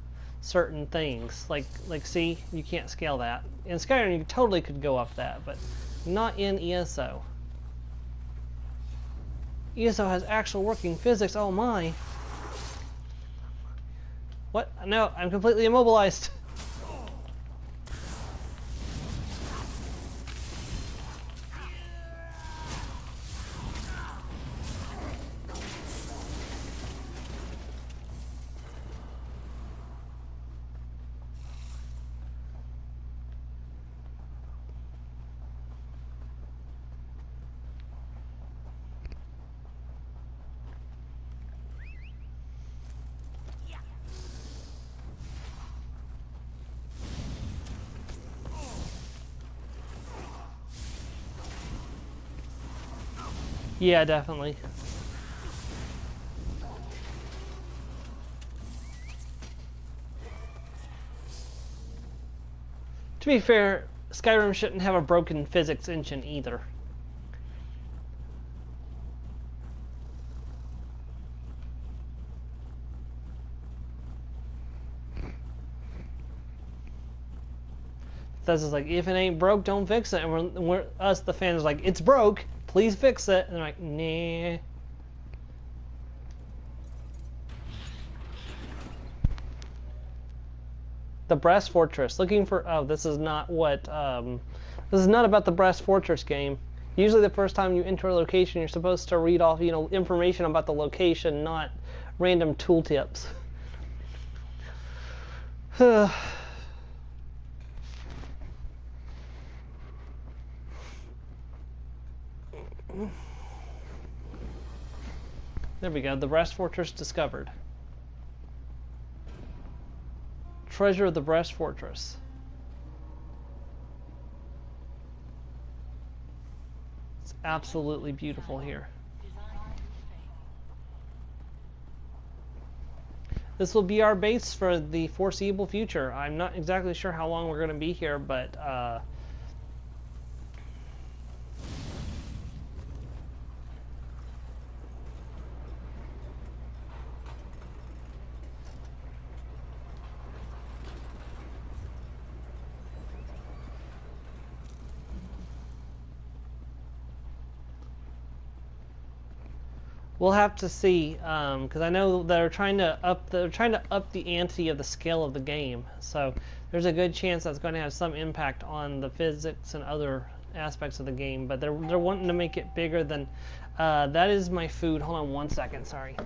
certain things. Like see, you can't scale that. In Skyrim you totally could go up that, but not in ESO. ESO has actual working physics, oh my. What? No, I'm completely immobilized. Yeah, definitely. To be fair, Skyrim shouldn't have a broken physics engine either. That's just like, if it ain't broke, don't fix it. And we're us, the fans, like, it's broke, please fix it. And they're like, nah. The Brass Fortress. Looking for... Oh, this is not what... this is not about the Brass Fortress game. Usually the first time you enter a location, you're supposed to read off, information about the location, not random tooltips. There we go. The Brass Fortress discovered. Treasure of the Brass Fortress. It's absolutely beautiful here. This will be our base for the foreseeable future. I'm not exactly sure how long we're going to be here, but we'll have to see, because I know they're trying to up the ante of the scale of the game. So there's a good chance that's going to have some impact on the physics and other aspects of the game. But they're wanting to make it bigger than. That is my food. Hold on 1 second. Sorry.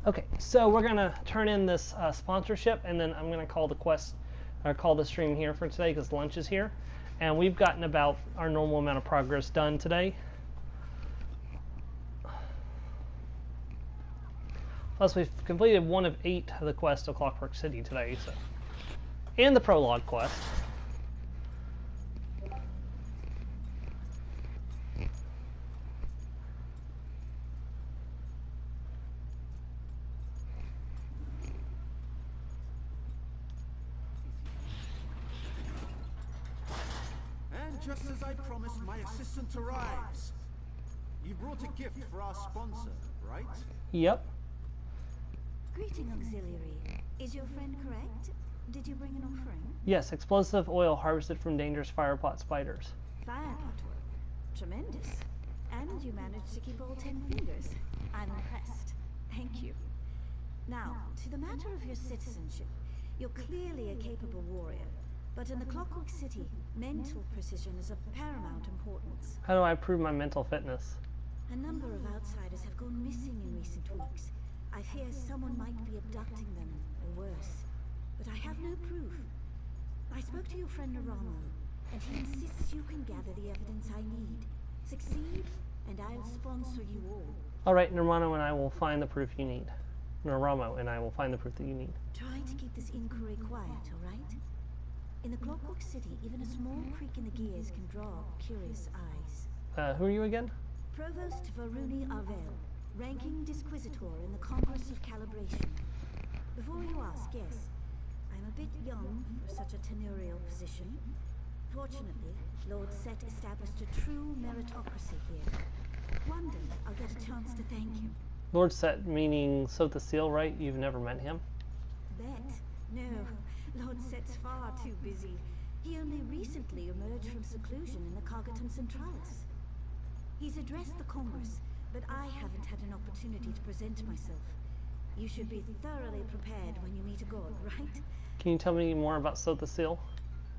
Okay, so we're gonna turn in this sponsorship, and then I'm gonna call the call the stream here for today because lunch is here, and we've gotten about our normal amount of progress done today. Plus, we've completed 1 of 8 of the quests of Clockwork City today, so, and the prologue quest. Just as I promised, my assistant arrives. You brought a gift for our sponsor, right? Yep. Greeting, auxiliary. Is your friend correct? Did you bring an offering? Yes, explosive oil harvested from dangerous firepot spiders. Firepot work. Tremendous. And you managed to keep all 10 fingers. I'm impressed. Thank you. Now, to the matter of your citizenship. You're clearly a capable warrior. But in the Clockwork City, mental precision is of paramount importance. How do I prove my mental fitness? A number of outsiders have gone missing in recent weeks. I fear someone might be abducting them, or worse. But I have no proof. I spoke to your friend Naramo, and he insists you can gather the evidence I need. Succeed, and I'll sponsor you all. Alright, Naramo and I will find the proof you need. Naramo and I will find the proof that you need. Try to keep this inquiry quiet, alright? In the Clockwork City, even a small creak in the gears can draw curious eyes. Who are you again? Provost Varuni Arvel, ranking Disquisitor in the Congress of Calibration. Before you ask, yes, I'm a bit young for such a tenurial position. Fortunately, Lord Set established a true meritocracy here. One day, I'll get a chance to thank him. Lord Set, meaning Sotha Seal, right? You've never met him? Bet? No. Lord Set's far too busy. He only recently emerged from seclusion in the Cargatum Centralis. He's addressed the Congress, but I haven't had an opportunity to present myself. You should be thoroughly prepared when you meet a god, right? Can you tell me more about Sotha Seal?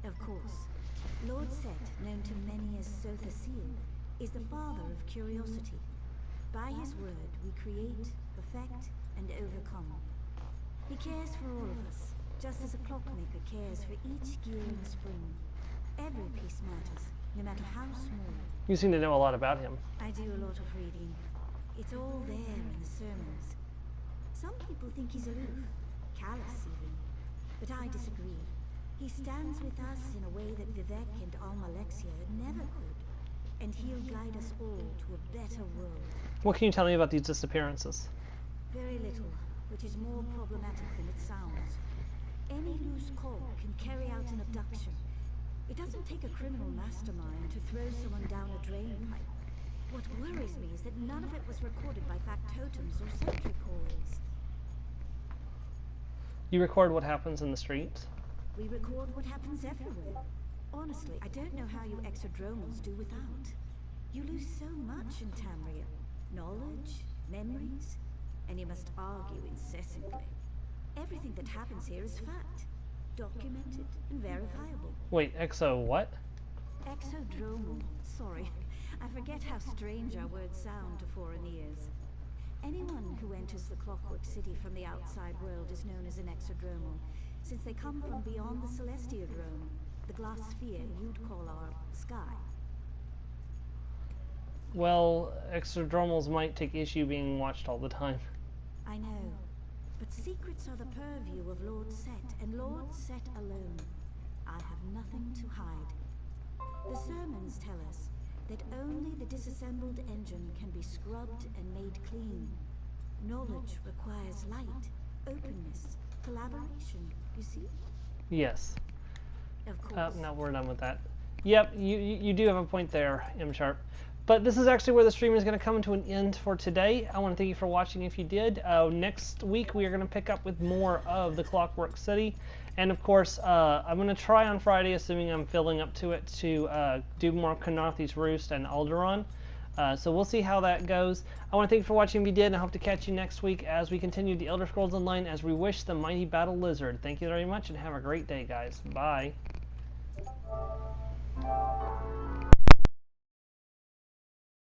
Of course. Lord Set, known to many as Sotha Seal, is the father of curiosity. By his word, we create, perfect, and overcome. He cares for all of us, just as a clockmaker cares for each gear in spring. Every piece matters, no matter how small. You seem to know a lot about him. I do a lot of reading. It's all there in the sermons. Some people think he's aloof, callous even. But I disagree. He stands with us in a way that Vivek and Almalexia never could. And he'll guide us all to a better world. What can you tell me about these disappearances? Very little, which is more problematic than it sounds. Any loose cog can carry out an abduction. It doesn't take a criminal mastermind to throw someone down a drain pipe. What worries me is that none of it was recorded by factotums or sentry coils. You record what happens in the streets? We record what happens everywhere. Honestly, I don't know how you exodromals do without. You lose so much in Tamria. Knowledge, memories, and you must argue incessantly. Everything that happens here is fact. Documented and verifiable. Wait, EXO what? Exodromal. Sorry. I forget how strange our words sound to foreign ears. Anyone who enters the Clockwork City from the outside world is known as an exodromal, since they come from beyond the Celestiodrome, the glass sphere you'd call our sky. Well, exodromals might take issue being watched all the time. I know, but secrets are the purview of Lord Set, and Lord Set alone. I have nothing to hide. The sermons tell us that only the disassembled engine can be scrubbed and made clean. Knowledge requires light, openness, collaboration, you see? Yes. Of course. No, we're done with that. Yep, you do have a point there, M Sharp. But this is actually where the stream is going to come to an end for today. I want to thank you for watching if you did. Next week we are going to pick up with more of the Clockwork City. And of course, I'm going to try on Friday, assuming I'm filling up to it, to do more Knarthi's Roost and Alderaan. So we'll see how that goes. I want to thank you for watching if you did, and I hope to catch you next week as we continue the Elder Scrolls Online as Reewish the Mighty Battle Lizard. Thank you very much, and have a great day, guys. Bye.